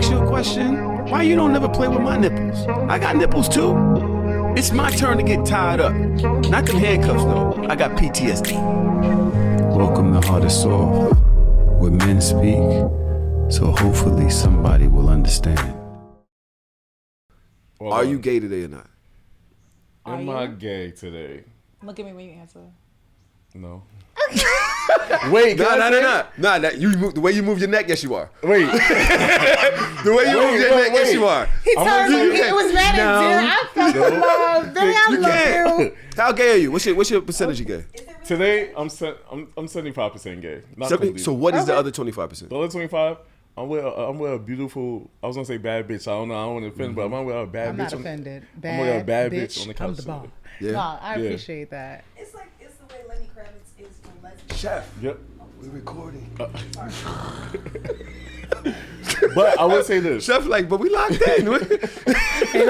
ask you a question? Why you don't never play with my nipples? I got nipples too. It's my turn to get tied up. Not them handcuffs though. I got PTSD. Welcome to Hardorsoft, where men speak, so hopefully somebody will understand. Well, Are you gay today or not? Am I gay today? Look at me when you answer. No. Wait, No. You move, the way you move your neck, yes you are. Wait. The way you move your neck, yes you are. He told me it was mad at I felt love. Baby, I love you. How gay are you? What's your percentage of gay? Today, I'm 75% gay. Not completely. So what is the other 25%? The other 25, I'm with a beautiful, I was going to say bad bitch. I don't want to offend, but I'm with a bad I'm bitch. not offended. I'm with a bad bitch on the couch. I'm the ball. Yeah. No, I appreciate that. It's like it's the way Lenny Kravitz is for lesbians. Chef. Yep. We're recording. But I would say this. Chef, like, but we locked in. Ain't no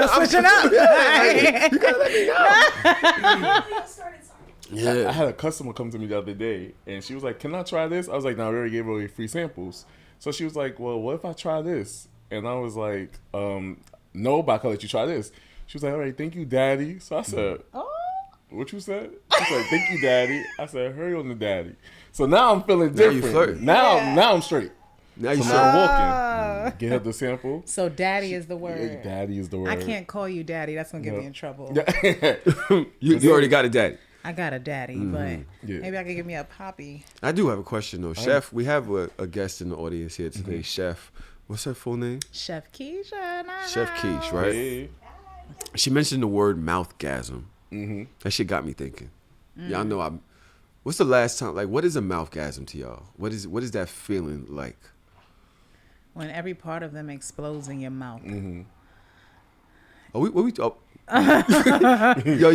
switching up. You gotta let me know. Yeah. I had a customer come to me the other day, and she was like, "Can I try this?" I was like, "No, we already gave away free samples." So she was like, "Well, what if I try this?" And I was like, "No, but I can let you try this." She was like, "All right, thank you, Daddy." So I said, "What you said?" She said, "Thank you, Daddy." I said, "Hurry on the Daddy." So now I'm feeling Now you different. flirting. Now I'm straight. Now you So start I'm walking. Get her the sample. So daddy is the word. Daddy is the word. I can't call you daddy. That's going to get me in trouble. You already got a daddy. I got a daddy, but maybe I could give me a poppy. I do have a question though. Chef, we have a guest in the audience here today. Chef, what's her full name? Chef Keisha. Chef Keish, right? Hey. She mentioned the word mouthgasm. That shit got me thinking. Y'all know what's the last time, like, what is a mouthgasm to y'all? What is that feeling like? When every part of them explodes in your mouth. Yo,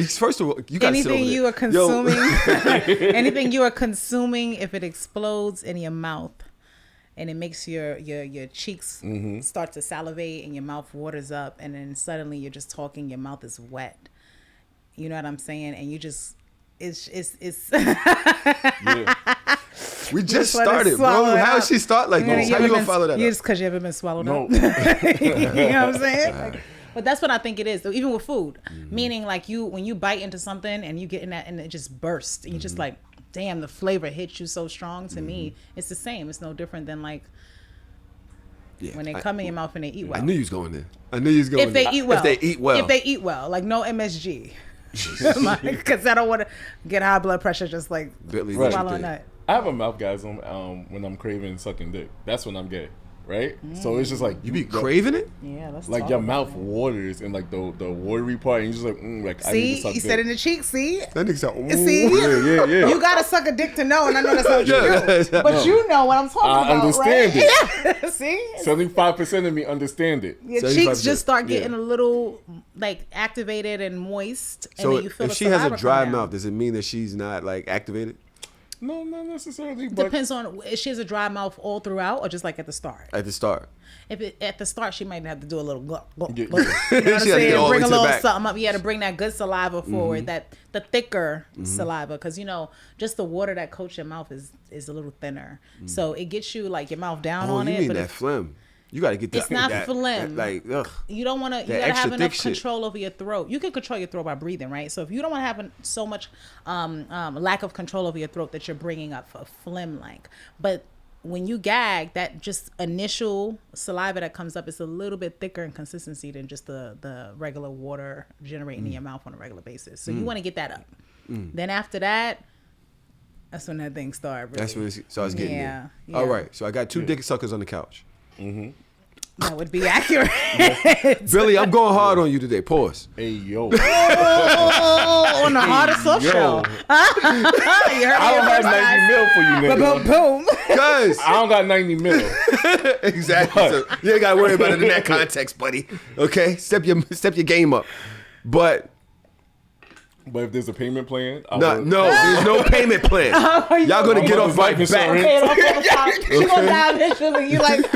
first of all, you gotta sit over Anything there. you are consuming, anything you are consuming, if it explodes in your mouth and it makes your cheeks start to salivate and your mouth waters up, and then suddenly you're just talking, your mouth is wet. You know what I'm saying? And you just, it's. Yeah. We just started, bro. How did she start like this? How you gonna follow that? Just because you haven't been swallowed up. You know what I'm saying? Like, but that's what I think it is. So even with food, meaning like when you bite into something and you get in that and it just bursts, and you're just like, damn, the flavor hits you so strong. To me, it's the same. It's no different than like when they come in your mouth and they eat well. I knew you was going there. If they eat well. If they eat well, like no MSG. Because I don't want to get high blood pressure just like swallowing that. I have a mouthgasm when I'm craving sucking dick. That's when I'm gay, right? So it's just like you be craving it. Yeah, that's like your mouth waters and like the watery part, and you're just like I see, need to suck you dick. said in the cheek. See, that nigga said, see, yeah. You gotta suck a dick to know, and I know that's not true. But you know what I'm talking about, I understand right? it. See, 75% of me understand it. Your cheeks just start getting a little like activated and moist, and then you feel. If she has a dry mouth, does it mean that she's not like activated? No, not necessarily. But depends on if she has a dry mouth all throughout or just like at the start. At the start. At the start, she might have to do a little You know what I'm saying? Bring a little something up. You had to bring that good saliva forward, the thicker saliva, because just the water that coats your mouth is a little thinner, so it gets you like your mouth down on it. But that phlegm. You gotta get that. It's not phlegm. You don't want to. You gotta have enough control over your throat. You can control your throat by breathing, right? So if you don't want to have so much lack of control over your throat that you're bringing up for phlegm, but when you gag, that just initial saliva that comes up is a little bit thicker in consistency than just the regular water generating in your mouth on a regular basis. So you want to get that up. Then after that, that's when that thing started. Really. That's when it starts getting there. Yeah. All right, so I got two dick suckers on the couch. That would be accurate. Billy, I'm going hard on you today. Pause. Hey, yo. On the hardorsoft show. I don't have 90 mil for you, nigga. Boom. Cuz. I don't got 90 mil. Exactly. So you ain't got to worry about it in that context, buddy. Okay? Step your game up. But if there's a payment plan, no, there's no payment plan. Y'all gonna get off my back. She gonna die eventually. You like?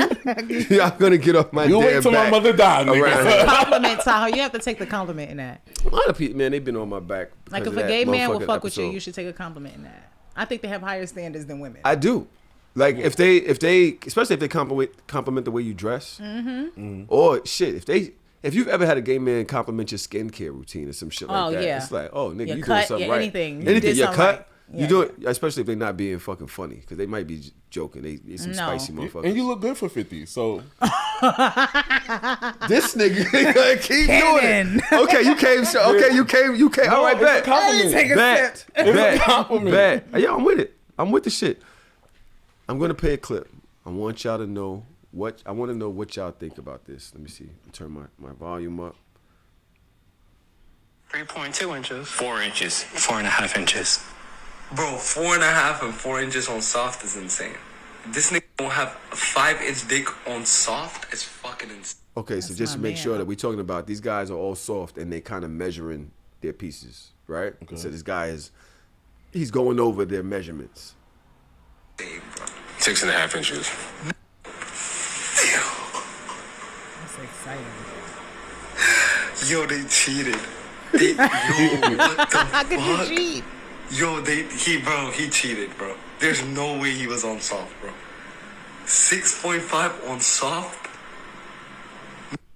Y'all gonna get off my. You wait till my mother dies. Compliment, Tahoe. You have to take the compliment in that. A lot of people, man, they've been on my back. Like if a gay man will fuck with you, you should take a compliment in that. I think they have higher standards than women. I do. Like if they, especially if they compliment the way you dress, or shit, if you've ever had a gay man compliment your skincare routine or some shit like that, it's like, oh nigga, you doing something right. Anything, your cut. Right. You do it, especially if they're not being fucking funny, because they might be joking. They some spicy motherfuckers. And you look good for 50, so. This nigga keep doing it. Okay, you came. No, all right, bet. Bet. Yeah, I'm with it. I'm with the shit. I'm gonna play a clip. I want y'all to know what y'all think about this. Let me see. Turn my volume up. 3.2 inches. 4 inches. 4.5 inches. Bro, 4.5 and 4 inches on soft is insane. This nigga don't have a 5-inch dick on soft. It's fucking insane. Okay, so just to make sure that we're talking about these guys are all soft and they kind of measuring their pieces, right? Okay. So this guy he's going over their measurements. 6.5 inches. That's exciting. Yo, they cheated. What the How could you cheat? Yo, he cheated, bro. There's no way he was on soft, bro. 6.5 on soft?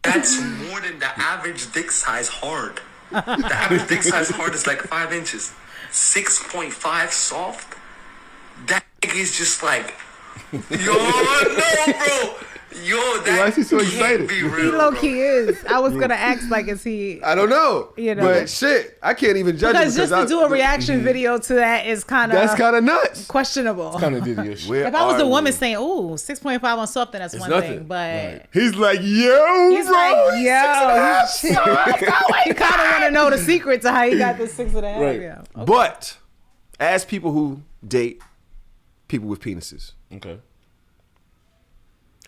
That's more than the average dick size hard. The average dick size hard is like 5 inches. 6.5 soft? That is just like, yo, no, bro. Yo, that why is he so excited? Be real, he low-key is. I was gonna ask, like, is he? I don't know. But shit, I can't even judge because just to do a reaction video to that is kind of nuts, questionable. It's kind of idiot. If I was a woman saying, "Ooh, 6.5 on soft," then that's one thing. But he's like, "Yo, he's bro, like, yo, you kind of want to know the secret to how he got this 6.5. Right. Yeah. Okay. But as people who date people with penises, okay.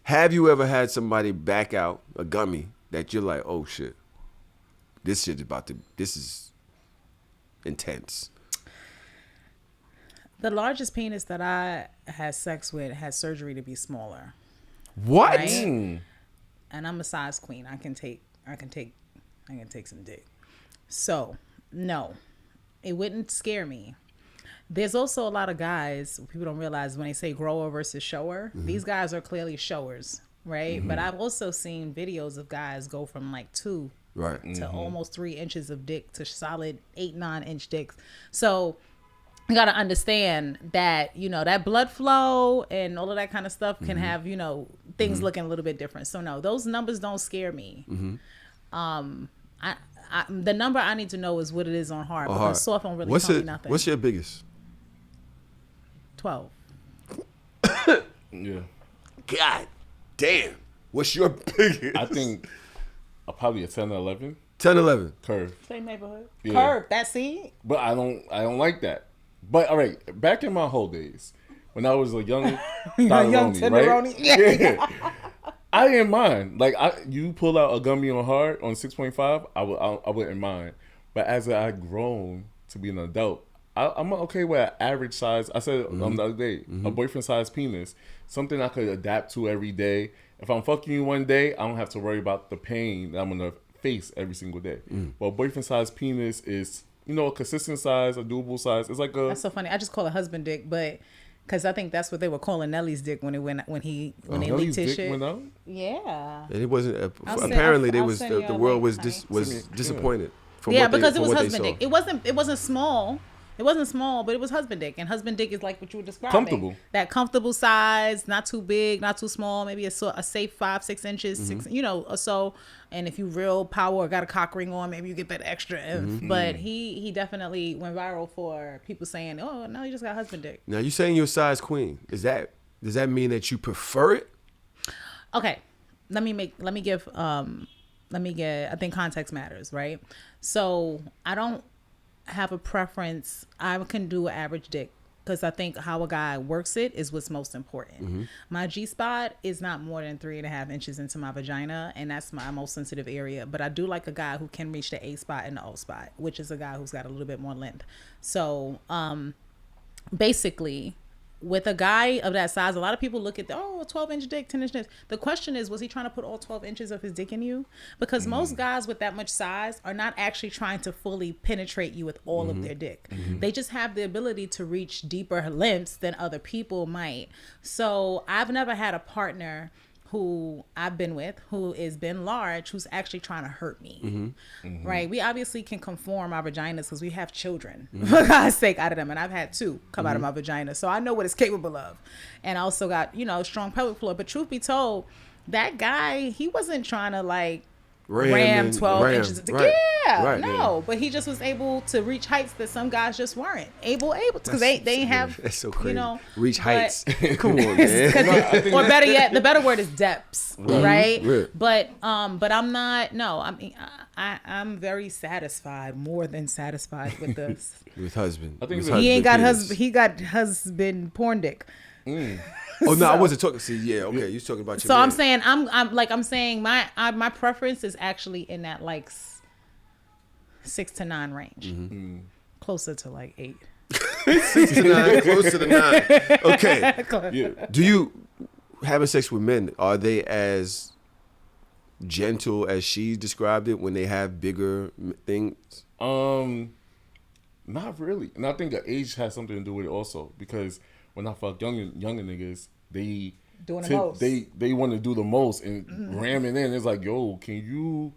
Have you ever had somebody back out a gummy that you're like, oh shit, this is intense? The largest penis that I had sex with had surgery to be smaller. What? Right? And I'm a size queen. I can take some dick. So no, it wouldn't scare me. There's also a lot of guys, people don't realize when they say grower versus shower, these guys are clearly showers, right? But I've also seen videos of guys go from like 2 to almost 3 inches of dick to solid 8-9 inch dicks. So you got to understand that, that blood flow and all of that kind of stuff can have, things looking a little bit different. So no, those numbers don't scare me. The number I need to know is what it is on hard, because soft don't really tell me nothing. What's your biggest? 12. Yeah. God damn. What's your biggest? I think probably a 10 or 11. 10, 11. Curve. Same neighborhood. Yeah. Curve. That's it. But I don't like that. But all right, back in my whole days, when I was a young tenderoni, right? Yeah. I didn't mind. Like you pull out a gummy on hard on 6.5, I wouldn't mind. But as I've grown to be an adult, I'm okay with an average size. I said the other day, a boyfriend size penis, something I could adapt to every day. If I'm fucking you one day, I don't have to worry about the pain that I'm gonna face every single day. But a boyfriend size penis is, a consistent size, a doable size. It's like That's so funny. I just call it husband dick, but because I think that's what they were calling Nelly's dick when they leaked his shit. Went out? Yeah. And it wasn't. Apparently, the world was disappointed. Because it was husband dick. It wasn't small. It wasn't small, but it was husband dick. And husband dick is like what you were describing. Comfortable. That comfortable size, not too big, not too small, maybe a safe 5-6 inches, 6, or so. And if you real power or got a cock ring on, maybe you get that extra. But he definitely went viral for people saying, oh, no, he just got husband dick. Now, you saying you're a size queen. Does that mean that you prefer it? Okay. I think context matters, right? So I don't have a preference. I can do an average dick because I think how a guy works it is what's most important. My G-spot is not more than 3.5 inches into my vagina, and that's my most sensitive area. But I do like a guy who can reach the A spot and the O spot, which is a guy who's got a little bit more length. So basically, with a guy of that size, a lot of people look at 12-inch dick, 10-inch dick. The question is, was he trying to put all 12 inches of his dick in you? Because most guys with that much size are not actually trying to fully penetrate you with all of their dick. They just have the ability to reach deeper lengths than other people might. So I've never had a partner who I've been with who is been large, who's actually trying to hurt me. Right? We obviously can conform our vaginas because we have children, for God's sake, out of them. And I've had 2 come out of my vagina. So I know what it's capable of. And I also got, strong pelvic floor. But truth be told, that guy, he wasn't trying to like ram 12 inches. But he just was able to reach heights that some guys just weren't able because they ain't have. That's so crazy. Reach heights. Come on, man. Or better yet, the better word is depths, right? But I'm not. No, I mean, I'm very satisfied, more than satisfied with this. With husband. I think he ain't got husband. He got husband porn dick. Oh no, I wasn't talking. See, yeah, okay, you talking about your. So man. I'm saying my preference is actually in that like 6 to 9 range, closer to like 8. 6 to 9, close to the 9. Okay. Yeah. Do you having sex with men? Are they as gentle as she described it when they have bigger things? Not really, and I think the age has something to do with it also because. When I fuck younger niggas, they doing the most. They want to do the most and ramming in. It's like, yo, can you?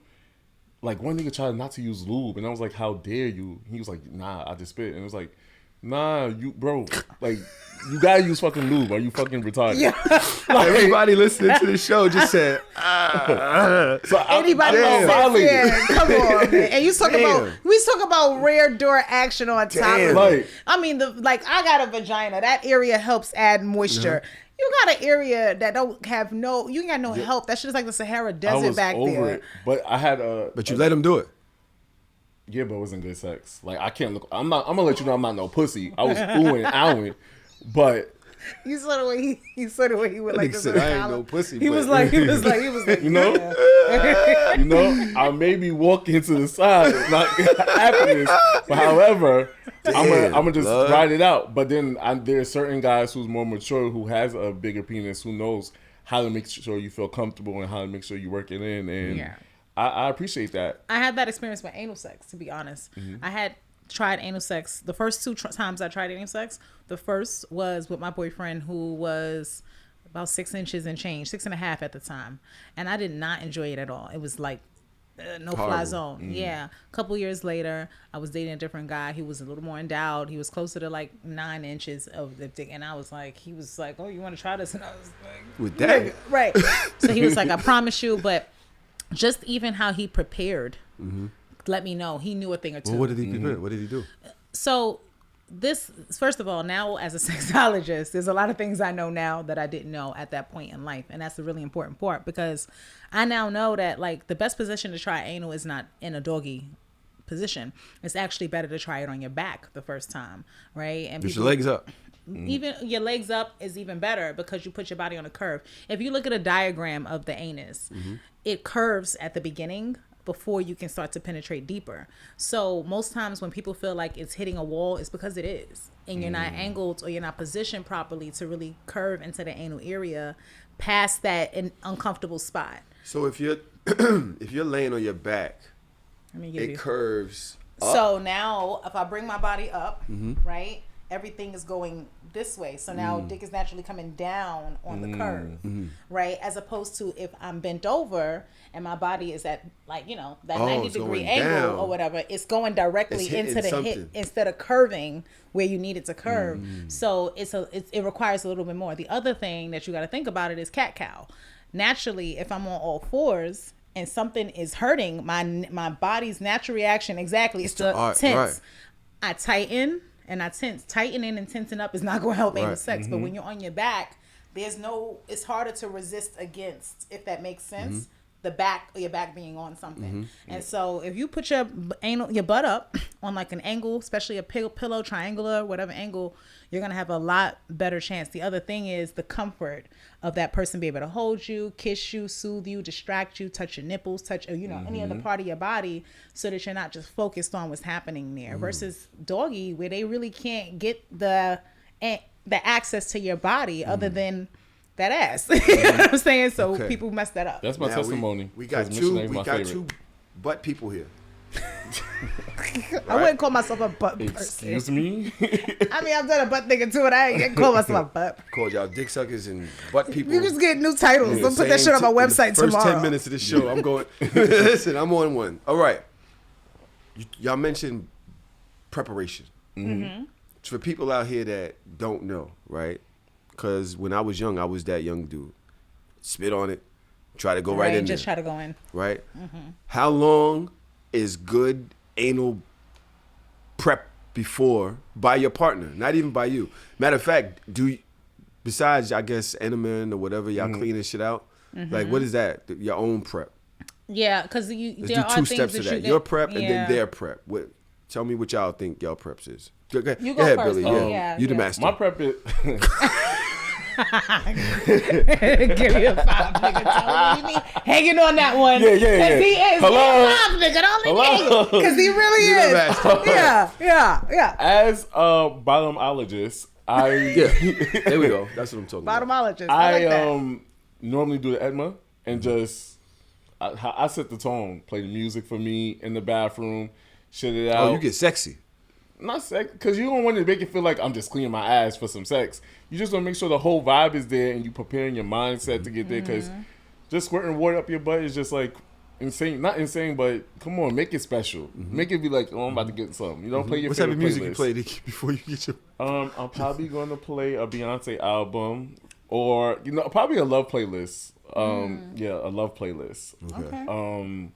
Like one nigga tried not to use lube, and I was like, how dare you? He was like, nah, I just spit, and it was like, nah, you bro, like you gotta use fucking lube. Are you fucking retarded? Yeah. Like, everybody listening to the show just said, So anybody yeah, come on, man. And you talk about rear door action on top of it. I mean, I got a vagina. That area helps add moisture. You got an area that don't have you ain't got no help. That shit is like the Sahara Desert back there. It. But I had But you let him do it. Yeah, but it wasn't good sex. Like I can't look. I'm gonna let you know I'm not no pussy. I was oohing and ahhing, but you saw the way he would like this. I ain't no pussy. He was like, you know, I may be walking to the side, not after this, but however, I'm gonna just ride it out. But then there are certain guys who's more mature who has a bigger penis who knows how to make sure you feel comfortable and how to make sure you work it in and. I appreciate that. I had that experience with anal sex, to be honest. I had tried anal sex. The first 2 times I tried anal sex, the first was with my boyfriend who was about 6 inches and change, 6.5 at the time. And I did not enjoy it at all. It was like no fly zone. Yeah. A couple years later, I was dating a different guy. He was a little more endowed. He was closer to like 9 inches of the dick. And I was like, he was like, oh, you want to try this? And I was like, with that? Right. So he was like, I promise you, but just even how he prepared, let me know. He knew a thing or two. Well, what did he prepare? What did he do? So this, first of all, now as a sexologist, there's a lot of things I know now that I didn't know at that point in life. And that's a really important part because I now know that like the best position to try anal is not in a doggy position. It's actually better to try it on your back the first time, right? And Put your legs up. Even your legs up is even better because you put your body on a curve. If you look at a diagram of the anus, it curves at the beginning before you can start to penetrate deeper. So most times when people feel like it's hitting a wall, it's because it is. And you're not angled or you're not positioned properly to really curve into the anal area past that uncomfortable spot. So if you're laying on your back, it curves up. So now if I bring my body up, right? Everything is going this way. So now dick is naturally coming down on the curve, right? As opposed to if I'm bent over and my body is at like, that 90-degree angle or whatever, it's going directly into the hip instead of curving where you need it to curve. So it requires a little bit more. The other thing that you got to think about it is cat-cow. Naturally, if I'm on all fours and something is hurting, my body's natural reaction is to tense. Right. I tighten. And I tense. Tightening and tensing up is not going to help anal sex. But when you're on your back, it's harder to resist against, if that makes sense, your back being on something. And so if you put your butt up on like an angle, especially a pillow, triangular, whatever angle, you're going to have a lot better chance. The other thing is the comfort of that person be able to hold you, kiss you, soothe you, distract you, touch your nipples, touch any other part of your body so that you're not just focused on what's happening there versus doggy where they really can't get the the access to your body other than that ass. You know what I'm saying? So people mess that up. That's my testimony. We got two butt people here. Right? I wouldn't call myself a butt Excuse person. me? I mean, I've done a butt nigga too, and I ain't call myself a butt. Called y'all dick suckers and butt people. You just get new titles. Don't put that shit on my website tomorrow. First 10 minutes of this show, I'm going. Listen, I'm on one. All right. Y'all mentioned preparation. Mm-hmm. For people out here that don't know, right? Because when I was young, I was that young dude. Spit on it, try to go right in just there. try to go in. Right? Mm-hmm. How long is good anal prep before by your partner, not even by you? Matter of fact, besides, I guess, enema or whatever, y'all cleaning shit out, like what is that? Your own prep? Yeah, because there are two steps to that. Your prep and then their prep. Tell me what y'all think y'all preps is. You go ahead, first, Billy. You the master. My prep is... Give you a 5, nigga. You be hanging on that one. Yeah. He is. Hello. 5, nigga. Hello. Because he really is. Yeah. As a bottomologist, there we go. That's what I'm talking about. Bottomologist. I normally do the enema and just I set the tone, play the music for me in the bathroom, shit it out. Oh, you get sexy. Not sex, because you don't want to make it feel like I'm just cleaning my ass for some sex. You just want to make sure the whole vibe is there and you preparing your mindset to get there, because just squirting water up your butt is just like insane. Not insane, but come on, make it special. Make it be like, oh, I'm about to get something. You don't play your favorite playlist. What type of music you play before you get your... I'm probably going to play a Beyonce album or, probably a love playlist. Yeah, a love playlist. Okay.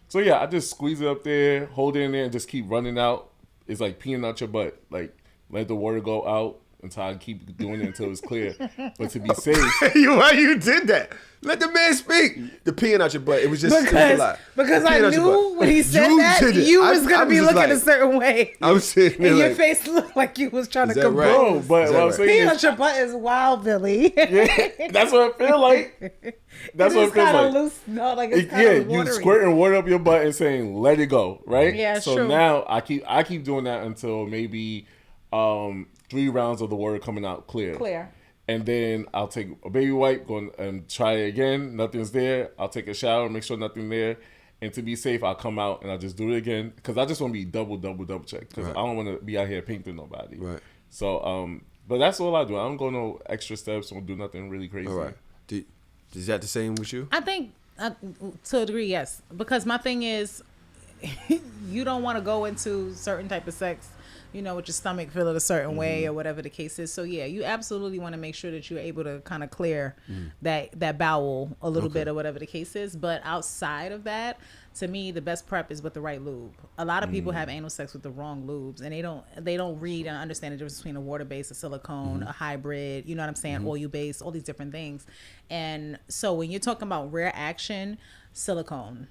So yeah, I just squeeze it up there, hold it in there, and just keep running out. It's like peeing out your butt. Like, let the water go out until I keep doing it until it's clear. But to be safe... Why you did that? Let the man speak. The peeing out your butt, it was just a lot. Because I knew when he said that, you was going to be looking a certain way. I was sitting there and your face looked like you was trying to compose. Bro, but what I'm saying peeing out your butt is wild, Billy. Yeah, that's what I feel like. That's what it feels like. Loose. No, like it's kind of watery. You squirting water up your butt and saying, let it go, right? Yeah, so true. Now I keep doing that until maybe 3 rounds of the water coming out clear. And then I'll take a baby wipe, go and try it again. Nothing's there. I'll take a shower, make sure nothing's there. And to be safe, I'll come out and I'll just do it again. Because I just want to be double check. Because I don't want to be out here painting nobody. Right. So, but that's all I do. I don't go no extra steps. I don't do nothing really crazy. All right. Is that the same with you? I think, to a degree, yes. Because my thing is, you don't want to go into certain type of sex, with your stomach feeling a certain way or whatever the case is. So yeah, you absolutely want to make sure that you're able to kind of clear that bowel a little bit or whatever the case is. But outside of that, to me, the best prep is with the right lube. A lot of people have anal sex with the wrong lubes, and they don't read and understand the difference between a water-based, a silicone, a hybrid, you know what I'm saying, oil-based, all these different things. And so when you're talking about rare action, silicone.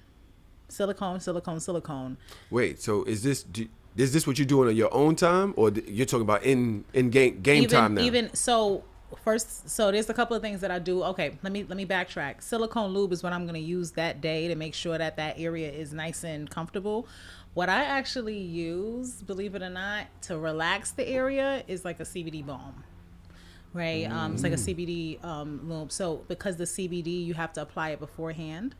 Wait, so is this what you're doing on your own time, or you're talking about in game time now? So there's a couple of things that I do. Okay, let me backtrack. Silicone lube is what I'm going to use that day to make sure that area is nice and comfortable. What I actually use, believe it or not, to relax the area is like a CBD balm. Right? It's like a CBD lube. So because the CBD, you have to apply it beforehand,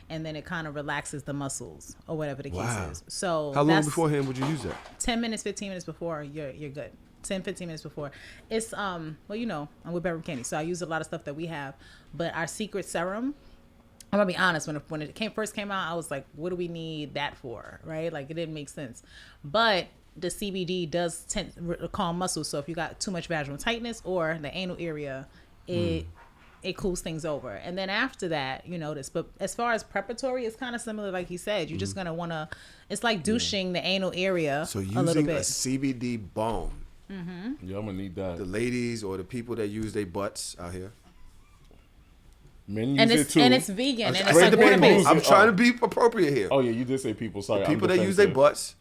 and then it kind of relaxes the muscles or whatever the case is. So how long beforehand would you use that? 10 minutes, 15 minutes before, you're good. 10, 15 minutes before. It's, I'm with Beverly Candy, so I use a lot of stuff that we have. But our secret serum, I'm going to be honest, when it first came out, I was like, what do we need that for, right? Like, it didn't make sense. But the CBD does tend to calm muscles, so if you got too much vaginal tightness or the anal area, it cools things over. And then after that, you notice. But as far as preparatory, it's kind of similar, like he said. You're just going to want to, it's like douching the anal area a little bit. So using a CBD balm. Yeah, I'm going to need that. The ladies or the people that use their butts out here. Men use it too. And it's vegan. And it's like water-based. I'm trying to be appropriate here. Oh, yeah, you did say people. Sorry. The people that use their butts,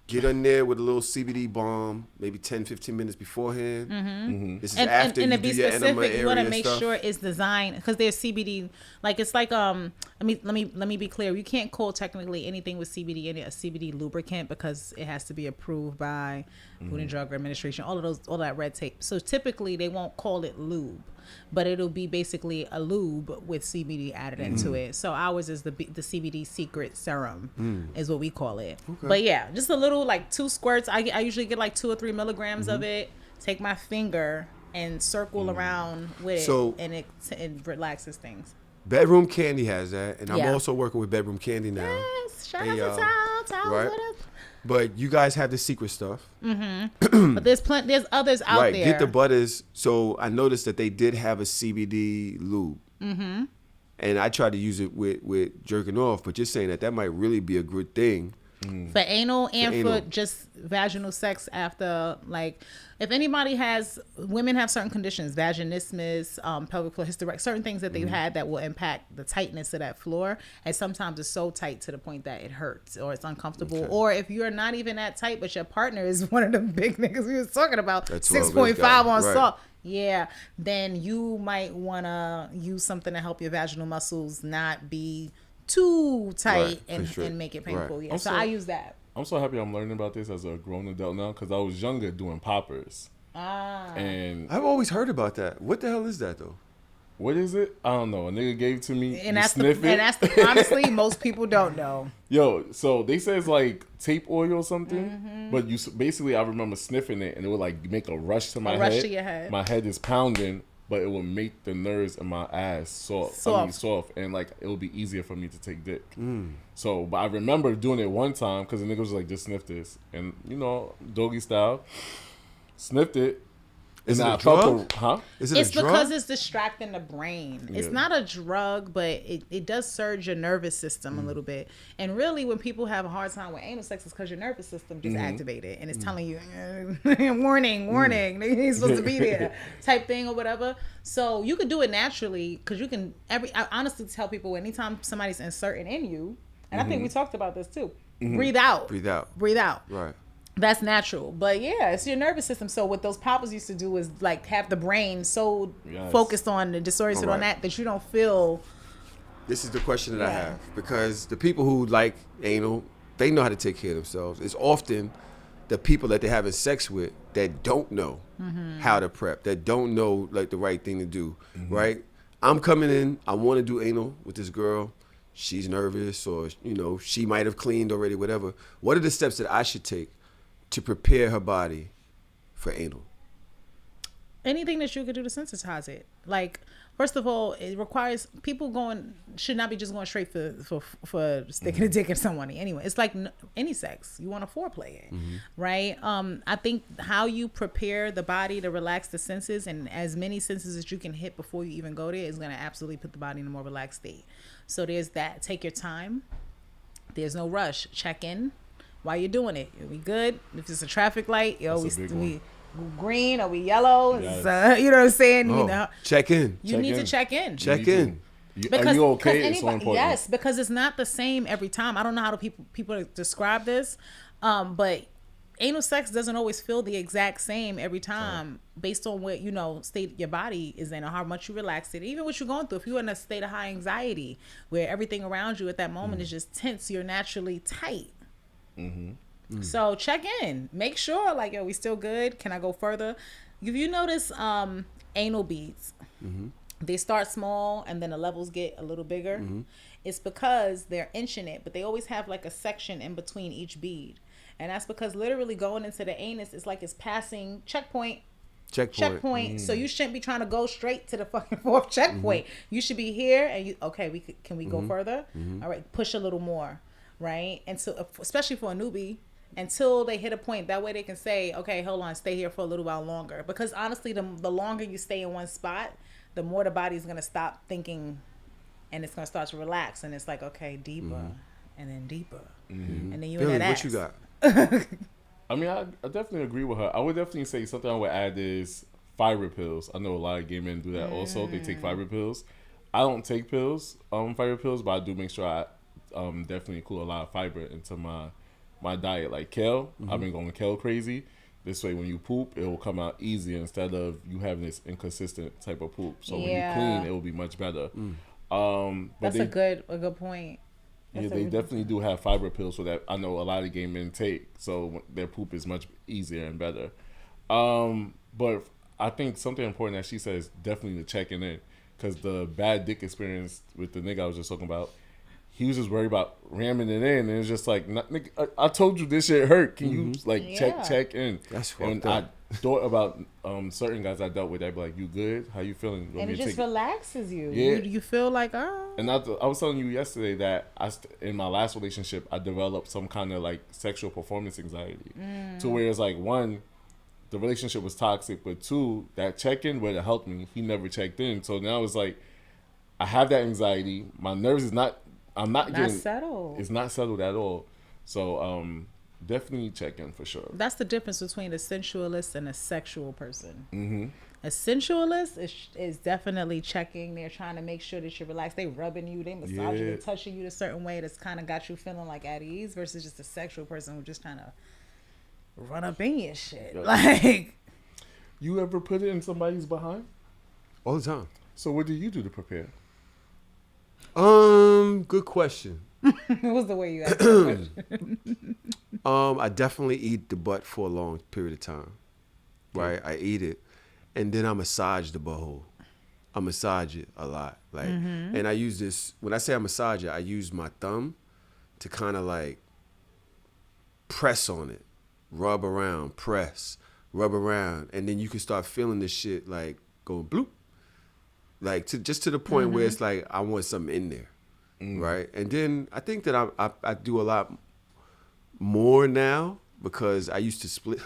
Get in there with a little CBD balm, maybe 10, 15 minutes beforehand. This is after you do your enema area. You want to make sure it's designed because there's CBD. Like it's like let me be clear. You can't call technically anything with CBD a CBD lubricant because it has to be approved by Food and Drug Administration. All that red tape. So typically they won't call it lube, but it'll be basically a lube with CBD added into it. So ours is the CBD secret serum is what we call it. Okay. But yeah, just a little like 2 squirts. I usually get like 2 or 3 milligrams of it. Take my finger and circle around with it, and it relaxes things. Bedroom Candy has that, and I'm also working with Bedroom Candy now. Yes, shout out to Tal. Right. But you guys have the secret stuff. But there's others out there. Right, GetTheButters. So I noticed that they did have a CBD lube. And I tried to use it with jerking off, but you're saying that might really be a good thing. For anal and for just vaginal sex after, like, if anybody women have certain conditions, vaginismus, pelvic floor hysterectomy, certain things that they've had that will impact the tightness of that floor. And sometimes it's so tight to the point that it hurts or it's uncomfortable. Okay. Or if you're not even that tight, but your partner is one of the big niggas we was talking about, 6.5 on salt. Yeah, then you might want to use something to help your vaginal muscles not be too tight and make it painful. Right. Yeah, so I use that. I'm so happy I'm learning about this as a grown adult now because I was younger doing poppers. And I've always heard about that. What the hell is that though? What is it? I don't know. A nigga gave it to me. And honestly, most people don't know. Yo, so they say it's like tape oil or something, but you basically I remember sniffing it and it would like make a rush to my head. Rush to your head. My head is pounding. But it will make the nerves in my ass soft, and like it will be easier for me to take dick. So, but I remember doing it one time because the nigga was like, "Just sniff this," and doggy style, sniffed it. Is it a drug? Is it a drug? Because it's distracting the brain. Yeah. It's not a drug, but it does surge your nervous system a little bit. And really, when people have a hard time with anal sex, it's because your nervous system just activated and it's telling you, warning, he's supposed to be there, type thing or whatever. So you could do it naturally because you can. I honestly tell people anytime somebody's inserting in you, and I think we talked about this too. Breathe out. Right. That's natural. But yeah, it's your nervous system. So what those poppers used to do is like have the brain so focused on and disoriented on that you don't feel. This is the question that I have, because the people who like anal, they know how to take care of themselves. It's often the people that they're having sex with that don't know how to prep, that don't know like the right thing to do, right? I'm coming in, I want to do anal with this girl. She's nervous or, she might have cleaned already, whatever. What are the steps that I should take to prepare her body for anal? Anything that you could do to sensitize it. Like, first of all, it requires people should not be just going straight for sticking a dick in someone. Anyway, it's like any sex. You want to foreplay it, right? I think how you prepare the body to relax the senses, and as many senses as you can hit before you even go there, is going to absolutely put the body in a more relaxed state. So there's that. Take your time. There's no rush. Check in while you're doing it. Are we good? If it's a traffic light, we green or we yellow? Yes. You know what I'm saying? Check in. You need to check in. Check in. Are you okay? It's so important. Yes, because it's not the same every time. I don't know how people describe this, but anal sex doesn't always feel the exact same every time based on what state your body is in or how much you relax it. Even what you're going through. If you're in a state of high anxiety where everything around you at that moment is just tense, you're naturally tight. So check in, make sure we still good. Can I go further? If you notice anal beads, they start small and then the levels get a little bigger. It's because they're inching it, but they always have like a section in between each bead, and that's because literally going into the anus is like it's passing checkpoint. So you shouldn't be trying to go straight to the fucking fourth checkpoint. You should be here and can we go further? All right, push a little more. Right? And so, especially for a newbie, until they hit a point, that way they can say, okay, hold on, stay here for a little while longer. Because honestly, the longer you stay in one spot, the more the body's going to stop thinking and it's going to start to relax. And it's like, okay, deeper and then deeper. And then you in that ass. What you got? I mean, I definitely agree with her. I would definitely say something I would add is fiber pills. I know a lot of gay men do that also. They take fiber pills. I don't take fiber pills, but I do make sure I definitely include a lot of fiber into my my diet, like kale. I've been going kale crazy. This way, when you poop, it will come out easier instead of you having this inconsistent type of poop. So when you clean, it will be much better. That's a good point. Yeah, they definitely do have fiber pills so that I know a lot of gay men take. So their poop is much easier and better. But I think something important that she says definitely the checking in, because the bad dick experience with the nigga I was just talking about, he was just worried about ramming it in, and it's just like, nigga, I told you this shit hurt. Can you check in? That's fucked and up. I thought about certain guys I dealt with. They'd be like, "You good? How you feeling?" And it just relaxes you. Yeah. You feel like, oh. And I was telling you yesterday that in my last relationship, I developed some kind of like sexual performance anxiety, to where it's like, one, the relationship was toxic, but two, that check-in would have helped me. He never checked in, so now it's like I have that anxiety. My nerves is not. I'm not getting settled. It's not settled at all. So definitely check in for sure. That's the difference between a sensualist and a sexual person. A sensualist is definitely checking. They're trying to make sure that you're relaxed. They rubbing you, they massaging you, touching you a certain way that's kind of got you feeling like at ease, versus just a sexual person who just kind of run up in your shit. Like, you ever put it in somebody's behind? All the time. So what do you do to prepare? Good question. what was the way you asked that question? I definitely eat the butt for a long period of time. Right? I eat it, and then I massage the butthole. I massage it a lot. Like, and I use this, when I say I massage it, I use my thumb to kind of like press on it, rub around, press, rub around, and then you can start feeling this shit like going bloop. Like, to the point where it's like I want something in there, right? And then I think that I do a lot more now, because I used to split.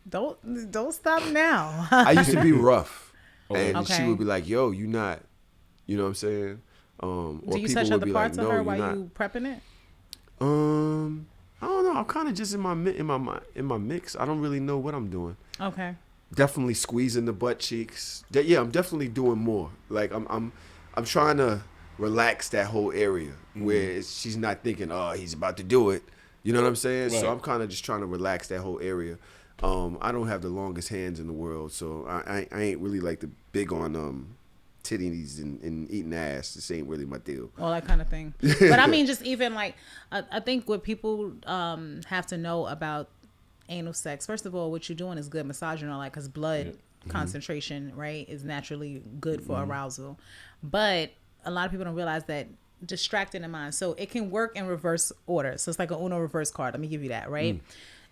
Don't stop now. I used to be rough, and she would be like, "Yo, you not," you know what I'm saying? Do you touch other parts of her while you prepping it? I don't know. I'm kind of just in my mix. I don't really know what I'm doing. Okay. Definitely squeezing the butt cheeks. Yeah, I'm definitely doing more. Like I'm trying to relax that whole area where she's not thinking, oh, he's about to do it. You know what I'm saying? Right. So I'm kind of just trying to relax that whole area. I don't have the longest hands in the world, so I ain't really like the big on titties and eating ass. This ain't really my deal. All that kind of thing. But I mean, just even like, I think what people have to know about anal sex, first of all, what you're doing is good massaging, all that, because blood concentration, right, is naturally good for arousal. But a lot of people don't realize that distracting the mind. So it can work in reverse order. So it's like an Uno reverse card. Let me give you that, right?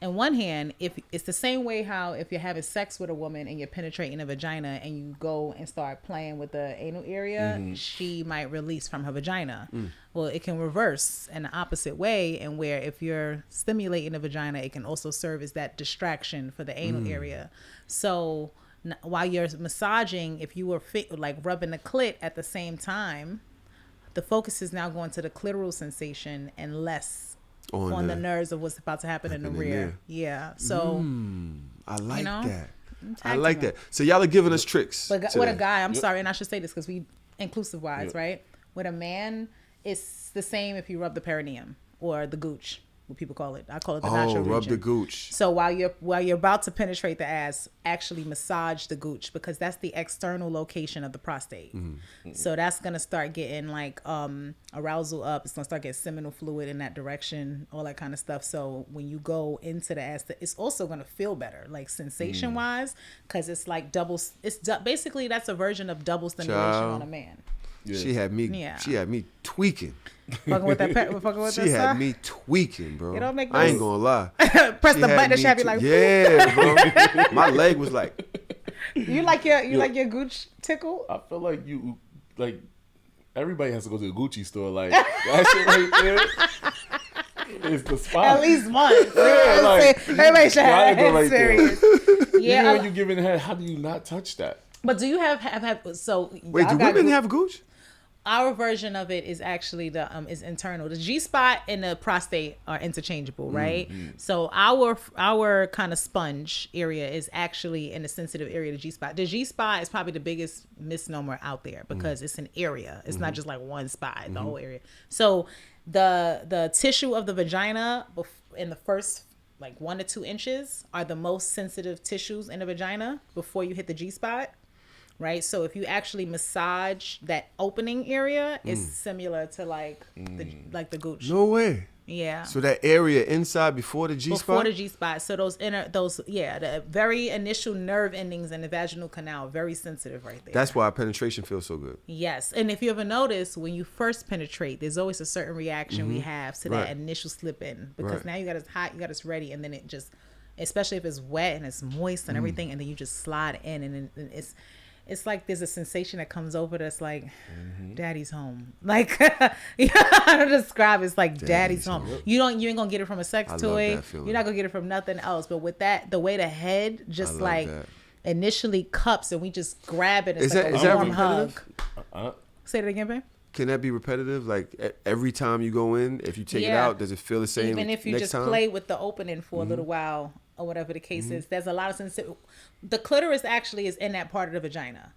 In one hand, if it's the same way how if you're having sex with a woman and you're penetrating a vagina and you go and start playing with the anal area, she might release from her vagina. Well, it can reverse in the opposite way, and where if you're stimulating the vagina, it can also serve as that distraction for the anal area. So while you're massaging, if you were like rubbing the clit at the same time, the focus is now going to the clitoral sensation and less on the nerves of what's about to happen in the rear. Yeah. So I like that. I like that. So y'all are giving us tricks. But with a guy, I'm sorry, and I should say this because we inclusive wise, right? With a man, it's the same if you rub the perineum or the gooch, what people call it. I call it the nacho region. Rub the gooch. So while you're about to penetrate the ass, actually massage the gooch, because that's the external location of the prostate. So that's gonna start getting like arousal up. It's gonna start getting seminal fluid in that direction, all that kind of stuff. So when you go into the ass, it's also gonna feel better, like sensation wise, because it's like basically that's a version of double stimulation on a man. Yeah. She had me tweaking. Fucking with that she had me tweaking, bro. It don't make no I ain't gonna lie. Press the button and she had me like, yeah, bro. My leg was like. You like your gooch tickle? I feel like you like everybody has to go to the Gucci store. Like that shit right there is the spot. At least once. Yeah, like everybody should have that serious. Yeah. Even when you giving head, how do you not touch that? But do you have so? Wait, do women have gooch? Our version of it is actually is internal. The G spot and the prostate are interchangeable, right? So our kind of sponge area is actually in the sensitive area of the G spot. The G spot is probably the biggest misnomer out there because it's an area. It's not just like one spot, the whole area. So The tissue of the vagina in the first like 1 to 2 inches are the most sensitive tissues in the vagina before you hit the G-spot, right? So if you actually massage that opening area, it's similar to like the gooch. No way. Yeah. So that area inside before the G-spot? Before the G-spot. So the very initial nerve endings in the vaginal canal, very sensitive right there. That's why penetration feels so good. Yes. And if you ever notice, when you first penetrate, there's always a certain reaction we have to that initial slip in. Because now you got us hot, you got us ready, and then it just, especially if it's wet and it's moist and everything, and then you just slide in, and then it's like there's a sensation that comes over that's like, daddy's home. Like, how to describe it. It's like daddy's home. You ain't gonna get it from a sex toy. You're not gonna get it from nothing else. But with that, the way the head just like initially cups and we just grab it. It's like a warm hug. Say that again, babe. Can that be repetitive? Like every time you go in, if you take it out, does it feel the same? Even if you just play with the opening for a little while or whatever the case is, there's a lot of sensitivity. The clitoris actually is in that part of the vagina,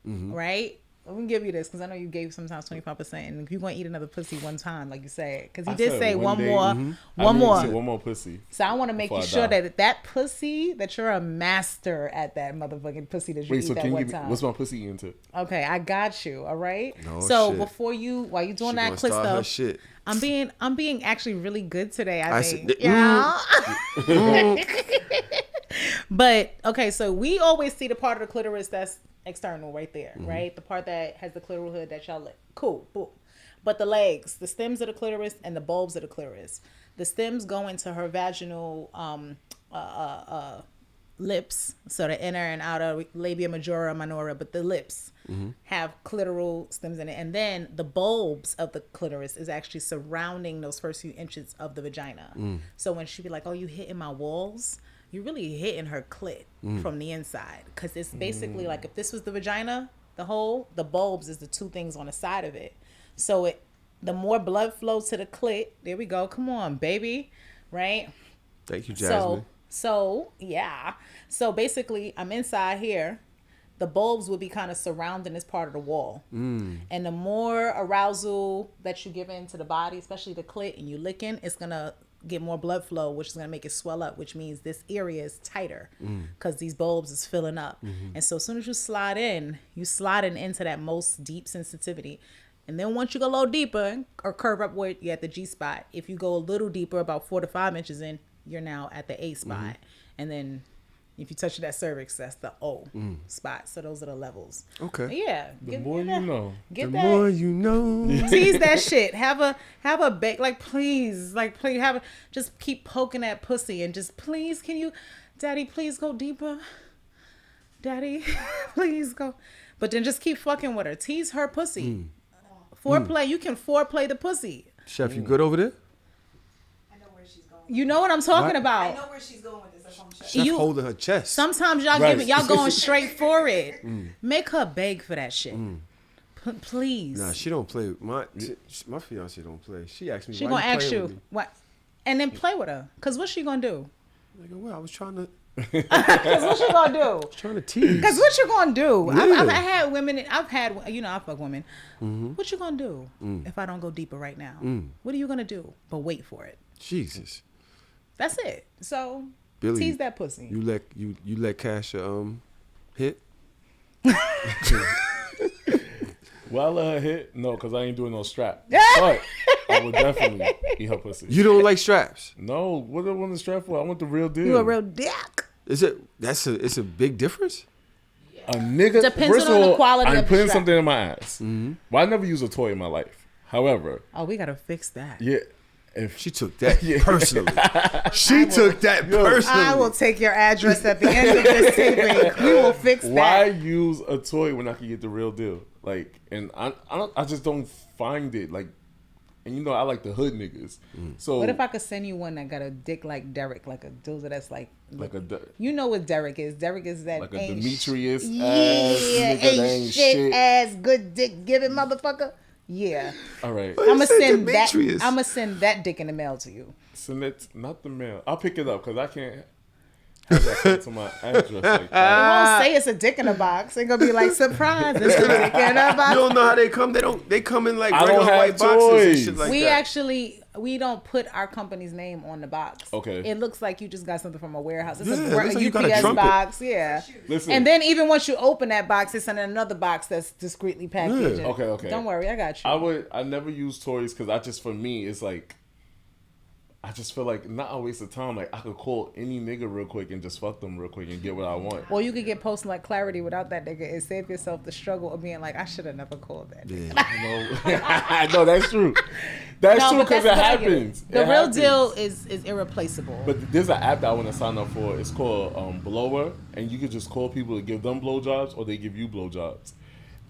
right? I'm gonna give you this because I know you gave sometimes 25%, and if you're gonna eat another pussy one time, like you said, because you did say one more pussy. So I want to make you sure that pussy, that you're a master at that motherfucking pussy that you eat that one time. What's my pussy into? Okay, I got you. All right. No so shit. while you doing that clit stuff, shit. I'm being actually really good today. I think. Yeah. But okay, so we always see the part of the clitoris that's external right there, right? The part that has the clitoral hood that y'all lick. Cool, boom. But the legs, the stems of the clitoris and the bulbs of the clitoris. The stems go into her vaginal lips, so the inner and outer labia majora, minora, but the lips have clitoral stems in it. And then the bulbs of the clitoris is actually surrounding those first few inches of the vagina. So when she be like, oh, you hitting my walls, you're really hitting her clit from the inside. Because it's basically like if this was the vagina, the bulbs is the two things on the side of it. So the more blood flows to the clit, there we go. Come on, baby. Right? Thank you, Jasmine. So yeah. So basically, I'm inside here. The bulbs will be kind of surrounding this part of the wall. And the more arousal that you give into the body, especially the clit, and you licking, it's going to get more blood flow, which is going to make it swell up, which means this area is tighter because these bulbs is filling up. And so as soon as you slide in into that most deep sensitivity. And then once you go a little deeper or curve upward, you're at the G spot. If you go a little deeper, about 4 to 5 inches in, you're now at the A spot. And then if you touch that cervix, that's the O spot. So those are the levels. Okay. Yeah. The more you know. More you know. Tease that shit. Have a bake. Like please just keep poking that pussy and just please, can you, daddy, please go deeper. Daddy, please go. But then just keep fucking with her. Tease her pussy. Foreplay. You can foreplay the pussy. Chef, you good over there? You know what I'm talking about. I know where she's going with this. That's what I'm Chef holding her chest. Sometimes y'all going straight for it. Make her beg for that shit. Please. Nah, she don't play. My fiance don't play. She asked me. She gonna ask you what, and then play with her. Cause what's she gonna do? Like, well, I was trying to. Cause what she gonna do? I was trying to tease. Cause what you gonna do? Yeah. I've had women. I fuck women. What you gonna do if I don't go deeper right now? What are you gonna do? But wait for it. Jesus. That's it. So Billy, tease that pussy. You let Kasha hit. Will I let her hit? No, because I ain't doing no strap. But I would definitely eat her pussy. You don't like straps? No. What do I want the strap for? I want the real deal. You a real dick. It's a big difference? A nigga. Depends first on of all, the quality I'm of the putting strap. something in my ass. Well, I never use a toy in my life. However. Oh, we gotta fix that. Yeah. If she took that personally. She took that personally. I will take your address at the end of this taping. We will fix that. Why use a toy when I can get the real deal? Like, and I just don't find it like, and you know I like the hood niggas. So what if I could send you one that got a dick like Derek, like a dude that's like a you know what Derek is? Derek is that like a ain't Demetrius ass nigga, that ain't shit ass good dick giving motherfucker. Yeah. All right. I'ma send that dick in the mail to you. Send it, not the mail. I'll pick it up because I can't. have that sent to my address like that. It won't say it's a dick in a box. It's gonna be like, surprise, it's a dick in a box. You don't know how they come. They come in like I regular don't have white boxes and toys. shit like We that. actually, we don't put our company's name on the box. Okay. It looks like you just got something from a warehouse. It's Yeah, a it looks like you got a UPS trumpet. box. Yeah. Listen. And then even once you open that box, it's in another box that's discreetly packaged. Yeah. Okay. Don't worry, I got you. I never use toys because for me, it's like, I just feel like not a waste of time. Like I could call any nigga real quick and just fuck them real quick and get what I want. Or you could get posting like clarity without that nigga and save yourself the struggle of being like, I should have never called that nigga. I know that's true. That's true but because that's it what I get. happens. The It real happens. deal is irreplaceable. But there's an app that I want to sign up for. It's called Blower, and you can just call people to give them blowjobs, or they give you blowjobs.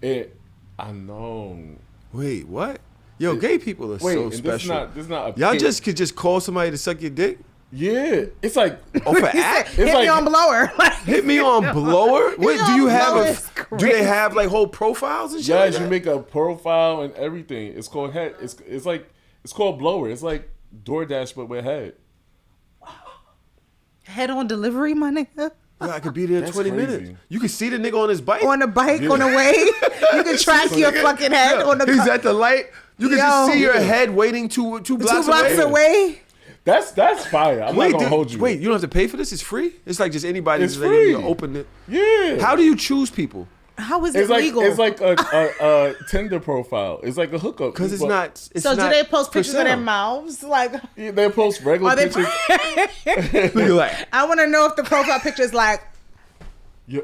I know. Wait, what? Yo, gay people are so and special. This not a Y'all pit. could just call somebody to suck your dick? Yeah, it's like Oh, for app? it's Hit like me on blower. Hit me on blower? What do you on have? blower is Do they have like whole profiles and shit? yes, like you that? make a profile and everything. It's called head. It's called Blower. It's like DoorDash but with head. Head on delivery, my nigga. Yeah, I could be there in That's 20 crazy. minutes. You can see the nigga on his bike. On a bike, on the way. You can track your fucking head Yeah, on the he's at the light. You can just see your head waiting two blocks 2 blocks away. That's fire. I'm not gonna hold you. Wait, you don't have to pay for this? It's free? It's like just anybody It's just like, free. you open it. Yeah. How do you choose people? How is it It's like legal? it's like a Tinder profile. It's like a hookup. Because it's But not. It's so do not they post pictures of their sale. mouths? Like, They post regular are they? pictures. Look like, I want to know if the profile picture is like, Yeah.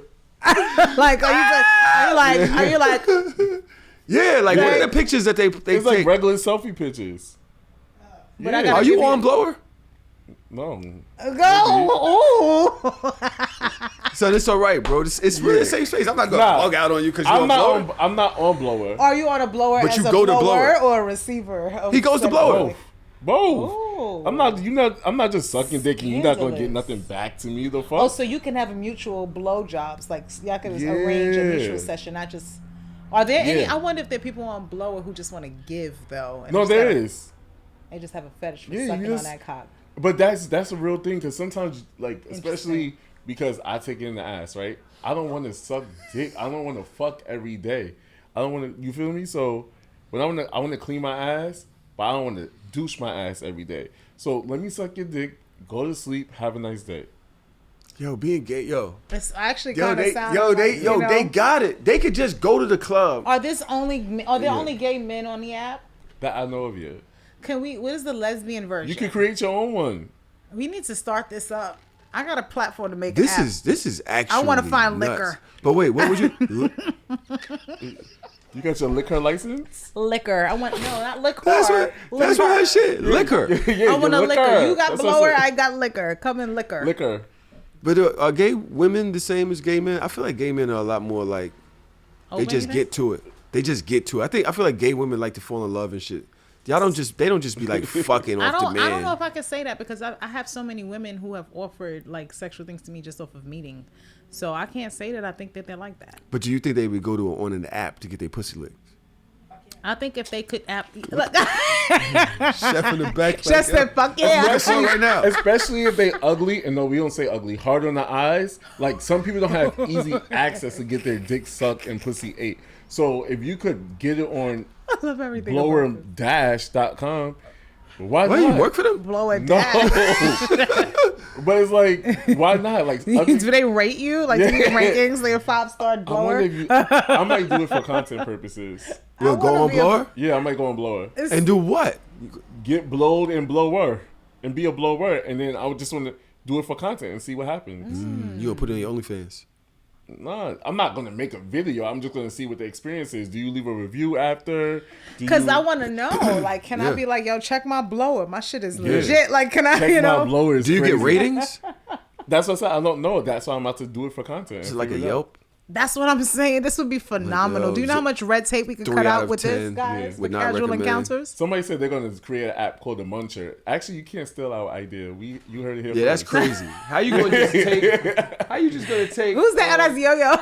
like, are you like, yeah, like what are the pictures that they It's take? like regular selfie pictures. But I Yeah. gotta Are give you on blower? No. go? So it's all right, bro. It's really a safe space. I'm not gonna Nah. bug out on you because you're I'm on not blower. I'm not on Blower. Are you on a blower But as you a go to blower blower. or a receiver? of He goes to said blower. Both. Oh. I'm not just sucking dick and you're not gonna get Scandalous. nothing back to me. The fuck. Oh, so you can have a mutual blowjobs, like y'all can just arrange a mutual Yeah. session, not just. Are there any? Yeah. I wonder if there are people on blower who just want to give though. And No, just there gotta- is. They just have a fetish for Yeah, sucking you on just- that cock. But that's a real thing because sometimes, like, Interesting. especially because I take it in the ass, right? I don't want to suck dick. I don't want to fuck every day. I don't want to. You feel me? So when I want to clean my ass, but I don't want to douche my ass every day. So let me suck your dick, go to sleep, have a nice day. Yo, being gay, It's actually Yo, kind of they, sounds yo, like, they, you yo, know, they got it. They could just go to the club. Are there only gay men on the app? That I know of yet. Can we? What is the lesbian version? You can create your own one. We need to start this up. I got a platform to make. This an app. is actually. I wanna find nuts. liquor. But wait, what would you? You got your liquor license? liquor. I want not liquor. That's what her shit. Liquor. Yeah, I want a your liquor. You got That's what I blower. said. I got liquor. Come in liquor. Liquor. But are gay women the same as gay men? I feel like gay men are a lot more like they Open, just you get to it. They just get to it. I feel like gay women like to fall in love and shit. They don't just be like fucking I off the don't man. know if I can say that because I have so many women who have offered like sexual things to me just off of meeting. So I can't say that I think that they're like that. But do you think they would go to on an app to get their pussy licked? I think if they could Chef in the back. just said fuck yeah. Especially right now. Especially if they ugly, and no, we don't say ugly, hard on the eyes. Like some people don't have easy access to get their dick sucked and pussy ate. So if you could get it on I love everything. about it. blower-.com, why Why not? you work for them? Blow it No. down. But it's like, why not? Like, Do they rate you? Like, do you get rankings? Like a 5-star I wonder blower? if you, I might do it for content purposes. You'll go wanna on be a- blower Yeah, I might go on blower. and do what? Get blowed and blower. And be a blower. And then I would just want to do it for content and see what happens. You gonna put it on your OnlyFans? Nah, I'm not going to make a video. I'm just going to see what the experience is. Do you leave a review after? Because I want to know. Like, can I Yeah. be like, yo, check my blower. My shit is legit. Like, can I, Check you know? my blower is Do you crazy. get ratings? That's what I said. I don't know. That's why I'm about to do it for content. Is it like a Figure it out. Yelp? That's what I'm saying. This would be phenomenal. yo, Do you know how much red tape we could 3 cut out out of with 10, this, guys? yeah. With Would not casual recommend. encounters? Somebody said they're going to create an app called the Muncher. Actually, you can't steal our idea. You heard it here Yeah, that's first. crazy. How you gonna just take? How you just gonna take? Who's that? That's Yo-Yo.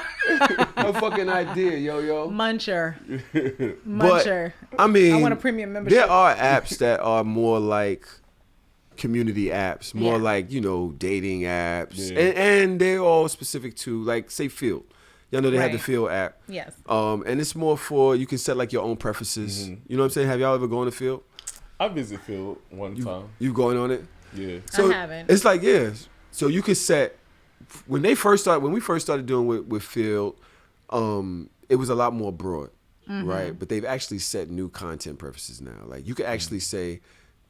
a fucking idea, yo. Muncher. But Muncher. I mean, I want a premium membership. There are apps that are more like community apps, more like, you know, dating apps, and they're all specific to, like, say, Field. Y'all know they have the Field app. Yes. And it's more for, you can set like your own preferences. You know what I'm saying? Have y'all ever gone to Field? I visited Field one time. You going on it? Yeah. So I haven't. It's like, so you can set, when we first started doing with Field, it was a lot more broad, right? But they've actually set new content preferences now. Like, you can actually say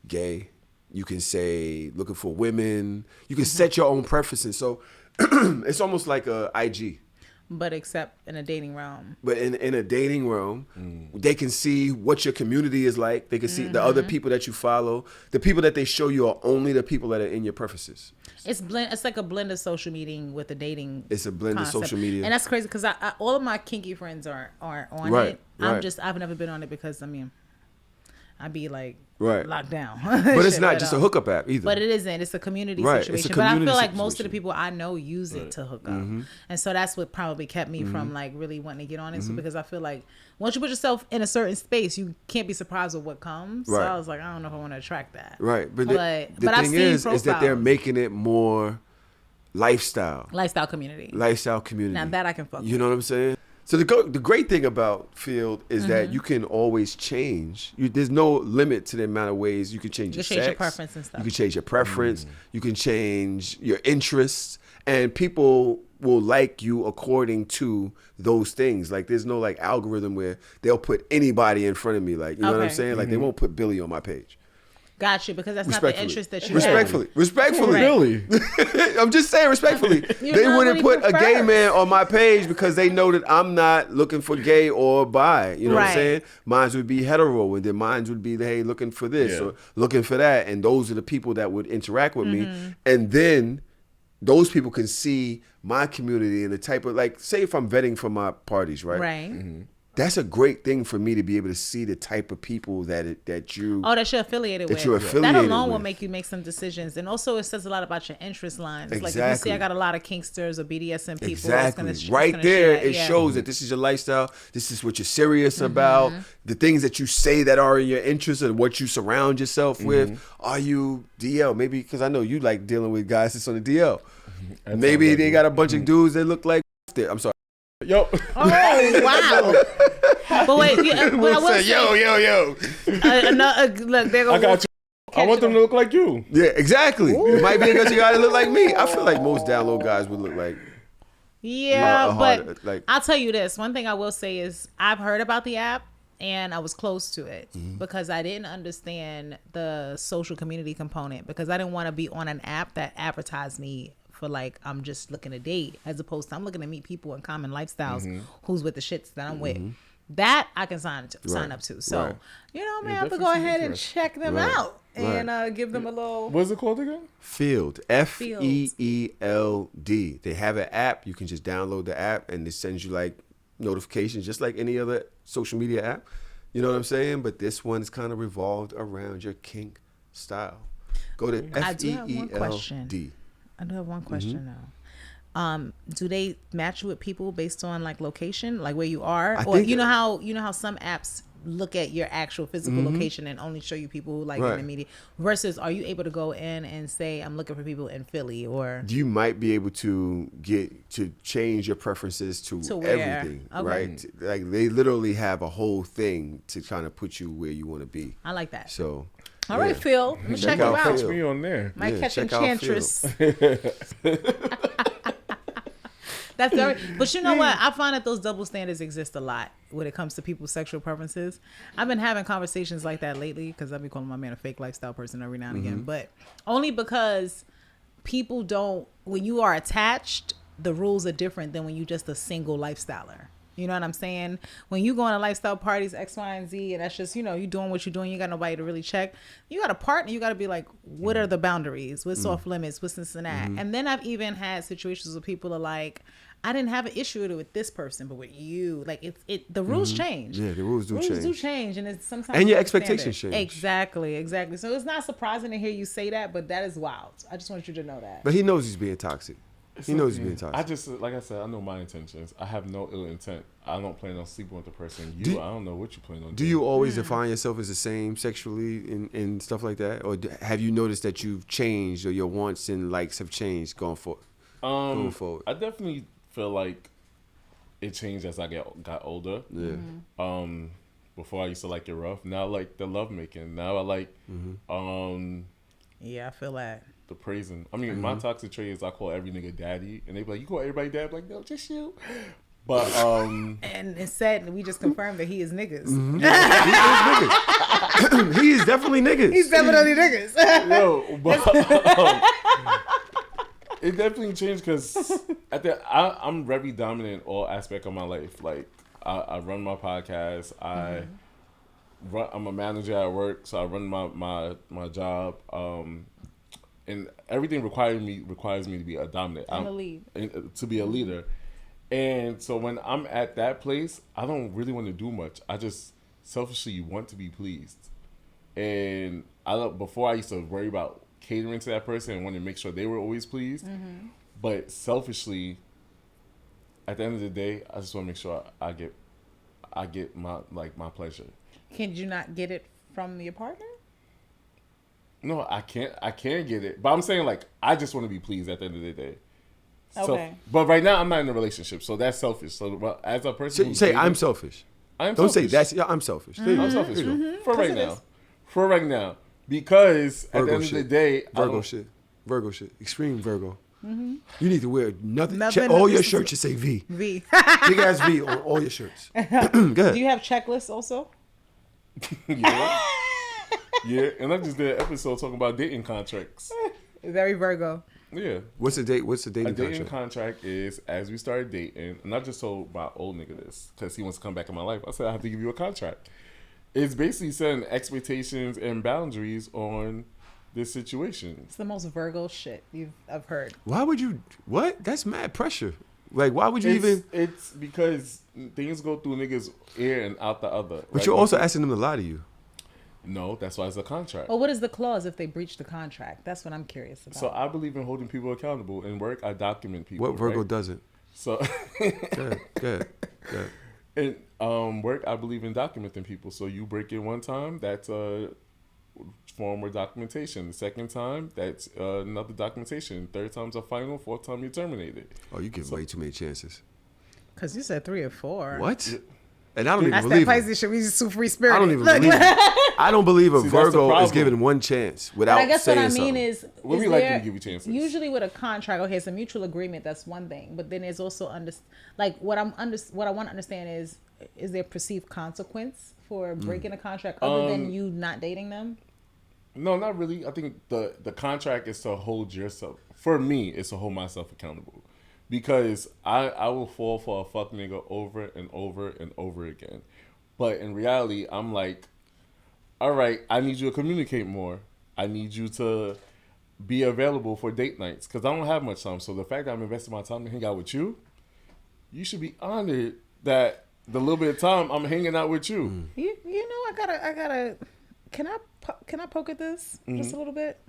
gay. You can say looking for women. You can set your own preferences. So it's almost like a IG. But except in a dating realm. But in a dating realm, they can see what your community is like. They can see the other people that you follow. The people that they show you are only the people that are in your preferences. It's like a blend of social media with the dating. It's a blend of social media. And that's crazy because I all of my kinky friends are on it. I've never been on it because, I mean, I'd be like locked down. But it's not just a hookup app either. But it isn't. It's a community situation. It's a community but I feel like situation. most of the people I know use it to hook up. And so that's what probably kept me from like really wanting to get on it. So because I feel like once you put yourself in a certain space, you can't be surprised with what comes. So I was like, I don't know if I want to attract that. Right. But the thing is that they're making it more lifestyle. Lifestyle community. Now that I can fuck with. You know what I'm saying? So the great thing about Field is that you can always change. There's no limit to the amount of ways you can change your sex. Change your preference and stuff. You can change your preference. You can change your interests. And people will like you according to those things. Like, there's no like algorithm where they'll put anybody in front of me. Like, you know what I'm saying? Like, they won't put Billy on my page. Got you, because that's not the interest that you Respectfully. Really? I'm just saying respectfully. They wouldn't put a gay man on my page because they know that I'm not looking for gay or bi. You know what I'm saying? Mine would be hetero, and then mine would be, hey, looking for this or looking for that. And those are the people that would interact with me. And then those people can see my community and the type of, like, say if I'm vetting for my parties, right? Right. That's a great thing for me to be able to see the type of people that you're affiliated with. That alone will make you make some decisions. And also it says a lot about your interest lines. Exactly. Like, if you see I got a lot of kinksters or BDSM people. Exactly. Right there, it shows that this is your lifestyle. This is what you're serious about. The things that you say that are in your interest and what you surround yourself with. Are you DL? Maybe because I know you like dealing with guys that's on the DL. Maybe they got a bunch of dudes that look like I'm sorry. Yo. Oh, wow. But wait, but I will say, yo. Look, there I got you. I want them to look like you. Yeah, exactly. It might be a good guy to look like me. I feel like most down low guys would look like. Yeah, but I'll tell you this. One thing I will say is I've heard about the app and I was close to it because I didn't understand the social community component, because I didn't want to be on an app that advertised me for like I'm just looking to date, as opposed to I'm looking to meet people in common lifestyles who's with the shits that I'm with. That I can sign up to. So you know, man, I have to go ahead and check them out and give them a little. What's it called again? Field. FEELD. They have an app. You can just download the app and it sends you like notifications, just like any other social media app. You know what I'm saying? But this one is kind of revolved around your kink style. Go to FEELD. I do have one question though. Do they match you with people based on like location, like where you are, or you know how some apps look at your actual physical location and only show you people who like in the media? Versus, are you able to go in and say I'm looking for people in Philly, or you might be able to get to change your preferences to everything, right? Like they literally have a whole thing to kind of put you where you want to be. I like that. So. All right, Phil. I'm check you out. Catch me on there. Might catch Enchantress. That's very. But you know what? I find that those double standards exist a lot when it comes to people's sexual preferences. I've been having conversations like that lately because I've been calling my man a fake lifestyle person every now and again. But only because people don't. When you are attached, the rules are different than when you just a single lifestyler. You know what I'm saying? When you go on a lifestyle parties, X, Y, and Z, and that's just, you know, you doing what you're doing. You got nobody to really check. You got a partner. You got to be like, what are the boundaries? What's off limits? What's this and that? And then I've even had situations where people are like, I didn't have an issue with this person, but with you, like the rules change. Yeah, the rules do change, and it's sometimes and your expectations change. Exactly. So it's not surprising to hear you say that, but that is wild. I just want you to know that. But he knows he's being toxic. He knows he's being toxic. I just, like I said, I know my intentions. I have no ill intent. I don't plan on sleeping with the person. I don't know what you plan on doing. Do you always define yourself as the same sexually and stuff like that? Or have you noticed that you've changed or your wants and likes have changed going forward? I definitely feel like it changed as I got older. Yeah. Before I used to like it rough. Now I like the love making. Now I like yeah, I feel that. The praising. I mean, my toxic trait is I call every nigga daddy, and they be like, "You call everybody dad?" I'm like, no, just you. But and it's sad, we just confirmed that he is niggas. Mm-hmm. He is niggas. He is definitely niggas. He's definitely niggas. Yo, but it definitely changed because I'm very dominant in all aspects of my life. Like I run my podcast. I'm a manager at work, so I run my job. And everything requires me to be a dominant. I'm a lead. To be a leader. And so when I'm at that place, I don't really want to do much. I just selfishly want to be pleased. And before I used to worry about catering to that person and want to make sure they were always pleased. Mm-hmm. But selfishly, at the end of the day, I just want to make sure I get my pleasure. Can you not get it from your partner? No, I can't get it. But I'm saying, like, I just want to be pleased at the end of the day. Okay. But right now, I'm not in a relationship, so that's selfish. So, as a person... Say, I'm selfish. Don't say that's... Yeah, I'm selfish. Mm-hmm. I'm selfish. Mm-hmm. For right now. Because at the end of the day... Virgo shit. Extreme Virgo. Mm-hmm. You need to wear nothing. All your shirts should say V. V. Big ass V on all your shirts. Go ahead. Do you have checklists also? Yeah. Yeah, and I just did an episode talking about dating contracts. Very Virgo. Yeah. What's the dating contract? A dating contract is, as we started dating, and I just told my old nigga this because he wants to come back in my life. I said, I have to give you a contract. It's basically setting expectations and boundaries on this situation. It's the most Virgo shit I've heard. Why would you... What? That's mad pressure. Like, why would you even... It's because things go through niggas' ear and out the other. But right? You're also asking them to lie to you. No, that's why it's a contract. Well, what is the clause if they breach the contract? That's what I'm curious about. So I believe in holding people accountable. In work, I document people. What Virgo doesn't? So good. In work, I believe in documenting people. So you break in one time, that's a form of documentation. The second time, that's another documentation. Third time's a final. Fourth time, you're terminated. Oh, you give way too many chances. Because you said 3 or 4. What? And I don't even believe it. That's that Pisces shit. We just super free spirit. I don't even believe it. I don't believe a Virgo is given one chance without saying something. But I guess what I mean is we like to give you chances. Usually with a contract, okay, it's a mutual agreement. That's one thing. But then there's also what I want to understand is there perceived consequence for breaking a contract other than you not dating them? No, not really. I think the contract is to hold yourself. For me, it's to hold myself accountable. Because I will fall for a fuck nigga over and over and over again. But in reality, I'm like, all right, I need you to communicate more. I need you to be available for date nights. Because I don't have much time. So the fact that I'm investing my time to hang out with you, you should be honored that the little bit of time I'm hanging out with you. You know, I gotta. Can I poke at this just a little bit?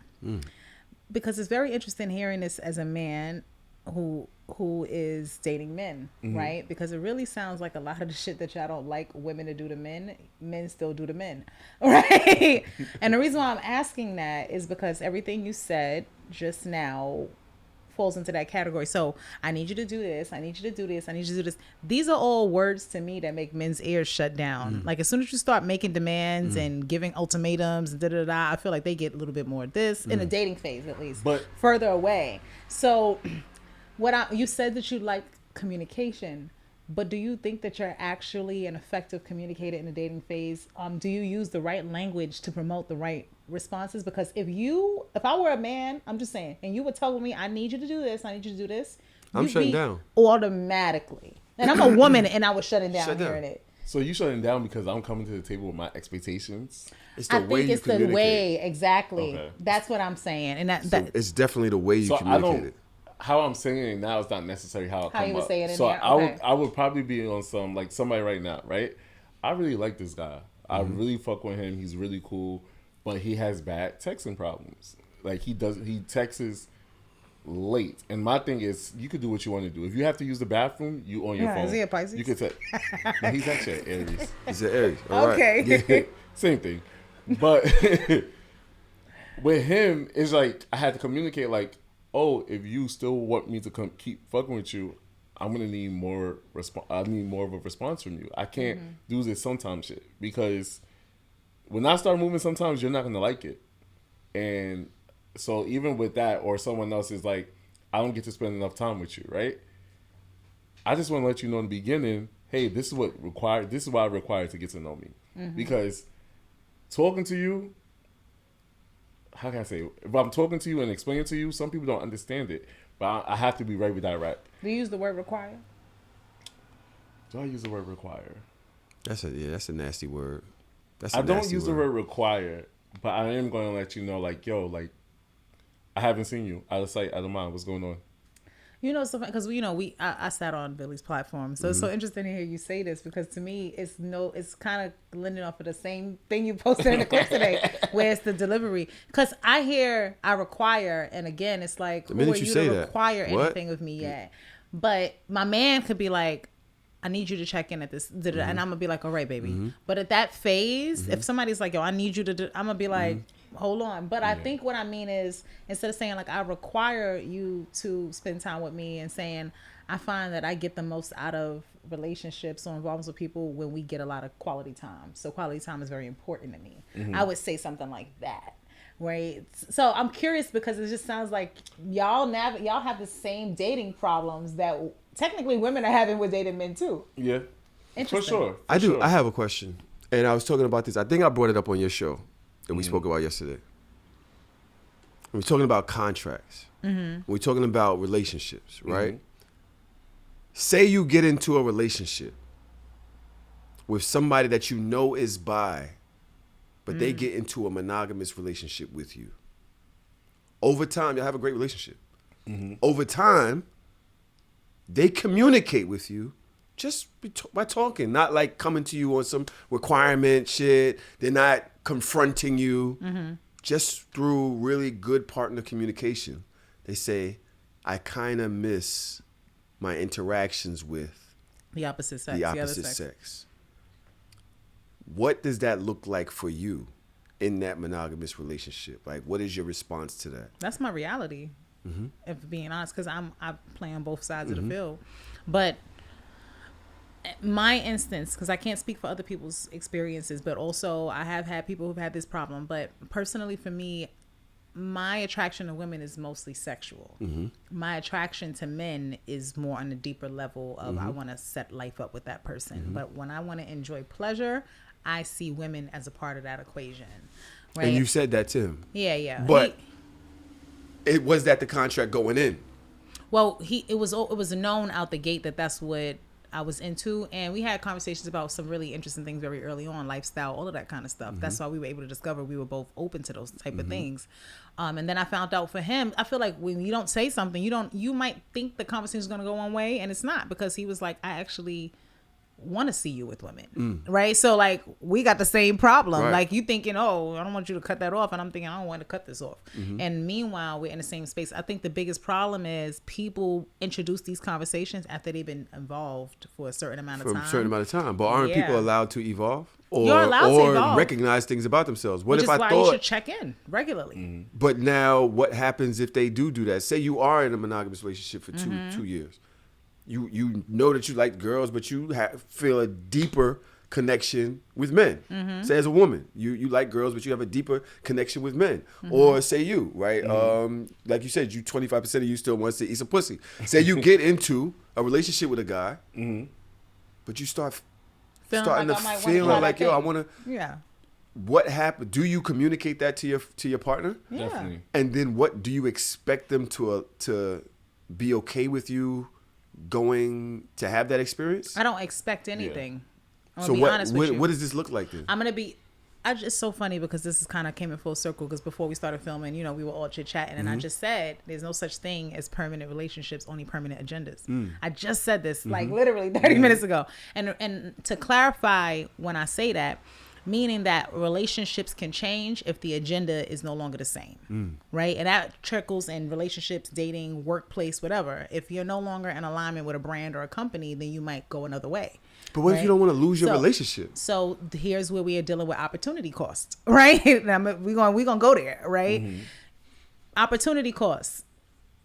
Because it's very interesting hearing this as a man who is dating men, right? Because it really sounds like a lot of the shit that y'all don't like women to do to men still do to men, right? And the reason why I'm asking that is because everything you said just now falls into that category. So I need you to do this. I need you to do this. I need you to do this. These are all words to me that make men's ears shut down. Like as soon as you start making demands and giving ultimatums and da-da-da, I feel like they get a little bit more of this in the dating phase, at least, but further away. So you said that you like communication, but do you think that you're actually an effective communicator in the dating phase? Do you use the right language to promote the right responses? Because if I were a man, I'm just saying, and you were telling me, I need you to do this, I need you to do this, I'm shutting down automatically. And I'm a woman, and I was shutting down hearing it. So you shutting down because I'm coming to the table with my expectations? It's the way you communicate. The way, exactly. Okay. That's what I'm saying, and that it's definitely the way you communicate it. How I'm saying it now is not necessarily how you would say it in so there. I would probably be on some, like somebody right now, right? I really like this guy. I really fuck with him. He's really cool, but he has bad texting problems. Like he texts late. And my thing is, you could do what you want to do. If you have to use the bathroom, you on your phone. Is he a Pisces? You could say, no, he's actually an Aries. He's an Aries. All okay. Right. Yeah, same thing. But with him, it's like I had to communicate like, oh, if you still want me to keep fucking with you, I'm gonna need more I need more of a response from you. I can't do this sometimes shit, because when I start moving, sometimes you're not gonna like it. And so even with that, or someone else is like, I don't get to spend enough time with you, right? I just want to let you know in the beginning, hey, this is what I require to get to know me, because talking to you, how can I say? If I'm talking to you and explaining to you, some people don't understand it, but I have to be very direct. Do you use the word require? Do I use the word require? That's a nasty word. I don't use the word require, but I am going to let you know, like, yo, like, I haven't seen you. Out of sight, out of mind. What's going on? You know, so because I sat on Billy's platform, so it's so interesting to hear you say this, because to me, it's kind of lending off of the same thing you posted in the clip today, where it's the delivery. Because I hear I require, and again, it's like, who are you to require anything of me yet? But my man could be like, I need you to check in at this, and I'm gonna be like, all right, baby. But at that phase, if somebody's like, yo, I need you to, I'm gonna be like, hold on. But I think what I mean is, instead of saying like, I require you to spend time with me, and saying, I find that I get the most out of relationships or involvements with people when we get a lot of quality time. So quality time is very important to me. I would say something like that. Right. So I'm curious, because it just sounds like y'all have the same dating problems that technically women are having with dating men too. Yeah. Interesting. For sure. I do. I have a question. And I was talking about this. I think I brought it up on your show that we spoke about yesterday. We're talking about contracts. We're talking about relationships, right? Say you get into a relationship with somebody that you know is bi, but they get into a monogamous relationship with you. Over time, you'll have a great relationship. Over time, they communicate with you just by talking, not like coming to you on some requirement shit. They're not confronting you. Just through really good partner communication. They say, I kind of miss my interactions with the opposite sex. The opposite sex. What does that look like for you in that monogamous relationship? Like, what is your response to that? That's my reality, if being honest, because I play on both sides of the field. But my instance, because I can't speak for other people's experiences, but also I have had people who've had this problem. But personally, for me, my attraction to women is mostly sexual. My attraction to men is more on a deeper level of I want to set life up with that person. But when I want to enjoy pleasure, I see women as a part of that equation. Right? And you said that to him. Yeah. But it was that the contract going in? Well, it was known out the gate that that's what I was into, and we had conversations about some really interesting things very early on, lifestyle, all of that kind of stuff. That's why we were able to discover we were both open to those type of things. And then I found out for him, I feel like when you don't say something, you might think the conversation is going to go one way, and it's not, because he was like, I actually want to see you with women, right? So like, we got the same problem. Right. Like, you thinking, oh, I don't want you to cut that off, and I'm thinking, I don't want to cut this off. And meanwhile, we're in the same space. I think the biggest problem is people introduce these conversations after they've been involved for a certain amount of time. But aren't people allowed to evolve? You're allowed to evolve. Recognize things about themselves? What Which if is I why thought you should check in regularly. But now, what happens if they do that? Say you are in a monogamous relationship for 2 years. You know that you like girls, but you feel a deeper connection with men. Say as a woman, you like girls, but you have a deeper connection with men. Or say you, right? Like you said, 25% of you still wants to eat some pussy. Say you get into a relationship with a guy, but you starting to feel like, yo, I want to. Yeah. What happened? Do you communicate that to your partner? Yeah. Definitely. And then what do you expect them to be okay with you going to have that experience? I don't expect anything. So what does this look like then? It's so funny, because this is kind of came in full circle, because before we started filming, we were all chit-chatting, and I just said there's no such thing as permanent relationships, only permanent agendas. I just said this like literally 30 minutes ago. And to clarify, when I say that, meaning that relationships can change if the agenda is no longer the same, right? And that trickles in relationships, dating, workplace, whatever. If you're no longer in alignment with a brand or a company, then you might go another way. But what if you don't want to lose your relationship? So here's where we are dealing with opportunity costs, right? We're gonna go there, right? Mm-hmm. Opportunity costs.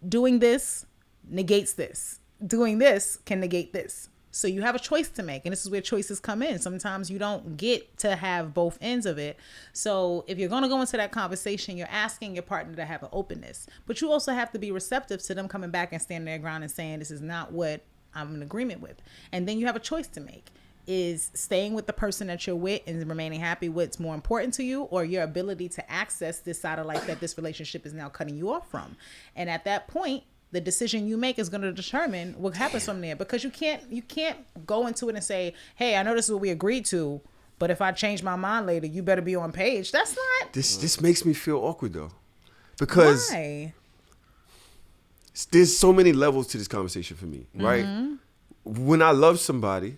Doing this negates this. Doing this can negate this. So you have a choice to make, and this is where choices come in. Sometimes you don't get to have both ends of it. So if you're going to go into that conversation, you're asking your partner to have an openness, but you also have to be receptive to them coming back and standing their ground and saying, this is not what I'm in agreement with. And then you have a choice to make. Is staying with the person that you're with and remaining happy what's more important to you, or your ability to access this side of life that this relationship is now cutting you off from? And at that point, the decision you make is going to determine what happens from there, because you can't go into it and say, hey, I know this is what we agreed to, but if I change my mind later, you better be on page. That's not. This makes me feel awkward though, because why? There's so many levels to this conversation for me, right? Mm-hmm. When I love somebody,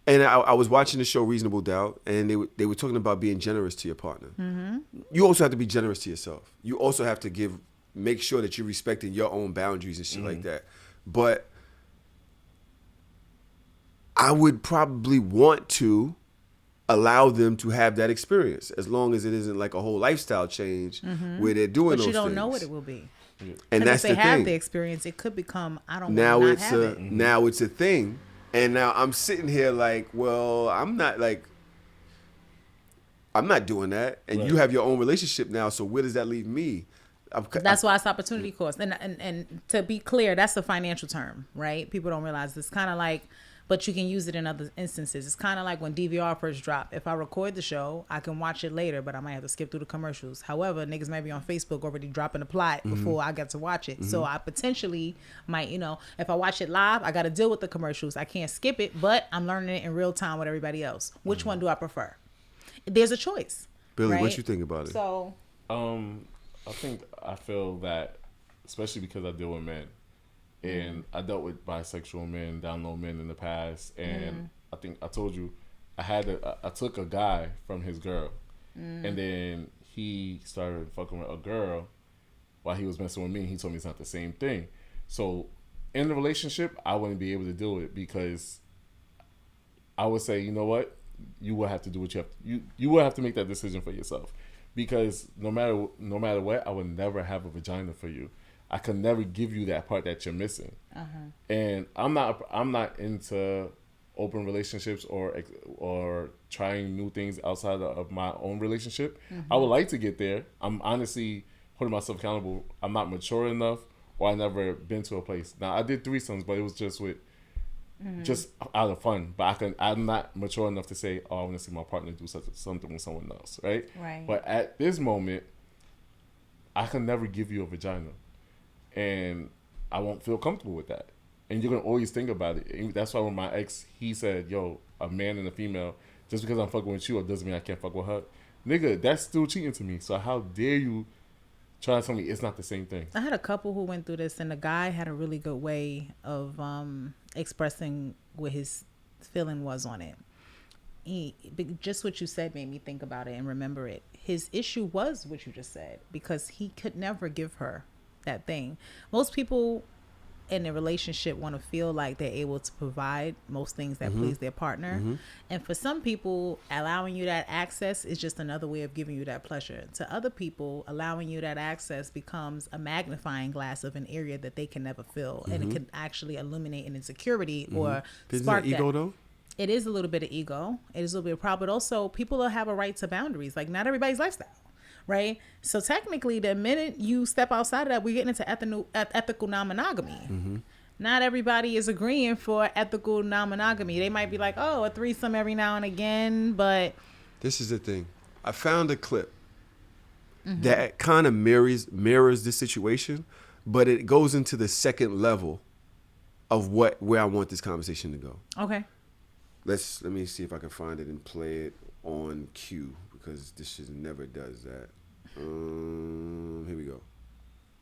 and I was watching the show Reasonable Doubt, and they were talking about being generous to your partner. Mm-hmm. You also have to be generous to yourself. You also have to make sure that you're respecting your own boundaries and shit like that. But I would probably want to allow them to have that experience, as long as it isn't like a whole lifestyle change where they're doing those things. But you don't know what it will be. And that's the thing. If they have the experience, it could become, I don't now want to not have it. Now it's a thing. And now I'm sitting here like, well, I'm not doing that. And you have your own relationship now, so where does that leave me? That's why it's opportunity cost. And to be clear, that's a financial term, right? People don't realize it's kind of like, but you can use it in other instances. It's kind of like when DVR first dropped. If I record the show, I can watch it later, but I might have to skip through the commercials. However, niggas might be on Facebook already dropping the plot before I get to watch it. So I potentially might, if I watch it live, I got to deal with the commercials. I can't skip it, but I'm learning it in real time with everybody else. Which one do I prefer? There's a choice. Billy, right? what you think about it? So, I feel that, especially because I deal with men, and I dealt with bisexual men, down low men in the past, and I think I told you I took a guy from his girl, and then he started fucking with a girl while he was messing with me, and he told me it's not the same thing. So in the relationship, I wouldn't be able to do it, because I would say, you know what, you will have to do what you have to, you will have to make that decision for yourself, because no matter what, I would never have a vagina for you. I can never give you that part that you're missing. And I'm not into open relationships or trying new things outside of my own relationship. I would like to get there. I'm honestly holding myself accountable. I'm not mature enough, or I never been to a place. Now I did threesomes, but it was just just out of fun. But I'm not mature enough to say, oh, I want to see my partner do something with someone else, right? But at this moment, I can never give you a vagina. And I won't feel comfortable with that. And you're going to always think about it. And that's why when my ex, he said, yo, a man and a female, just because I'm fucking with you, it doesn't mean I can't fuck with her. Nigga, that's still cheating to me. So how dare you try to tell me it's not the same thing? I had a couple who went through this, and the guy had a really good way of expressing what his feeling was on it. Just what you said made me think about it and remember it. His issue was what you just said, because he could never give her that thing. Most people in a relationship want to feel like they're able to provide most things that please their partner. And for some people, allowing you that access is just another way of giving you that pleasure. To other people, allowing you that access becomes a magnifying glass of an area that they can never fill. And it can actually illuminate an insecurity or spark that. Ego though? It is a little bit of ego. It is a little bit of pride, but also people will have a right to boundaries. Like, not everybody's lifestyle. Right? So technically, the minute you step outside of that, we're getting into ethical non-monogamy. Not everybody is agreeing for ethical non-monogamy. They might be like, oh, a threesome every now and again, but... This is the thing. I found a clip that kind of mirrors this situation, but it goes into the second level of where I want this conversation to go. Okay. Let me see if I can find it and play it on cue, because this shit never does that. Here we go.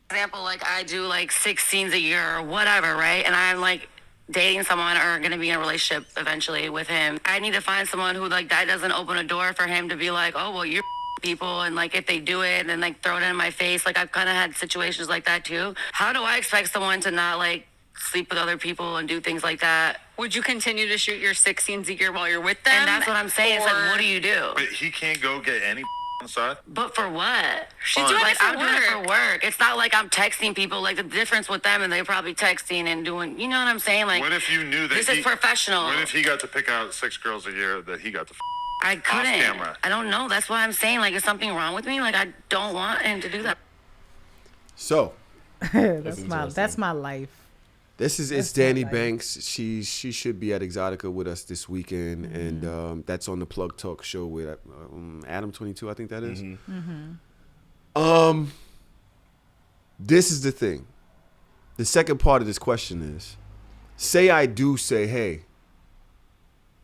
Example, like I do like 6 scenes a year or whatever, right? And I'm like dating someone or going to be in a relationship eventually with him, I need to find someone who like that doesn't open a door for him to be like, oh, well, you're people, and like if they do it and like throw it in my face. Like I've kind of had situations like that too. How do I expect someone to not like sleep with other people and do things like that? Would you continue to shoot your 16 gear while you're with them? And that's what I'm saying. It's like, what do you do? But he can't go get any inside. But for what? She's doing it for I'm work. doing it for work. It's not like I'm texting people. Like the difference with them, and they're probably texting and doing. You know what I'm saying? Like, What if you knew that this is professional? What if he got to pick out 6 girls a year that he got to I couldn't. off camera? I don't know. That's why I'm saying. Like, is something wrong with me? Like, I don't want him to do that. So that's my life. It's Danny Banks. She should be at Exotica with us this weekend, and that's on the Plug Talk show with Adam 22. I think that is. This is the thing. The second part of this question is, say I do say, hey,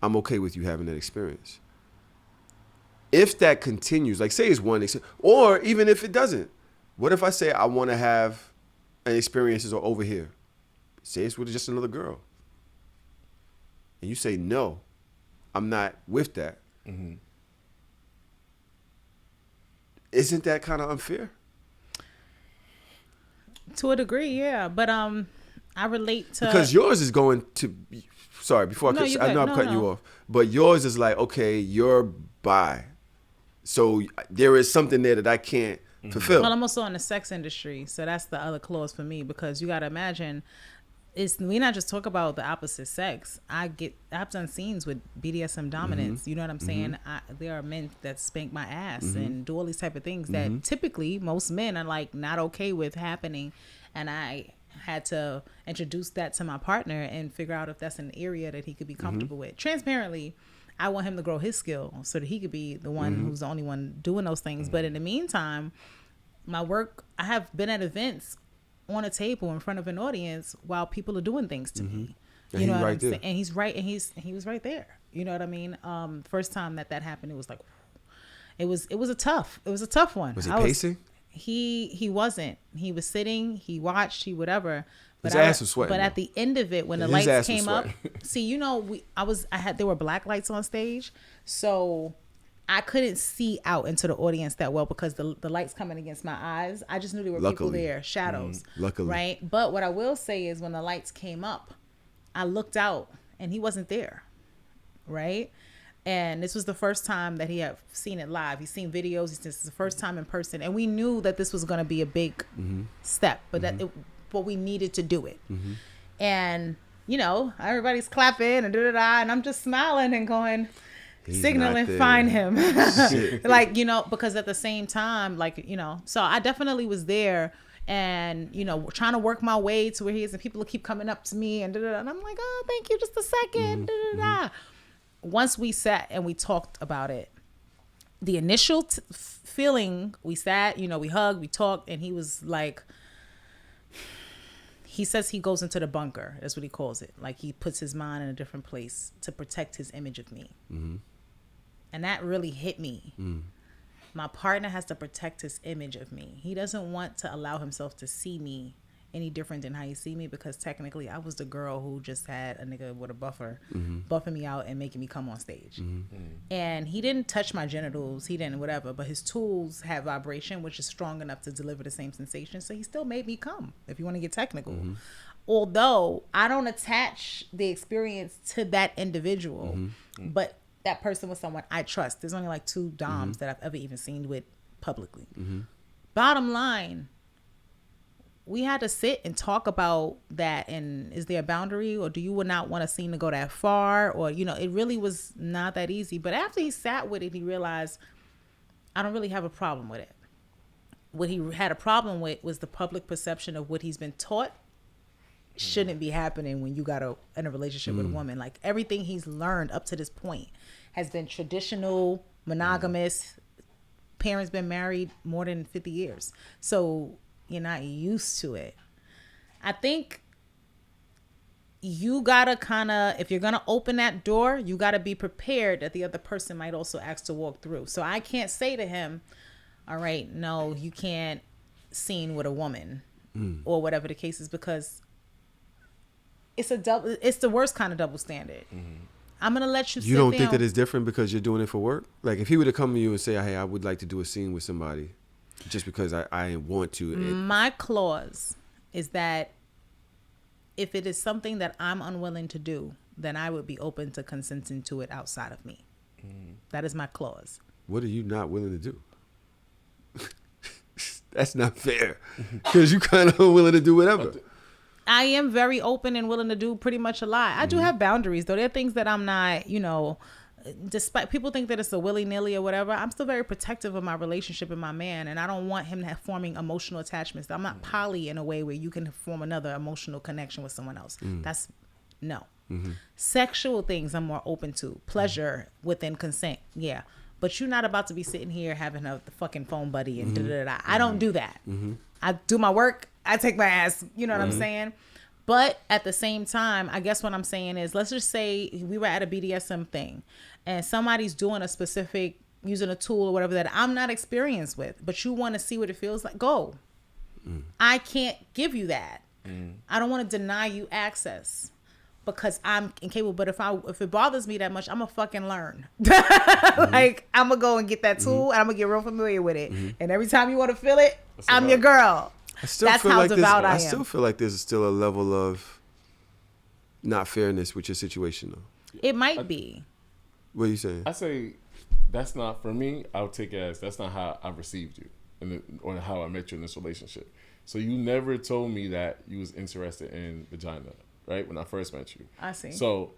I'm okay with you having that experience. If that continues, like say it's one, or even if it doesn't, what if I say I want to have an experiences over here? Say it's with just another girl. And you say, no, I'm not with that. Isn't that kind of unfair? To a degree, yeah. But I relate to... Because yours is going to... Sorry, before I know I'm cutting you off. But yours is like, okay, you're bi. So there is something there that I can't fulfill. Well, I'm also in the sex industry. So that's the other clause for me. Because you got to imagine... we not just talk about the opposite sex. I've done scenes with BDSM dominance. You know what I'm saying? There are men that spank my ass and do all these type of things that typically most men are like not okay with happening. And I had to introduce that to my partner and figure out if that's an area that he could be comfortable with. Transparently, I want him to grow his skill so that he could be the one who's the only one doing those things. But in the meantime, my work, I have been at events on a table in front of an audience while people are doing things to me. You know what I'm saying? And he's right, and he was right there. You know what I mean? First time that happened, it was like, it was a tough one. Was he pacing? He wasn't. He was sitting. He watched. He whatever. But his ass was sweating. But at the end of it, when the lights came up, see, you know, there were black lights on stage, so I couldn't see out into the audience that well because the lights coming against my eyes. I just knew there were people there, shadows. Luckily. Right? But what I will say is when the lights came up, I looked out and he wasn't there. Right? And this was the first time that he had seen it live. He's seen videos. This is the first time in person. And we knew that this was going to be a big step, but but we needed to do it. And, you know, everybody's clapping and da-da-da. And I'm just smiling and going... signaling find him like, you know, because at the same time, like, you know, so I definitely was there and, you know, trying to work my way to where he is, and people keep coming up to me and da-da-da, and I'm like, oh, thank you, just a second. Da-da-da. Once we sat and we talked about it, the initial feeling, we sat, you know, we hugged, we talked, and he was like, he says he goes into the bunker. That's what he calls it. Like he puts his mind in a different place to protect his image of me. And that really hit me. My partner has to protect his image of me. He doesn't want to allow himself to see me any different than how he see me, because technically I was the girl who just had a nigga with a buffer buffing me out and making me come on stage. And he didn't touch my genitals, he didn't whatever, but his tools have vibration which is strong enough to deliver the same sensation, so he still made me come, if you want to get technical. Although I don't attach the experience to that individual, but that person was someone I trust. There's only like 2 doms that I've ever even seen with publicly. Bottom line, we had to sit and talk about that, and is there a boundary, or do you not want a scene to go that far, or, you know, it really was not that easy. But after he sat with it, he realized I don't really have a problem with it. What he had a problem with was the public perception of what he's been taught shouldn't be happening when you got in a relationship with a woman. Like everything he's learned up to this point has been traditional, monogamous. Parents been married more than 50 years. So you're not used to it. I think you gotta kind of, if you're gonna open that door, you gotta be prepared that the other person might also ask to walk through. So I can't say to him, all right, no, you can't scene with a woman or whatever the case is, because it's the worst kind of double standard. I'm gonna let you. You don't think that it's different because you're doing it for work? Like if he were to come to you and say, "Hey, I would like to do a scene with somebody," just because I want to. My clause is that if it is something that I'm unwilling to do, then I would be open to consenting to it outside of me. That is my clause. What are you not willing to do? That's not fair. Because you kind of willing to do whatever. I am very open and willing to do pretty much a lot. I do have boundaries, though. There are things that I'm not, despite people think that it's a willy-nilly or whatever, I'm still very protective of my relationship and my man, and I don't want him forming emotional attachments. I'm not poly in a way where you can form another emotional connection with someone else. That's no. Sexual things I'm more open to. Pleasure within consent, yeah. But you're not about to be sitting here having the fucking phone buddy and da-da-da-da. I don't do that. I do my work. I take my ass. You know what I'm saying? But at the same time, I guess what I'm saying is, let's just say we were at a BDSM thing and somebody's doing a specific, using a tool or whatever that I'm not experienced with, but you want to see what it feels like, go. I can't give you that. I don't want to deny you access because I'm incapable. But if it bothers me that much, I'm gonna fucking learn. Like I'm gonna go and get that tool and I'm gonna get real familiar with it. And every time you want to feel it, I'm your girl. That's how devout I am. I still feel like there's still a level of not fairness with your situation, though. It might be. What are you saying? I say that's not for me. I'll take it as that's not how I received you, or how I met you in this relationship. So you never told me that you was interested in vagina, right? When I first met you. I see. So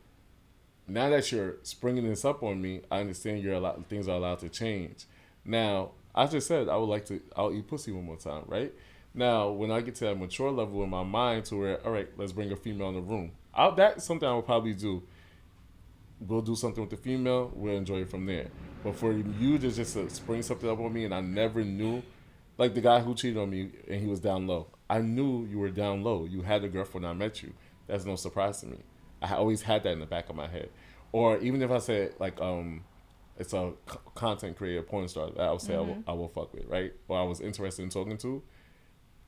now that you're springing this up on me, I understand things are allowed to change. Now, I just said I'll eat pussy one more time, right? Now, when I get to that mature level in my mind to where, all right, let's bring a female in the room. That's something I will probably do. We'll do something with the female. We'll enjoy it from there. But for you to just spring something up on me and I never knew, like the guy who cheated on me and he was down low. I knew you were down low. You had a girlfriend when I met you. That's no surprise to me. I always had that in the back of my head. Or even if I said, like, it's a content creator, porn star that I would say I will fuck with, right? Or I was interested in talking to.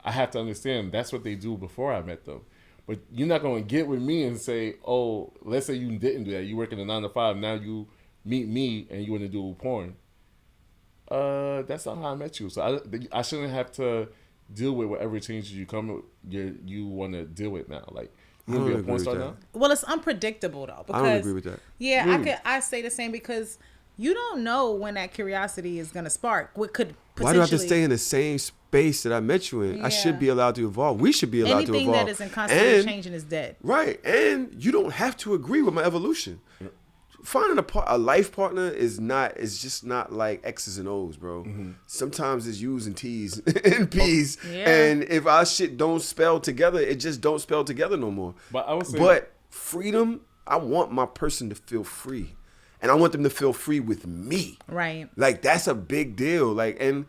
I have to understand that's what they do before I met them. But you're not going to get with me and say, oh, let's say you didn't do that. You work in a 9 to 5. Now you meet me and you want to do porn. That's not how I met you. So I shouldn't have to deal with whatever changes you you want to deal with now. Like, you want to be a porn star now? Well, it's unpredictable, though. Because, I don't agree with that. Yeah, I say the same because you don't know when that curiosity is going to spark. What could potentially... Why do I have to stay in the same space that I met you in? Yeah. I should be allowed to evolve. We should be allowed to evolve. Anything that is in constant changing is dead. Right. And you don't have to agree with my evolution. Finding a life partner is just not like X's and O's, bro. Sometimes it's U's and T's and P's. Yeah. And if our shit don't spell together, it just don't spell together no more. But I would say, freedom, I want my person to feel free. And I want them to feel free with me. Right. Like, that's a big deal. Like, and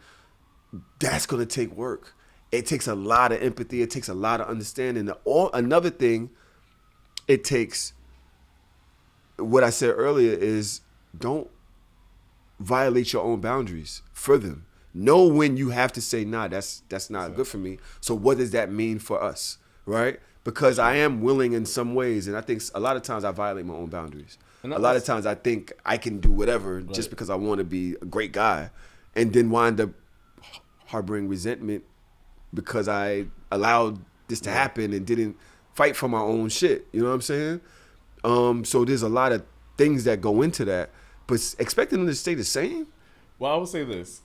that's going to take work. It takes a lot of empathy. It takes a lot of understanding. Another thing, it takes, what I said earlier is, don't violate your own boundaries for them. Know when you have to say, nah, that's not good for me. So what does that mean for us, right? Because I am willing in some ways, and I think a lot of times I violate my own boundaries. A lot of times I think I can do whatever just because I want to be a great guy, and then wind up harboring resentment because I allowed this to happen and didn't fight for my own shit. You know what I'm saying? So there's a lot of things that go into that, but expecting them to stay the same? Well, I would say this.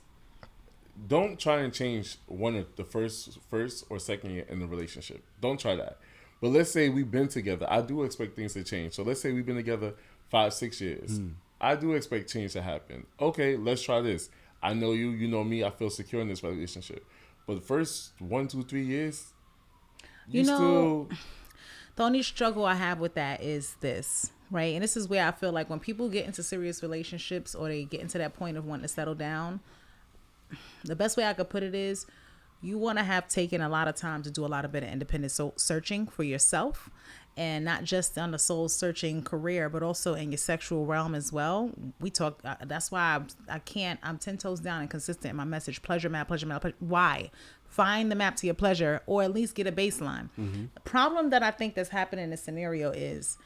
Don't try and change one of the first or second year in the relationship. Don't try that. But let's say we've been together. I do expect things to change. So let's say we've been together 5-6 years. I do expect change to happen. Okay, let's try this. I know you, you know me. I feel secure in this relationship. But the first 1, 2, 3 years, you still... The only struggle I have with that is this, right? And this is where I feel like when people get into serious relationships or they get into that point of wanting to settle down, the best way I could put it is you want to have taken a lot of time to do a lot of bit of independent searching for yourself and not just on the soul searching career, but also in your sexual realm as well. We talk, that's why I'm 10 toes down and consistent in my message. Pleasure map, pleasure map. Why? Find the map to your pleasure, or at least get a baseline. The problem that I think that's happening in this scenario is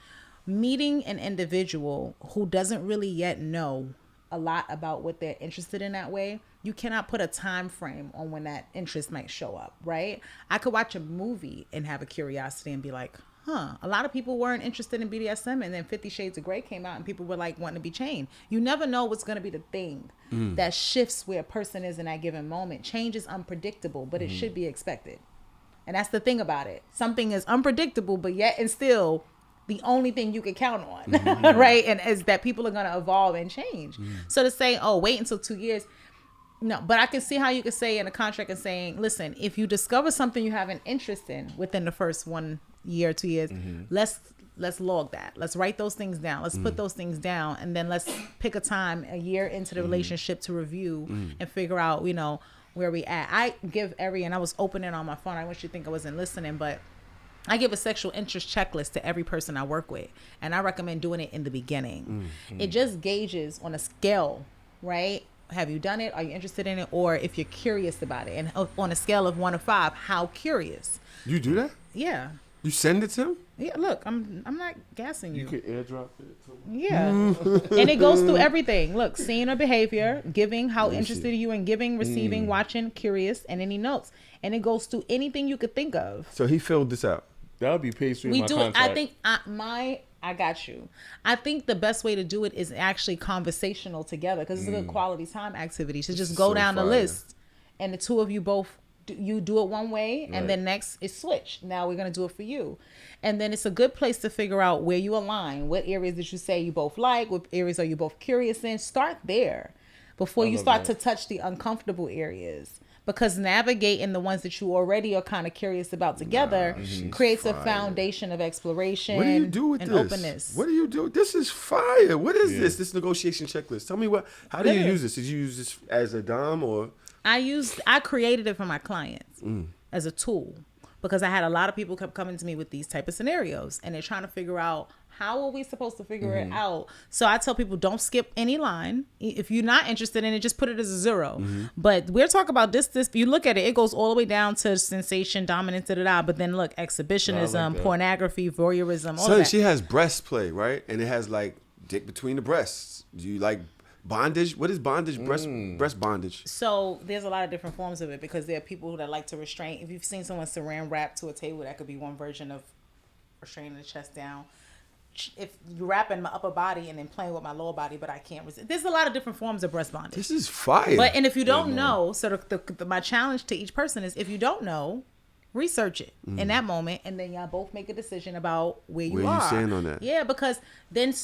meeting an individual who doesn't really yet know a lot about what they're interested in that way. You cannot put a time frame on when that interest might show up, right? I could watch a movie and have a curiosity and be like, a lot of people weren't interested in BDSM, and then 50 Shades of Grey came out and people were like wanting to be chained. You never know what's going to be the thing that shifts where a person is in that given moment. Change is unpredictable, but it should be expected. And that's the thing about it. Something is unpredictable, but yet and still the only thing you can count on, right? And is that people are going to evolve and change. So to say, oh, wait until 2 years. No, but I can see how you could say in a contract and saying, listen, if you discover something you have an interest in within the first 1 year, 2 years, let's log that. Let's write those things down. Let's put those things down. And then let's pick a time a year into the relationship to review and figure out, you know, where we at. I give and I was opening on my phone. I want you to think I wasn't listening, but I give a sexual interest checklist to every person I work with. And I recommend doing it in the beginning. It just gauges on a scale, right? Have you done it? Are you interested in it? Or if you're curious about it, and on a scale of 1 to 5, how curious? You do that? Yeah. You send it to him? Yeah. Look, I'm not gassing you. You could airdrop it to him. Yeah. And it goes through everything. Look, seeing or behavior, giving, how interested are you in giving, receiving, watching, curious, and any notes. And it goes through anything you could think of. So he filled this out. That would be pastry. We in my do contract. it. I think I got you. I think the best way to do it is actually conversational together, because it's a good quality time activity. So just go down the list, and the two of you both you do it one way, and then next is switch. Now we're gonna do it for you, and then it's a good place to figure out where you align. What areas did you say you both like? What areas are you both curious in? Start there before you start to touch the uncomfortable areas. Because navigating the ones that you already are kind of curious about together creates a foundation of exploration. What do you do with and this? Openness. What do you do? This is fire. What is this? This negotiation checklist. Tell me how do you use this? Did you use this as a dom or? I created it for my clients as a tool, because I had a lot of people kept coming to me with these type of scenarios, and they're trying to figure out, how are we supposed to figure it out? So I tell people, don't skip any line. If you're not interested in it, just put it as a 0. But we're talking about this. If you look at it, it goes all the way down to sensation, dominance, But then look, exhibitionism, pornography, voyeurism, all that. She has breast play, right? And it has like dick between the breasts. Do you like bondage? What is bondage? Breast bondage. So there's a lot of different forms of it, because there are people that like to restrain. If you've seen someone saran wrap to a table, that could be one version of restraining the chest down. If you wrapping my upper body and then playing with my lower body, but I can't resist. There's a lot of different forms of breast bondage. This is fire. And if you don't know, so my challenge to each person is, if you don't know, research it in that moment, and then y'all both make a decision about where you are. Where you stand on that? Yeah, because then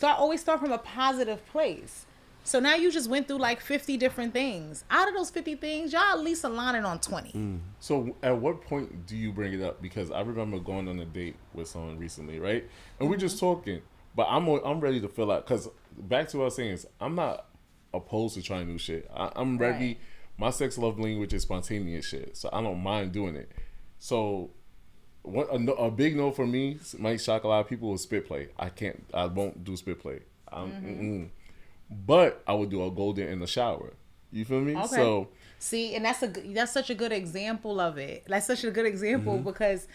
always start from a positive place. So now you just went through like 50 different things. Out of those 50 things, y'all at least aligning on 20. So at what point do you bring it up? Because I remember going on a date with someone recently, right? And we're just talking, but I'm ready to fill out. Because back to what I was saying is, I'm not opposed to trying new shit. I'm ready. Right. My sex love language is spontaneous shit, so I don't mind doing it. So a big no for me might shock a lot of people is spit play. I won't do spit play. But I would do a golden in the shower. You feel me? Okay. So see, and that's such a good example of it. That's such a good example, because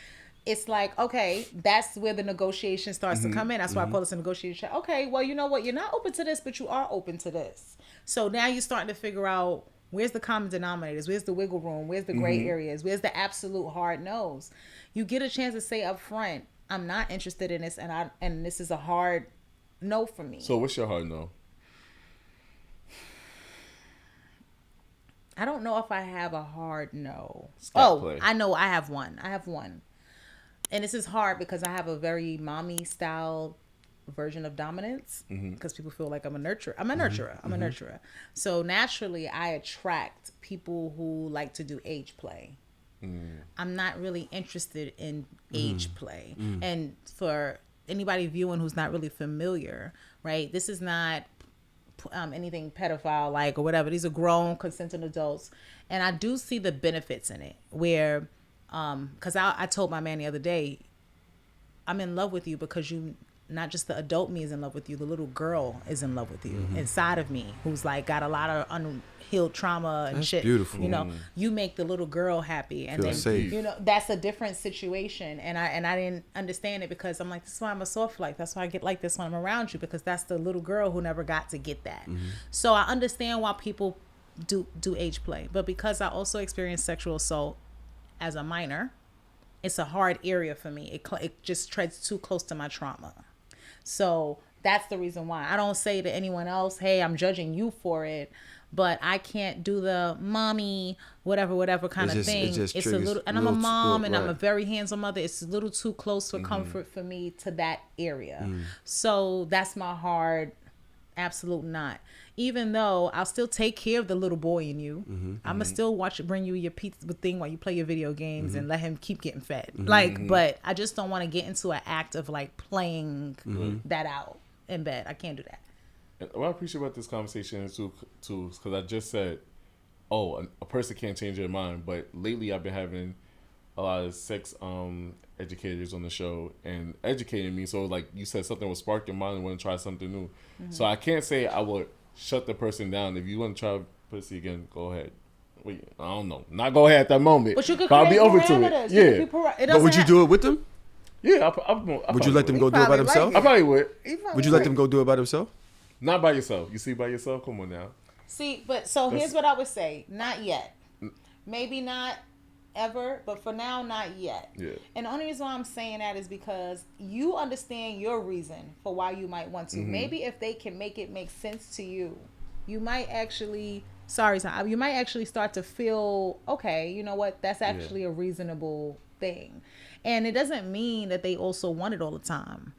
it's like, okay, that's where the negotiation starts to come in. That's why I call this a negotiation. Okay, well, you know what? You're not open to this, but you are open to this. So now you're starting to figure out, where's the common denominators? Where's the wiggle room? Where's the gray areas? Where's the absolute hard no's? You get a chance to say up front, I'm not interested in this, and this is a hard no for me. So what's your hard no? I don't know if I have a hard no. Play. I know I have one. And this is hard because I have a very mommy style version of dominance, because people feel like I'm a nurturer. I'm a nurturer. So naturally I attract people who like to do age play. I'm not really interested in age play. And for anybody viewing who's not really familiar, right? This is not anything pedophile like or whatever. These are grown consenting adults, and I do see the benefits in it, where because I told my man the other day, I'm in love with you because you, not just the adult me is in love with you, the little girl is in love with you inside of me, who's like got a lot of unhealed trauma and that's shit. Beautiful. You know, you make the little girl happy, and then safe. you know that's a different situation. And I didn't understand it because I'm like, this is why I'm a soft life. That's why I get like this when I'm around you, because that's the little girl who never got to get that. So I understand why people do age play, but because I also experienced sexual assault as a minor, it's a hard area for me. It just treads too close to my trauma. So that's the reason why I don't say to anyone else, hey, I'm judging you for it, but I can't do the mommy whatever kind of thing. It's a little, and I'm a mom, and I'm a very hands-on mother. It's a little too close for comfort for me to that area. So that's my hard absolute not. Even though I'll still take care of the little boy in you, I'ma still bring you your pizza thing while you play your video games and let him keep getting fed. But I just don't want to get into an act of like playing that out in bed. I can't do that. And what I appreciate about this conversation is too, because I just said, a person can't change their mind. But lately, I've been having a lot of sex educators on the show and educating me. So like you said, something will spark your mind and want to try something new. So I can't say I would shut the person down. If you want to try pussy again, go ahead. Wait, I don't know. Not go ahead at that moment. But you could I'll be over parameters. to it. Yeah. But would you do it with them? Yeah. Would you let them go do it by themselves? I probably would. Would you let them go do it by themselves? Not by yourself. You see, by yourself? Come on now. See, but so here's what I would say. Not yet. Maybe not ever, but for now, not yet. Yeah. And the only reason why I'm saying that is because you understand your reason for why you might want to. Maybe if they can make it make sense to you, you might actually, you might actually start to feel, okay, you know what, that's actually a reasonable thing. And it doesn't mean that they also want it all the time.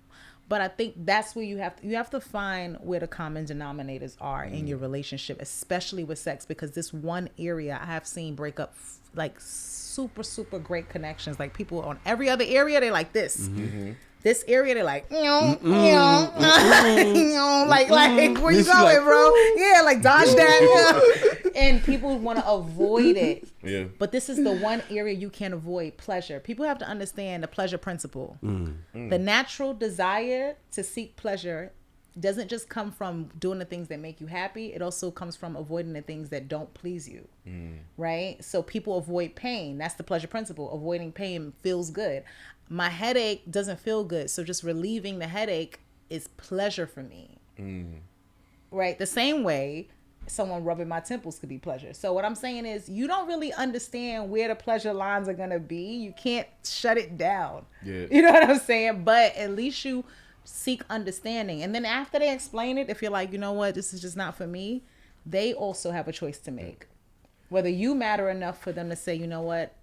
But I think that's where you have to find where the common denominators are in your relationship, especially with sex, because this one area I have seen break up like super, super great connections. Like people on every other area, they like this. This area, they're like, like where you going, like, bro? Yeah, like dodge that. And people want to avoid it. Yeah. But this is the one area you can't avoid: pleasure. People have to understand the pleasure principle. The natural desire to seek pleasure doesn't just come from doing the things that make you happy. It also comes from avoiding the things that don't please you. Right? So people avoid pain. That's the pleasure principle. Avoiding pain feels good. My headache doesn't feel good, so just relieving the headache is pleasure for me. Right? The same way someone rubbing my temples could be pleasure. So what I'm saying is you don't really understand where the pleasure lines are going to be. You can't shut it down. Yeah. You know what I'm saying? But at least you seek understanding. And then after they explain it, if you're like, you know what, this is just not for me, they also have a choice to make. Whether you matter enough for them to say, you know what,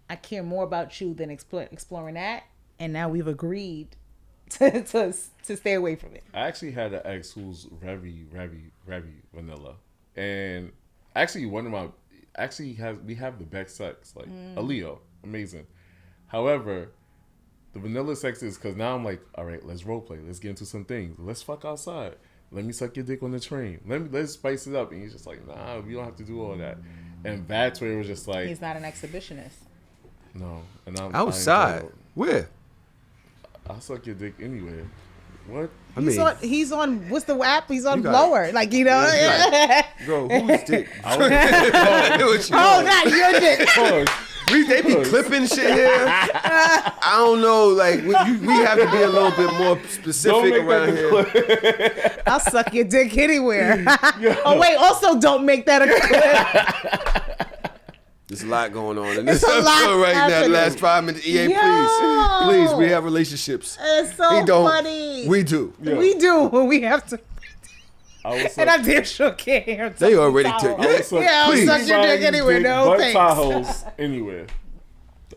I care more about you than exploring that, and now we've agreed to stay away from it. I actually had an ex who's very vanilla, and actually we have the best sex, like a Leo, amazing. However, the vanilla sex is because now I'm like, all right, let's role play, let's get into some things, let's fuck outside, let me suck your dick on the train, let's spice it up, and he's just like, nah, we don't have to do all that, and that's where it was just like, he's not an exhibitionist. No, and I'm outside. Where? I'll suck your dick anywhere. What? He's on what's the app? He's on Blower. Like, you know. Bro, who's dick? Not your dick. They be clipping shit here. I don't know. Like we have to be a little bit more specific around here. I'll suck your dick anywhere. Oh wait, also don't make that a clip. There's a lot going on in this episode right now. The last 5 minutes. EA, please, we have relationships. It's so funny. We do. Yeah. We do when we have to. And I damn sure can't hear. They already took. I'll suck your dick anywhere. No thanks. Tahoes anywhere.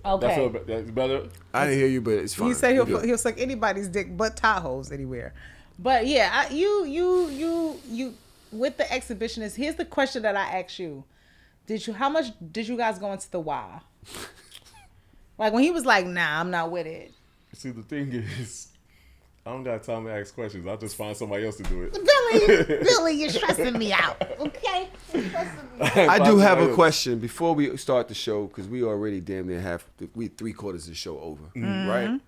Okay. That's better. I didn't hear you, but it's fine. He said he'll suck anybody's dick but Tahoes anywhere. But yeah, you with the exhibitionist. Here's the question that I asked you. How much did you guys go into the why? Like when he was like, nah, I'm not with it. See, the thing is, I don't got time to ask questions. I'll just find somebody else to do it. Billy, you're stressing me out. Okay? You're stressing me out. I do have a question before we start the show, because we already damn near we 3/4 of the show over, right?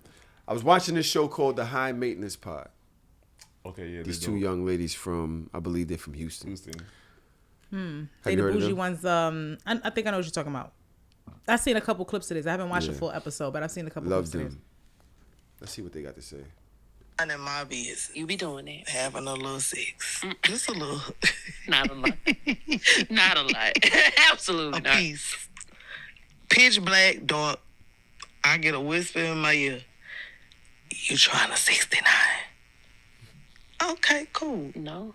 I was watching this show called The High Maintenance Pod. Okay, yeah. These two young ladies from, I believe they're from Houston. They the bougie ones. I think I know what you're talking about. I've seen a couple clips of this. I haven't watched a full episode, but I've seen a couple clips of this. Let's see what they got to say. And in my business. You be doing it. Having a little sex. Just a little. Not a lot. Not a lot. Absolutely not. Piece. Pitch black, dark. I get a whisper in my ear. You trying to 69? Okay, cool. No.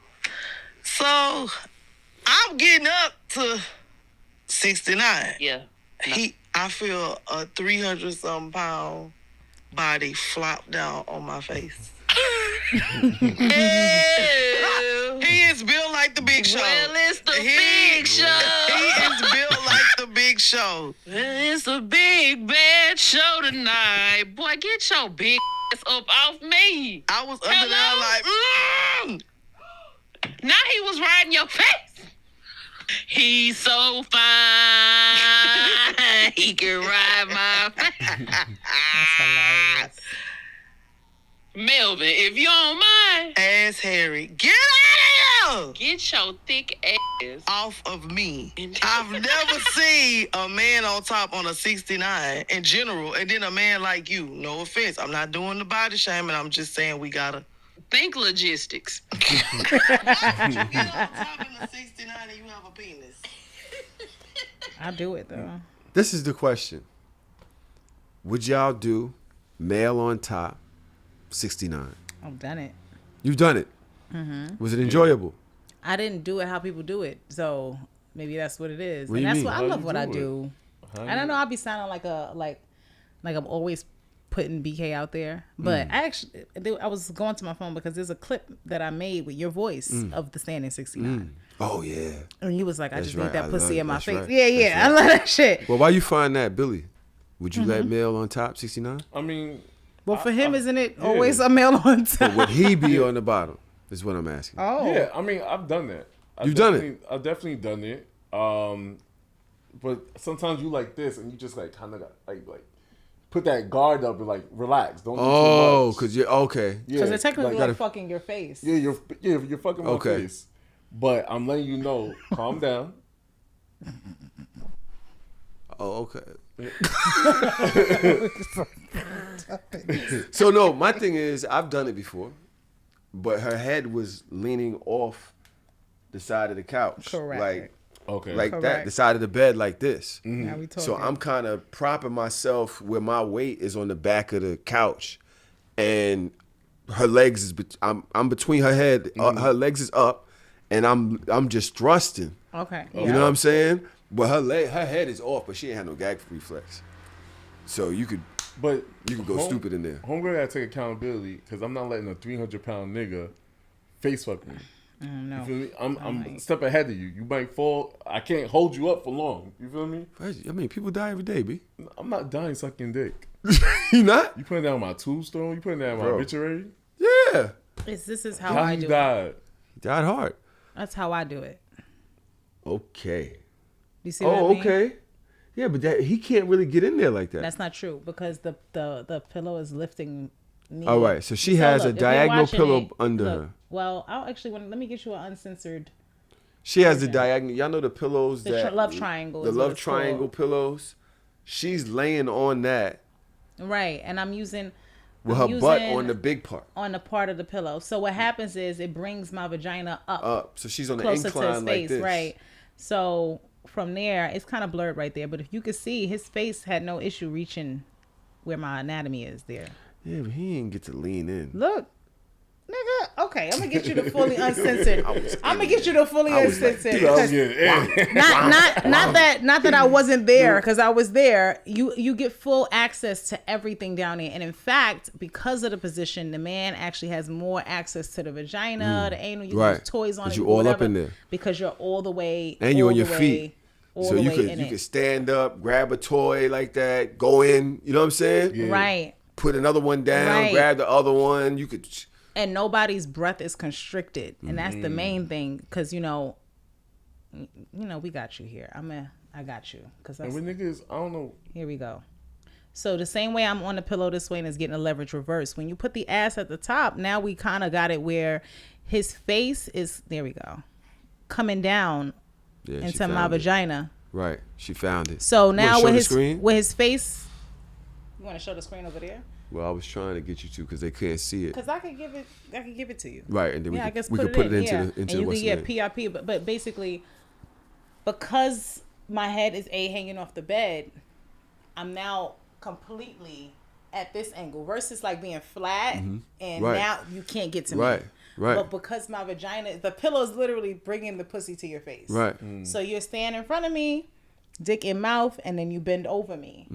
So, I'm getting up to 69. Yeah. No. I feel a 300-something pound body flop down on my face. He is built like the Big Show. Well, it's the Big Show. He is built like the Big Show. It's a big bad show tonight. Boy, get your big ass up off me. I was under there like, Now he was riding your face. He's so fine. He can ride my face. That's hilarious. Melvin, if you don't mind. Ass Harry, get out of here! Get your thick ass off of me. I've never seen a man on top on a 69 in general, and then a man like you. No offense, I'm not doing the body shaming. I'm just saying we gotta think logistics. You get on top in a 69 and you have a penis. I do it though. This is the question. Would y'all do male on top 69? I've done it. You've done it? Mm-hmm. Was it enjoyable? I didn't do it how people do it, so maybe that's what it is. What and do you that's mean? what I How love you what do I it? do. I don't know. I'll be sounding like I'm always putting BK out there, but I was going to my phone because there's a clip that I made with your voice of the standing 69. Oh yeah. And you was like, I That's just right. need that I pussy love- in my that's face. right. Yeah, That's I love that shit. Well, why you find that, Billy? Would you let male on top 69? I mean, Well, for him, isn't it always a male on top? But would he be on the bottom? Is what I'm asking. Oh. Yeah, I mean, I've done that. You've done it? I've definitely done it. But sometimes you like this, and you just like kind of like put that guard up and like relax. Don't do too much. Because you're okay. Because they're technically like, like fucking your face. Yeah, you're fucking my face. But I'm letting you know, calm down. Oh, okay. So no, my thing is I've done it before, but her head was leaning off the side of the couch. Correct. Like okay. Like Correct. that, the side of the bed like this. Now we talking. So I'm kind of propping myself where my weight is on the back of the couch, and her legs is I'm between her head. Her legs is up, and I'm just thrusting. Okay. You know what I'm saying? But her head is off, but she ain't had no gag reflex. So you could go stupid in there. Homegirl gotta take accountability because I'm not letting a 300-pound nigga face fuck me. No. You feel me? I'm a step ahead of you. You might fall. I can't hold you up for long. You feel me? I mean, people die every day, B. I'm not dying sucking dick. You not? You putting down my tombstone? You putting down my obituary? Yeah. This is how How I you do it. died? Died hard. That's how I do it. Okay. You see what I mean? Okay. Yeah, but he can't really get in there like that. That's not true because the pillow is lifting me. All right, so she So has look, a if you're diagonal watching pillow it, under look, her. Well, I'll actually let me get you an uncensored. She has the diagonal. Y'all know the pillows The love triangle. The is what love it's triangle called. pillows. She's laying on that Right, and I'm using. with her butt on the big part. On the part of the pillow. So what happens is it brings my vagina up. So she's on the closer incline to his like face, this. right? So from there, it's kind of blurred right there. But if you could see, his face had no issue reaching where my anatomy is there. Yeah, but he didn't get to lean in. Look, nigga. Okay, I'm gonna get you the fully uncensored. I'm gonna get you the fully uncensored. Not that I wasn't there, because I was there. You get full access to everything down there, and in fact, because of the position, the man actually has more access to the vagina, the anal. You can use toys on it. You all up in there because you're all the way, and you're on your feet. So you could could stand up, grab a toy like that, go in. You know what I'm saying? Yeah. Right. Put another one down, grab the other one. You could. And nobody's breath is constricted, and that's the main thing, because you know, we got you here. I got you, because and with niggas, I don't know. Here we go. So the same way I'm on the pillow this way and it's getting a leverage reverse. When you put the ass at the top, now we kind of got it where his face is, there we go, coming down into my vagina. Right. She found it. So now with his face, you want to show the screen over there? Well, I was trying to get you to because they couldn't see it. Because I could give it to you. Right, and then we could put it into and you can get PRP, but basically, because my head is hanging off the bed, I'm now completely at this angle versus like being flat, and now you can't get to me. Right. But because my vagina, the pillow is literally bringing the pussy to your face. Right. So you're standing in front of me, dick in mouth, and then you bend over me.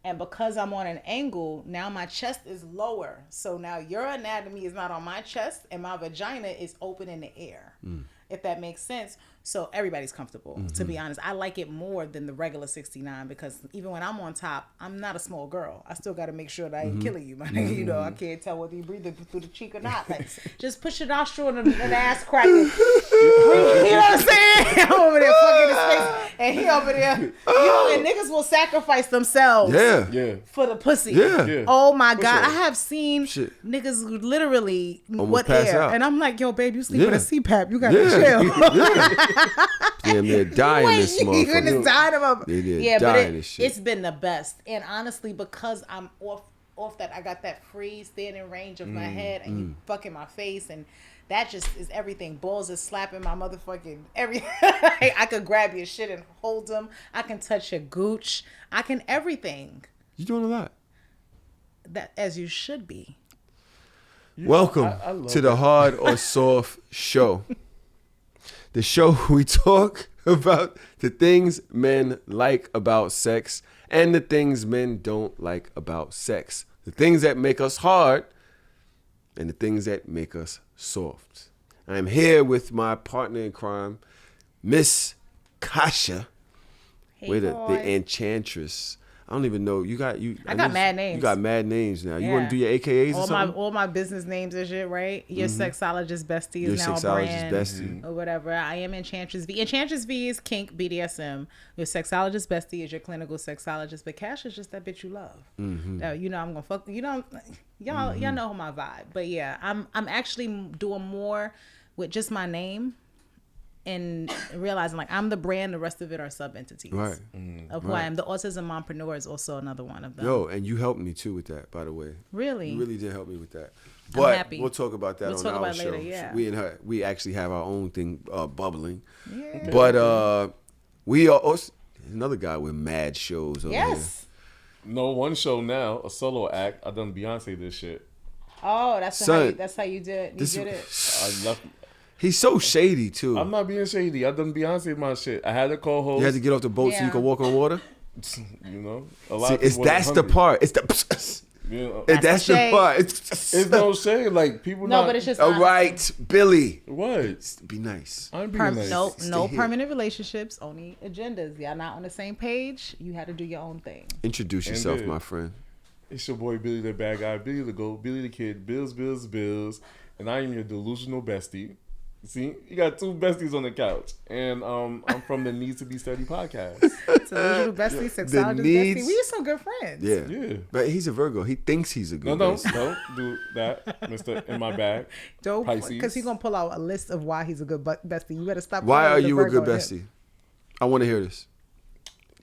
And because I'm on an angle, now my chest is lower. So now your anatomy is not on my chest, and my vagina is open in the air. If that makes sense. So everybody's comfortable, to be honest. I like it more than the regular 69 because even when I'm on top, I'm not a small girl. I still got to make sure that I ain't killing you, my nigga. You know, I can't tell whether you breathing through the cheek or not. Like, just push your nostril and an ass cracking. You know what I'm saying? I'm over there fucking his face, and he over there. You know, and niggas will sacrifice themselves for the pussy. Yeah. Oh my God. I have seen niggas literally almost pass out. And I'm like, yo, babe, you sleep with a CPAP. You got to chill. Damn, they're dying this motherfucker. It's been the best. And honestly, because I'm off that, I got that free standing range of my head, and you fucking my face, and that just is everything. Balls is slapping my motherfucking everything. I could grab your shit and hold them. I can touch your gooch. I can everything. You're doing a lot. That as you should be. Welcome to the Hard or Soft Show. The show we talk about the things men like about sex and the things men don't like about sex. The things that make us hard and the things that make us soft. I'm here with my partner in crime, Miss Kasha, with the Enchantress. I don't even know. I got mad names. You got mad names now. You want to do your AKAs or something? All my business names and shit, right? Your sexologist bestie is now a brand. Bestie. Or whatever. I am Enchantress V. Enchantress V is kink, BDSM. Your sexologist bestie is your clinical sexologist. But Cash is just that bitch you love. Now, you know I'm gonna fuck. You know, y'all know my vibe. But yeah, I'm actually doing more with just my name. And realizing like I'm the brand, the rest of it are sub entities of who I am. The Autism Mompreneur is also another one of them. Yo, and you helped me too with that, by the way. Really? You really did help me with that. But I'm happy. We'll talk about that on our show. Later, yeah. We actually have our own thing bubbling. Yeah. But we are also another guy with mad shows over here. No, one show now, a solo act. I done Beyonce this shit. Oh, that's how you did it. You did it. I left. He's so shady too. I'm not being shady. I done Beyonce my shit. I had a co-host. You had to get off the boat so you could walk on water. You know, a lot. See, that's the part. It's the. You know, that's the part. It's no shade. Like people. No, but it's just. All right, Billy. What? Be nice. I'm being nice. No permanent relationships. Only agendas. Y'all not on the same page. You had to do your own thing. Introduce yourself, my friend. It's your boy Billy the bad guy, Billy the goat, Billy the kid, Bills, and I am your delusional bestie. See, you got two besties on the couch, and I'm from the Needs to Be Study podcast. Delusional bestie, sexologist bestie. We are so good friends. Yeah. But he's a Virgo. He thinks he's a good bestie. No, don't do that, Mister. In my bag. Don't, because he's gonna pull out a list of why he's a good bestie. You better stop. Why are you a good bestie? I want to hear this.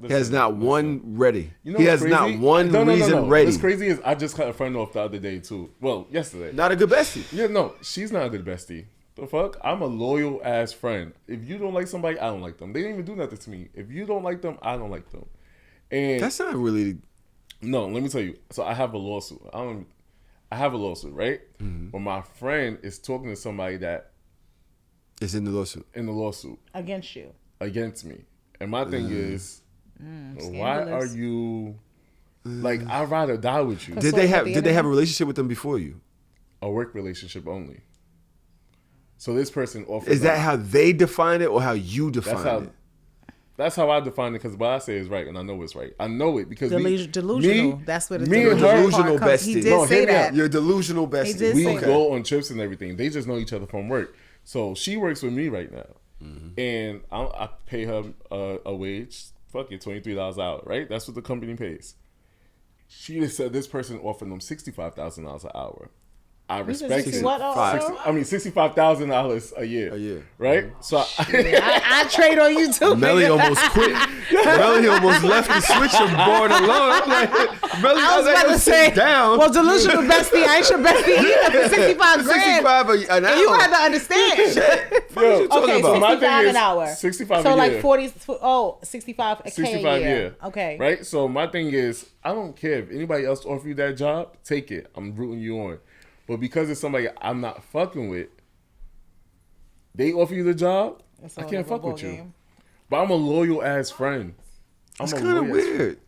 He has not one ready. You know, he has not one reason ready. What's crazy is I just cut a friend off the other day too. Well, yesterday. Not a good bestie. Yeah, no, she's not a good bestie. The fuck? I'm a loyal ass friend. If you don't like somebody, I don't like them. They didn't even do nothing to me. If you don't like them, I don't like them. And that's not really. No, let me tell you. So I have a lawsuit. I have a lawsuit, right? But my friend is talking to somebody that is in the lawsuit. Against you. Against me. And my thing is, why are you like? I'd rather die with you. Did they have a relationship with them before you? A work relationship only. So this person offers. Is that how they define it or how you define it? That's how I define it because what I say is right and I know it's right. I know it because delusional. That's what it's delusional bestie. He did say that. You're delusional bestie. We go on trips and everything. They just know each other from work. So she works with me right now, and I pay her a wage. Fuck it, $23 an hour, right? That's what the company pays. She just said this person offered them $65,000 an hour. I respect it. $65,000 a year. Right? So I trade on you too. Melly almost quit. Melly almost left the switch and bored alone. I'm like, Melly, I was about to say, down. Well, delusional bestie, I ain't your bestie either for 65 grand. 65 an hour. You had to understand. What are you talking about? 65 an hour. 65 so a like year. 65 a 65 a year. year. Okay. Right? So my thing is, I don't care if anybody else offer you that job, take it. I'm rooting you on. But because it's somebody I'm not fucking with, they offer you the job, I can't fuck with you. But I'm a loyal ass friend. It's kind of weird.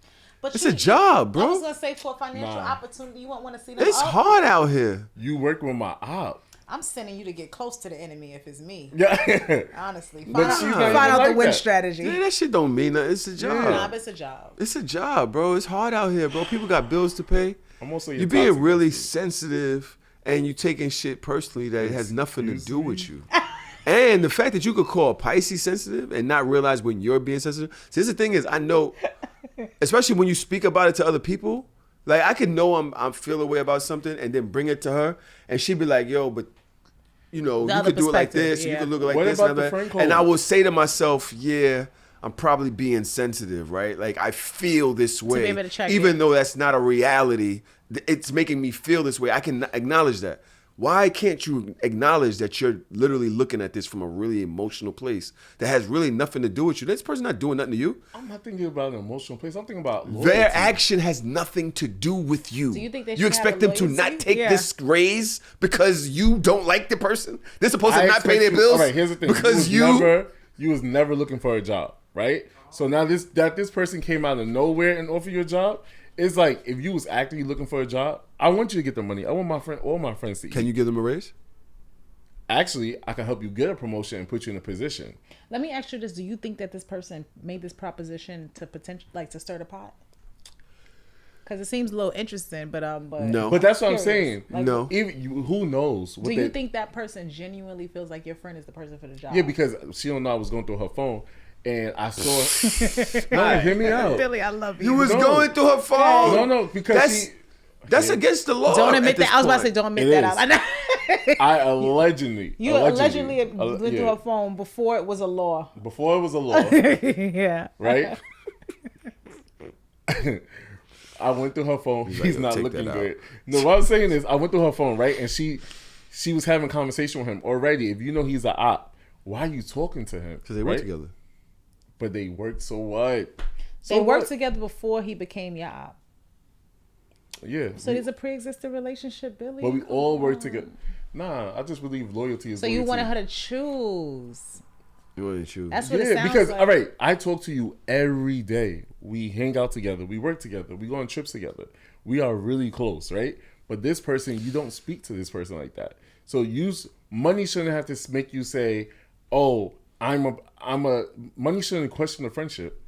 But it's a job, bro. I was gonna say for a financial opportunity, you won't want to see them. It's hard out here. You work with my op. I'm sending you to get close to the enemy if it's me. Yeah. Honestly. But find out the win strategy. Yeah, that shit don't mean nothing. It's a job. Yeah. It's a job. It's a job, bro. It's hard out here, bro. People got bills to pay. I'm also you're being really sensitive and you taking shit personally that has nothing to do with you. And the fact that you could call Pisces sensitive and not realize when you're being sensitive. See, the thing is, I know, especially when you speak about it to other people, like I can know I'm feel a way about something and then bring it to her and she'd be like, yo, but you know, you could do it like this, you could look like this, and I will say to myself, yeah, I'm probably being sensitive, right? Like I feel this way, even though that's not a reality. It's making me feel this way. I can acknowledge that. Why can't you acknowledge that you're literally looking at this from a really emotional place that has really nothing to do with you? This person not doing nothing to you. I'm not thinking about an emotional place. I'm thinking about loyalty. Their action has nothing to do with you. Do you think they you expect them to not take this raise because you don't like the person? They're supposed to not pay their bills. All right, here's the thing. Because you was never looking for a job, right? So now this person came out of nowhere and offered you a job. It's like if you was actively looking for a job, I want you to get the money. I want all my friends to eat. Can you give them a raise? Actually, I can help you get a promotion and put you in a position. Let me ask you this: do you think that this person made this proposition to to stir the pot? Because it seems a little interesting, but no. But that's what I'm saying. Like, no. Even who knows? Do you think that person genuinely feels like your friend is the person for the job? Yeah, because she don't know I was going through her phone. And I saw. No, hear me out. Billy, I love you. You was going through her phone. No, because that's against the law. Don't admit that. I was about to say, don't admit that out. I allegedly. You allegedly went through her phone before it was a law. Before it was a law. Yeah. Right. I went through her phone. He's not looking good. No, what I'm saying is, I went through her phone, right, and she was having a conversation with him already. If you know he's an op, why are you talking to him? Because they work together. But they worked, so what? They worked together before he became your op. Yeah. So there's a pre-existing relationship, Billy. But we all work together. Nah, I just believe loyalty is. So you wanted her to choose. You wanted to choose. That's what it sounds because like. All right, I talk to you every day. We hang out together. We work together. We go on trips together. We are really close, right? But this person, you don't speak to this person like that. So money shouldn't have to make you say, "Oh, money shouldn't question the friendship."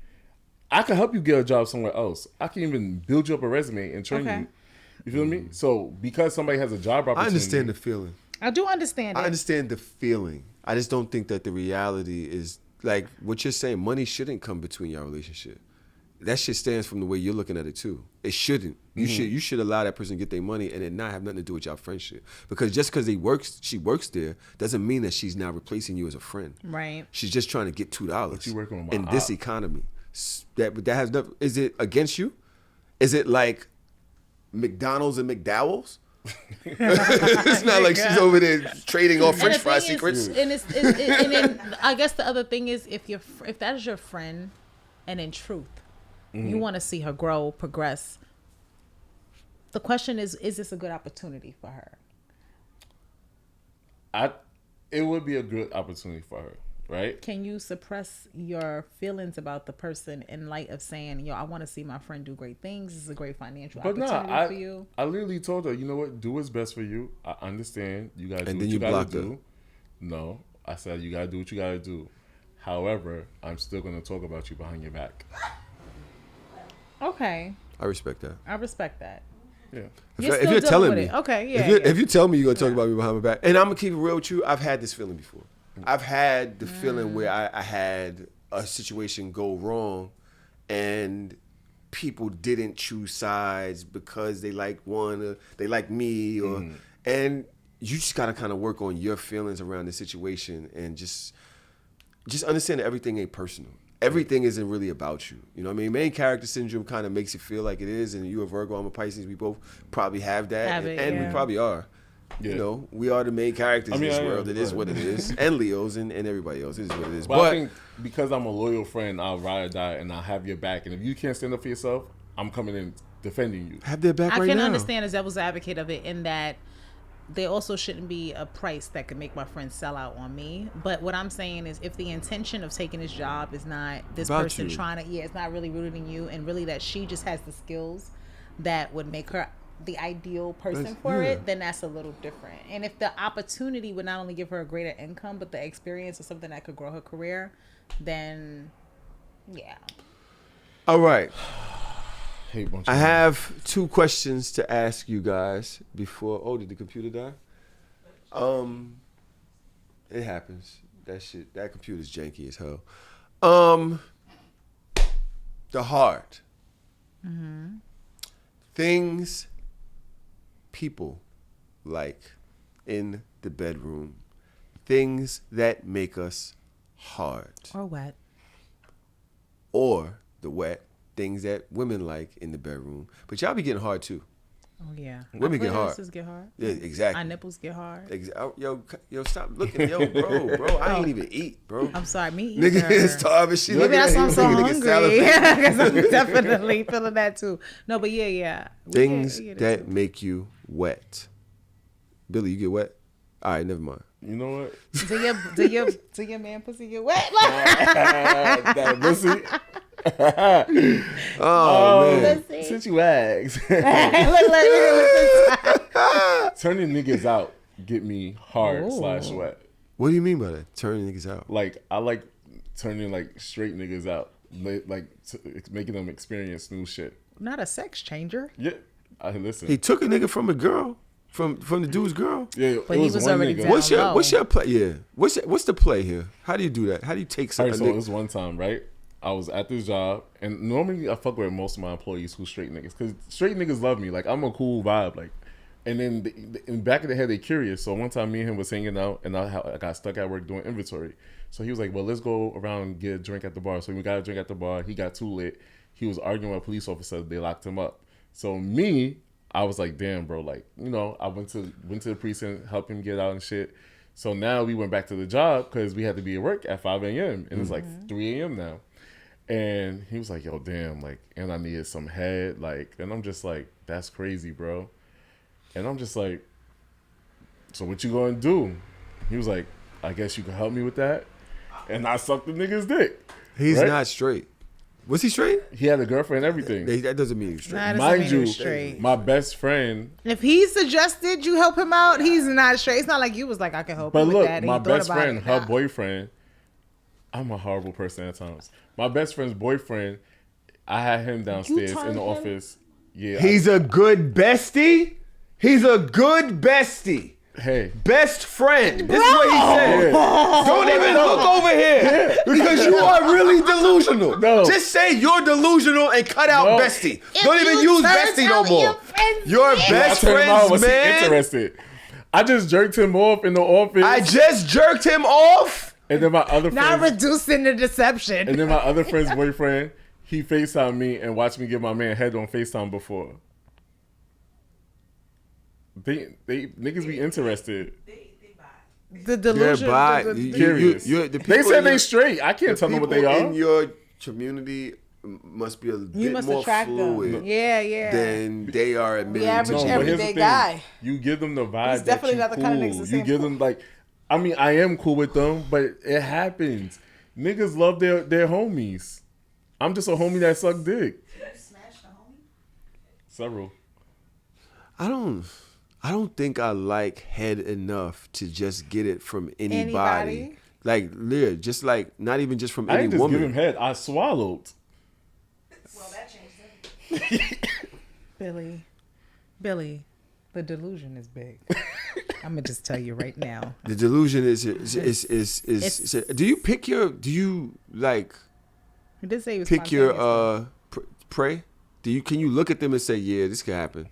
I can help you get a job somewhere else. I can even build you up a resume and train you. You feel me? So because somebody has a job opportunity, I understand the feeling. I do understand it. I understand the feeling. I just don't think that the reality is like what you're saying. Money shouldn't come between your relationship. That shit stands from the way you're looking at it too. It shouldn't. You should allow that person to get their money and it not have nothing to do with your friendship. Because just because she works there doesn't mean that she's now replacing you as a friend. Right. She's just trying to get $2 in my this economy. That has nothing. Is it against you? Is it like McDonald's and McDowell's? It's not like she's over there trading off French fry secrets. And then I guess the other thing is if that is your friend, and in truth, you want to see her grow, progress. The question is this a good opportunity for her? It would be a good opportunity for her, right? Can you suppress your feelings about the person in light of saying, I want to see my friend do great things. This is a great financial opportunity for you. I literally told her, you know what? Do what's best for you. I understand. You got to do what you got to do. Her. No. I said, you got to do what you got to do. However, I'm still going to talk about you behind your back. Okay. I respect that. Yeah. If you're telling me, if you tell me you're gonna talk about me behind my back, and I'm gonna keep it real with you, I've had this feeling before. I've had the feeling where I had a situation go wrong, and people didn't choose sides because they like one or they like me or and you just gotta kind of work on your feelings around the situation and just understand that everything ain't personal. Everything isn't really about you. You know what I mean? Main character syndrome kind of makes it feel like it is, and you're a Virgo, I'm a Pisces. We both probably have that, and we probably are. Yeah. You know, we are the main characters in this world. It is what it is. And Leos and everybody else. It is what it is. But I think because I'm a loyal friend, I'll ride or die, and I'll have your back. And if you can't stand up for yourself, I'm coming in defending you. Have their back right now. I can understand as devil's advocate of it in that there also shouldn't be a price that could make my friend sell out on me. But what I'm saying is if the intention of taking this job is not this about person you. Trying to, it's not really rooted in you, and really that she just has the skills that would make her the ideal person for it, then that's a little different. And if the opportunity would not only give her a greater income, but the experience of something that could grow her career, then yeah. All right. I have 2 questions to ask you guys before. Oh, did the computer die? It happens. That computer's janky as hell. The heart. Mm-hmm. Things people like in the bedroom. Things that make us hard. Or wet. Or the wet. Things that women like in the bedroom. But y'all be getting hard too. Oh yeah. Women get hard. Get hard. Yeah, exactly. Our nipples get hard. Yo, stop looking. Yo, bro, I ain't even eat, bro. I'm sorry, me either. Nigga is starving. She maybe that's why I'm so hungry. Because I'm definitely feeling that too. No, but yeah. Things that make you wet. Billy, you get wet? All right, never mind. You know what? Do your man pussy get wet? That pussy. Man. Since you asked. Turning niggas out get me hard / wet. What do you mean by that? Turning niggas out? Like, I like turning like straight niggas out. Like making them experience new shit. Not a sex changer. Yeah. Listen. He took a nigga from a girl. From the dude's girl. Yeah, but he was already down What's your low. play? Yeah. What's the play here? How do you do that? How do you take something? So it was one time, right? I was at this job, and normally I fuck with most of my employees who straight niggas, because straight niggas love me. Like, I'm a cool vibe. Like, and then in the back of the head, they curious. So one time, me and him was hanging out, and I got stuck at work doing inventory. So he was like, "Well, let's go around and get a drink at the bar." So we got a drink at the bar. He got too lit. He was arguing with a police officer. They locked him up. So I was like, damn, bro, like, you know, I went to the precinct, helped him get out and shit. So now we went back to the job because we had to be at work at 5 a.m. And it's like 3 a.m. now. And he was like, yo, damn, like, and I needed some head. Like, and I'm just like, that's crazy, bro. And I'm just like, so what you gonna do? He was like, I guess you can help me with that. And I sucked the nigga's dick. He's not straight. Was he straight? He had a girlfriend and everything. That doesn't mean he's straight. Mind you, my best friend. If he suggested you help him out, he's not straight. It's not like you was like, I can help him with that. But look, my best friend, her boyfriend, I'm a horrible person at times. My best friend's boyfriend, I had him downstairs in the office. Yeah, He's a good bestie? He's a good bestie. Hey. Best friend. This is what he said. Yeah. Don't even look over here because you are really delusional. No. Just say you're delusional and cut out bestie. Don't even use bestie no more. Your best friend's man. Interested. I just jerked him off in the office. I just jerked him off? And then my other not reducing the deception. And then my other friend's boyfriend, he FaceTimed me and watched me give my man head on FaceTime before. They niggas be interested. The delusion. They said they straight. I can't tell them what they are. In your community must be a bit more fluid. Yeah. Than they are admitting. The average everyday guy. You give them the vibe. He's definitely not the kind of niggas. You give them like, I mean, I am cool with them, but it happens. Niggas love their homies. I'm just a homie that suck dick. Did you smash the homie? Several. I don't think I like head enough to just get it from anybody. Like, just like, not even just from any woman. I didn't just give him head. I swallowed. Well, that changed everything. Billy, the delusion is big. I'm gonna just tell you right now. The delusion is do you pick your, He did say he was pick your prey? Can you look at them and say, yeah, this could happen?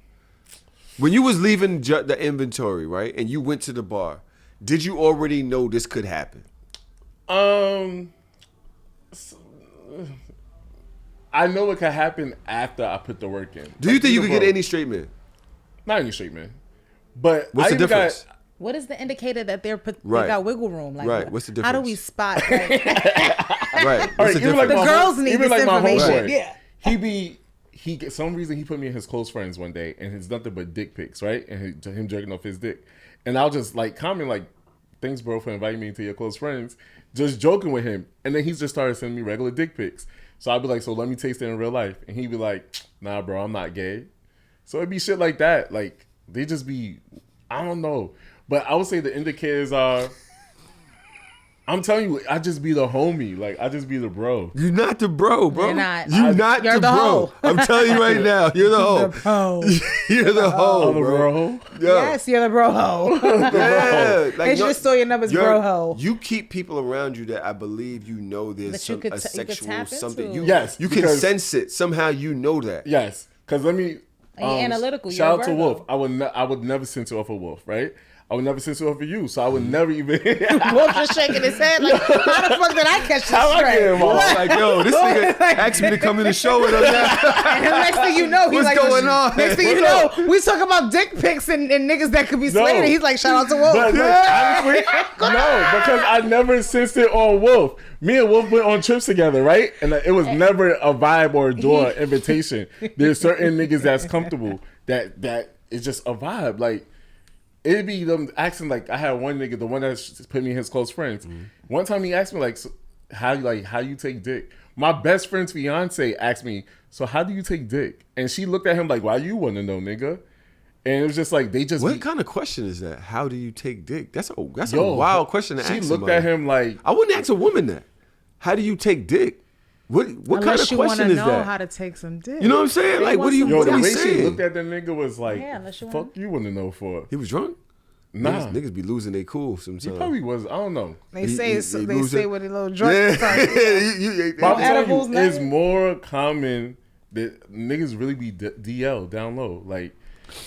When you was leaving the inventory, right, and you went to the bar, did you already know this could happen? I know it could happen after I put the work in. Do you think you could get any straight man? Not any straight man. But what's the difference? What is the indicator that they right. got wiggle room? Like, right. What's the difference? How do we spot? Like, right. What's the difference? The girls need this information. Yeah. He some reason he put me in his close friends one day, and it's nothing but dick pics, right? And him jerking off his dick, and I'll just like comment like, "Thanks, bro, for inviting me into your close friends." Just joking with him, and then he just started sending me regular dick pics. So I'd be like, "So let me taste it in real life," and he'd be like, "Nah, bro, I'm not gay." So it'd be shit like that. Like they just be, I don't know. But I would say the indicators are, I'm telling you, I just be the homie. Like, I just be the bro. You're not the bro, bro. You're not. You're not the bro. Hoe. I'm telling you right now, you're the hoe. You're the hoe, bro. Yes, you're the bro hoe. Yeah. Like, it's just so your number's bro hoe. You keep people around you that I believe you know there's a sexual something. Yes. You can sense it. Somehow you know that. Yes. Because let me... analytical. Shout out to Wolf. I would never censor off a Wolf, right? I would never censor off of you, so I would never even. Wolf just shaking his head like, how the fuck did I catch this straight? Like, yo, this nigga asked me to come in the show with him. And the next thing you know, he's what's like, going on? Next thing you know, we talk about dick pics and niggas that could be slayed. And he's like, shout out to Wolf. But, honestly, no, because I never censored on Wolf. Me and Wolf went on trips together, right? And it was never a vibe or a door invitation. There's certain niggas that's comfortable that is just a vibe. Like, it'd be them asking, like, I had one nigga, the one that put me in his close friends. Mm-hmm. One time he asked me, like, so how you take dick? My best friend's fiance asked me, so how do you take dick? And she looked at him like, why you want to know, nigga? And it was just like, they just... What kind of question is that? How do you take dick? That's a wild question to ask She looked at him like... I wouldn't ask a woman that. How do you take dick? What kind of question is that? Unless you want to know how to take some dick. You know what I'm saying? Like, what do you Yo, the way saying? she looked at the nigga was like, fuck you want to know for? He was drunk? Nah. Niggas be losing their cool sometimes. He probably was. I don't know. They say when he little drunk. Yeah. It's more common that niggas really be DL down low. Like,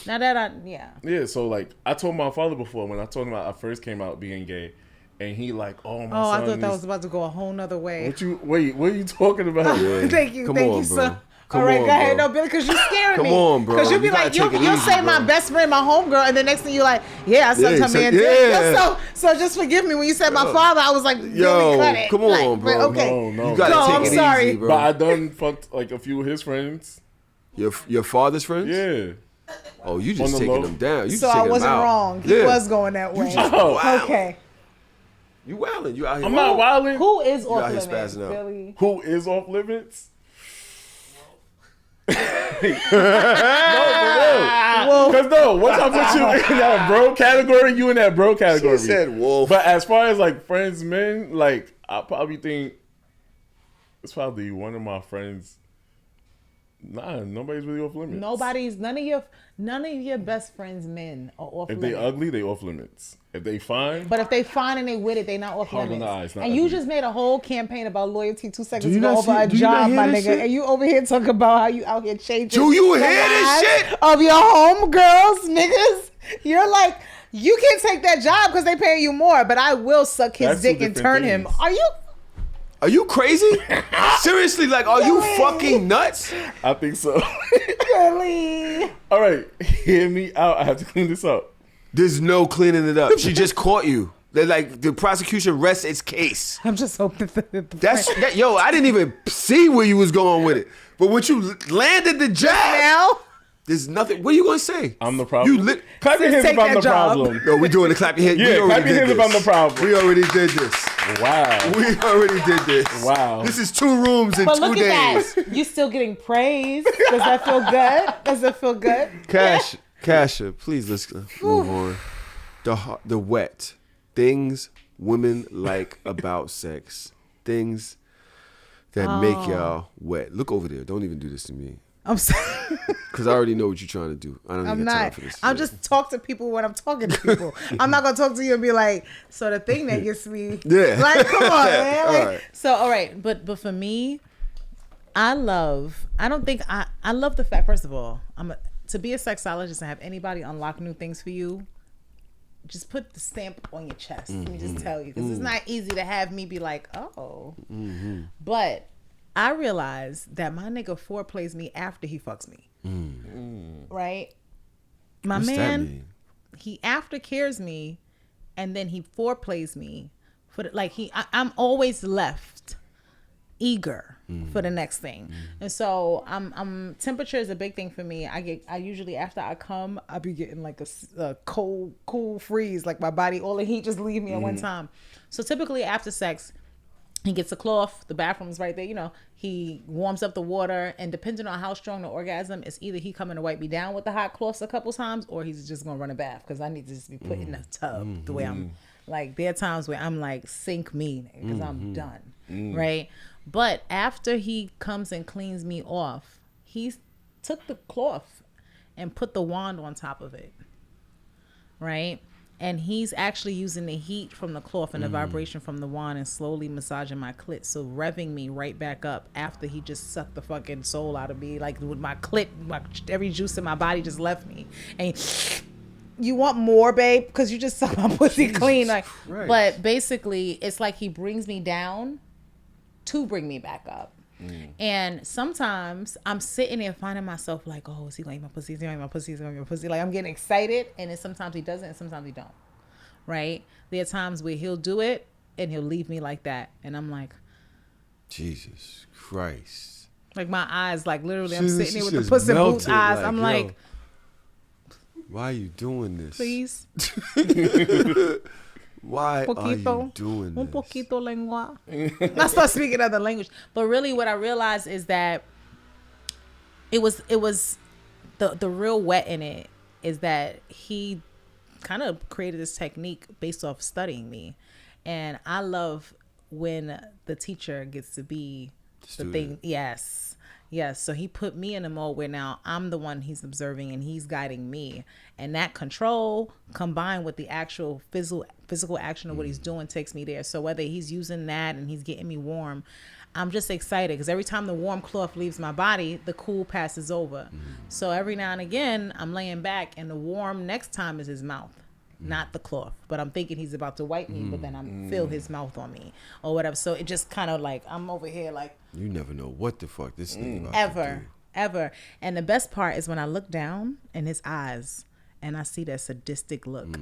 now that Yeah, so like, I told my father before when I told him I first came out being gay. And he like, oh my son. I thought that was about to go a whole nother way. What are you talking about? Yeah. Thank you, son. All right, go ahead. No, Billy, because you're scaring me. Come on, bro. Because you'll be like, you'll say my best friend, my homegirl, and the next thing you're like, yeah, I sucked her man. Yeah. So just forgive me when you said my father. I was like, yo, cut it. Come on, bro. Okay, no. You gotta take it easy, bro. But I done fucked like a few of his friends. Your father's friends? Yeah. Oh, you just taking them down. So I wasn't wrong. He was going that way. Okay. You wildin'. You out here. I'm not wildin'. Who is off limits, Billy? Who is off limits? No, for real. Because once I put you in that bro category, you in that bro category. She said wolf. But as far as like friends, men, like I probably think it's probably one of my friends. Nah, nobody's really off limits. None of your best friends men are off limits. If they ugly, they off limits. If they fine. But if they fine and they with it, they not off limits. On the eyes, not and ugly. you just made a whole campaign about loyalty 2 seconds ago over a job, my nigga. Shit? And you over here talking about how you out here changing. Do you hear this shit? Of your homegirls, niggas. You're like, you can't take that job because they paying you more, but I will suck his dick and turn him. Are you crazy? Seriously, like, are you fucking nuts? I think so. Really? All right, hear me out. I have to clean this up. There's no cleaning it up. She just caught you. They're like, the prosecution rests its case. I'm just hoping yo, I didn't even see where you was going with it. But when you landed the jab, now there's nothing. What are you gonna say? I'm the problem. Clap your hands if I'm the problem. No, we doing the clap your hands. Yeah, clap your hands if I'm the problem. We already did this. Wow. We already did this. Wow. This is 2 rooms in 2 days. But look at that. You still getting praise. Does that feel good? Does it feel good? Kasha, please let's move on. The wet things women like about sex. Things that make y'all wet. Look over there. Don't even do this to me. I'm sorry. Because I already know what you're trying to do. I don't even have time for this. I'm just talk to people when I'm talking to people. I'm not going to talk to you and be like, so the thing that gets me. Yeah. Like, come on, man. Like, all right. So, all right. But for me, I love the fact, first of all, to be a sexologist and have anybody unlock new things for you, just put the stamp on your chest. Let me just tell you, because it's not easy to have me be like, oh. But I realize that my nigga foreplays me after he fucks me. Right? My What's man, that mean? he aftercares me, and then he foreplays me for I'm always left eager for the next thing. And so I'm temperature is a big thing for me. I usually after I come, I'll be getting like a cool freeze, like my body, all the heat just leave me at one time. So typically after sex, he gets a cloth, the bathroom's right there, you know, he warms up the water, and depending on how strong the orgasm, it's either he coming to wipe me down with the hot cloths a couple times, or he's just gonna run a bath, because I need to just be put in the tub the way I'm, like, there are times where I'm like, sink me, because I'm done, right? But after he comes and cleans me off, he took the cloth and put the wand on top of it, right? And he's actually using the heat from the cloth and the vibration from the wand and slowly massaging my clit. So revving me right back up after he just sucked the fucking soul out of me. Like with my clit, every juice in my body just left me. And you want more, babe? Because you just suck my pussy clean. Like, but basically, it's like he brings me down to bring me back up. And sometimes I'm sitting there finding myself like, oh, is he going to eat my pussy? Is he going to eat my pussy? Is he going to eat my pussy? Like, I'm getting excited, and then sometimes he doesn't, and sometimes he don't. Right? There are times where he'll do it, and he'll leave me like that. And I'm like, Jesus Christ. Like, my eyes, like, literally, I'm sitting there with the Puss in Boots eyes. Like, I'm like, why are you doing this? Please. Why are you doing this? Un poquito lengua. I start speaking other language. But really what I realized is that it was the real wet in it is that he kind of created this technique based off studying me. And I love when the teacher gets to be the thing. Yes. So he put me in a mode where now I'm the one he's observing and he's guiding me. And that control combined with the actual physical action of what he's doing takes me there. So whether he's using that and he's getting me warm, I'm just excited because every time the warm cloth leaves my body, the cool passes over. So every now and again, I'm laying back and the warm next time is his mouth. Not the cloth, but I'm thinking he's about to wipe me, but then I feel his mouth on me or whatever. So it just kind of like, I'm over here like. You never know what the fuck this thing about ever. And the best part is when I look down in his eyes and I see that sadistic look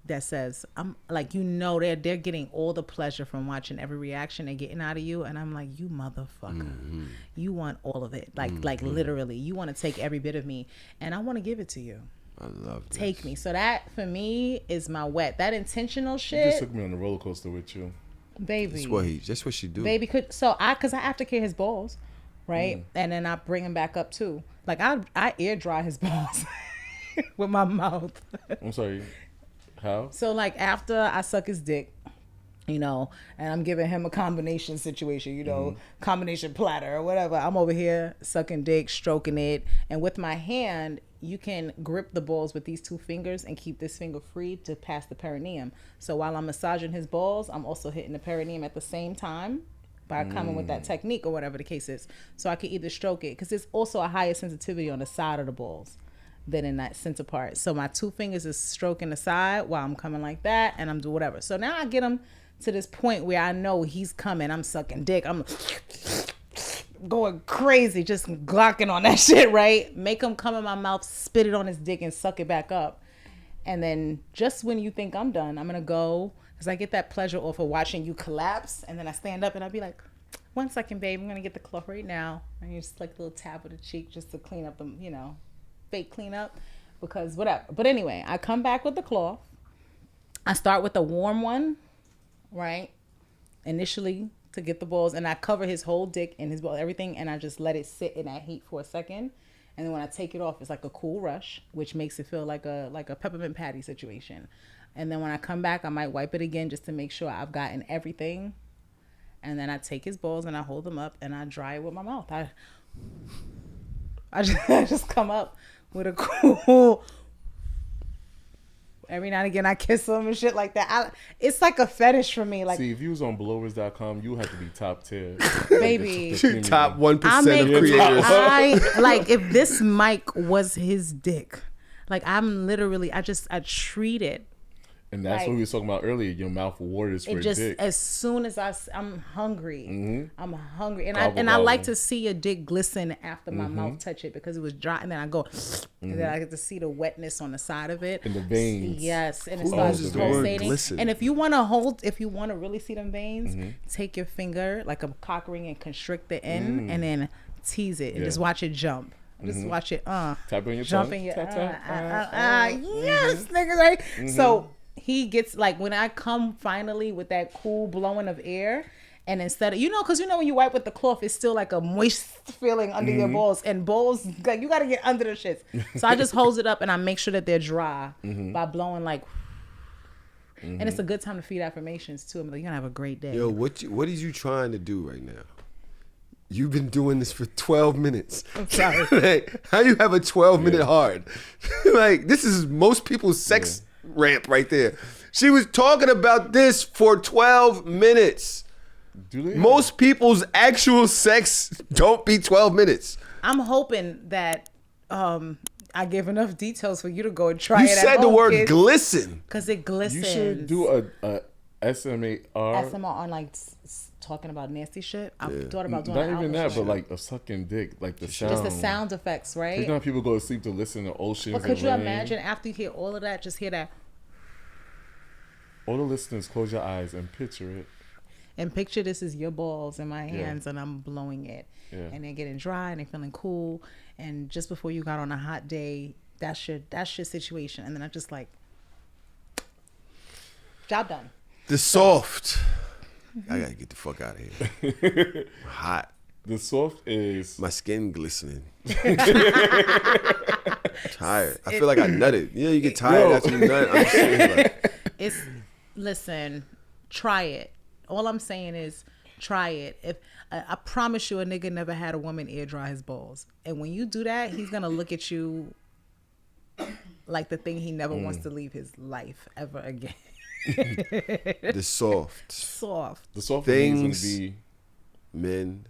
that says, I'm like, you know, they're getting all the pleasure from watching every reaction they're getting out of you. And I'm like, you motherfucker, you want all of it. Like literally, you want to take every bit of me and I want to give it to you. I love this. Take me. So that for me is my wet. That intentional shit. You just took me on the roller coaster with you, baby. That's what she do, baby. Cause I aftercare his balls, right? And then I bring him back up too. Like I air dry his balls with my mouth. I'm sorry. How? So like after I suck his dick, you know, and I'm giving him a combination situation, you know, combination platter or whatever. I'm over here sucking dick, stroking it, and with my hand. You can grip the balls with these two fingers and keep this finger free to pass the perineum. So while I'm massaging his balls, I'm also hitting the perineum at the same time by coming with that technique or whatever the case is. So I can either stroke it because there's also a higher sensitivity on the side of the balls than in that center part. So my two fingers is stroking the side while I'm coming like that and I'm doing whatever. So now I get him to this point where I know he's coming. I'm sucking dick. I'm going crazy, just glocking on that shit, right? Make him come in my mouth, spit it on his dick and suck it back up. And then just when you think I'm done, I'm gonna go, because I get that pleasure off of watching you collapse. And then I stand up and I'll be like, 1 second, babe, I'm gonna get the cloth right now. And you just like a little tap of the cheek just to clean up the, you know, fake clean up, because whatever. But anyway, I come back with the cloth. I start with the warm one, right? Initially, to get the balls, and I cover his whole dick and his ball, everything, and I just let it sit in that heat for a second. And then when I take it off, it's like a cool rush, which makes it feel like a peppermint patty situation. And then when I come back, I might wipe it again just to make sure I've gotten everything. And then I take his balls and I hold them up and I dry it with my mouth. I just come up with a cool Every now and again, I kiss them and shit like that. It's like a fetish for me. Like, see, if you was on blowers.com, you have to be top tier. Baby. Top 1% of creators. Like, if this mic was his dick, like, I'm literally, I treat it. And that's what we were talking about earlier. Your mouth waters for dick. As soon as I'm hungry, I'm hungry, and I like to see a dick glisten after my mouth touch it because it was dry, and then I go, and then I get to see the wetness on the side of it, and the veins. Yes, and it starts pulsating. And if you want to really see them veins, take your finger like a cock ring and constrict the end, and then tease it and just watch it jump. Just watch it. Tap on your jumping tongue. Yes, niggas, right? So. He gets like when I come finally with that cool blowing of air, and instead of because when you wipe with the cloth, it's still like a moist feeling under your balls, and balls like you gotta get under the shits. So I just hose it up and I make sure that they're dry by blowing like. And it's a good time to feed affirmations too. I'm like, you're gonna have a great day. Yo, what is you trying to do right now? You've been doing this for 12 minutes. I'm sorry. Like, how you have a 12-minute hard? Like, this is most people's sex ramp right there. She was talking about this for 12 minutes. Most people's actual sex don't be 12 minutes. I'm hoping that I give enough details for you to go and try it You at said the home, word kids. glisten. Because it glistens. You should do a SMR on like talking about nasty shit. I've thought about doing not even that, but like a sucking dick, like the sound. Just the sound effects, right? You know how people go to sleep to listen to oceans. But could you imagine after you hear all of that, just hear that? All the listeners, close your eyes and picture it. And picture this is your balls in my hands and I'm blowing it. Yeah. And they're getting dry and they're feeling cool. And just before you got on a hot day, that's your situation. And then I'm just like, job done. The soft. I gotta get the fuck out of here. Hot. The soft is my skin glistening. Tired. I feel like I nutted. Yeah, you get tired after you nut. I'm saying like, listen, try it. All I'm saying is try it. If I promise you, a nigga never had a woman air dry his balls, and when you do that, he's gonna look at you like the thing he never wants to leave his life ever again. The soft. The soft things men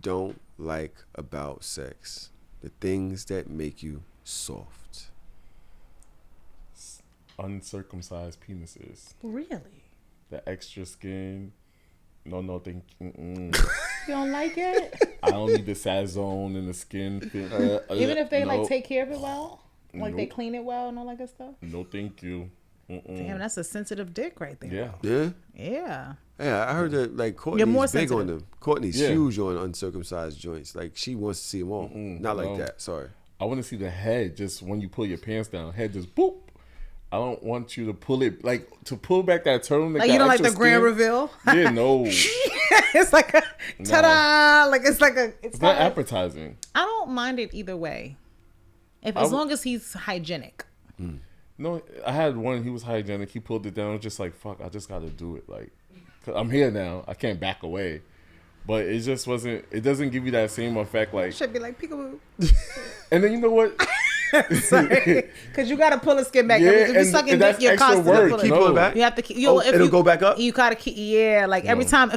don't like about sex. The things that make you soft. Uncircumcised penises. Really? The extra skin. No, thank you. You don't like it? I don't need the sazone in the skin. Even if they like take care of it well? Like they clean it well and all that good stuff? No, thank you. Damn, that's a sensitive dick right there. Yeah. Yeah. Yeah, I heard that like Courtney's big on them. Courtney's huge on uncircumcised joints. Like she wants to see them all. Not like that. Sorry. I want to see the head just when you pull your pants down. Head just boop. I don't want you to pull it like to pull back that turtleneck. Like you don't like the grand reveal? Yeah, no. It's like a ta-da! Like it's like a. It's not appetizing. I don't mind it either way, as long as he's hygienic. No, I had one. He was hygienic. He pulled it down. Just like fuck. I just got to do it. Like, 'cause I'm here now. I can't back away. But it just wasn't. It doesn't give you that same effect. Like should be like peekaboo. And then you know what? Sorry, because you gotta pull the skin back. If you suck it, you're constant to pull it. Keep pulling back. You have to keep. It'll go back up. You gotta keep. Yeah, like every time.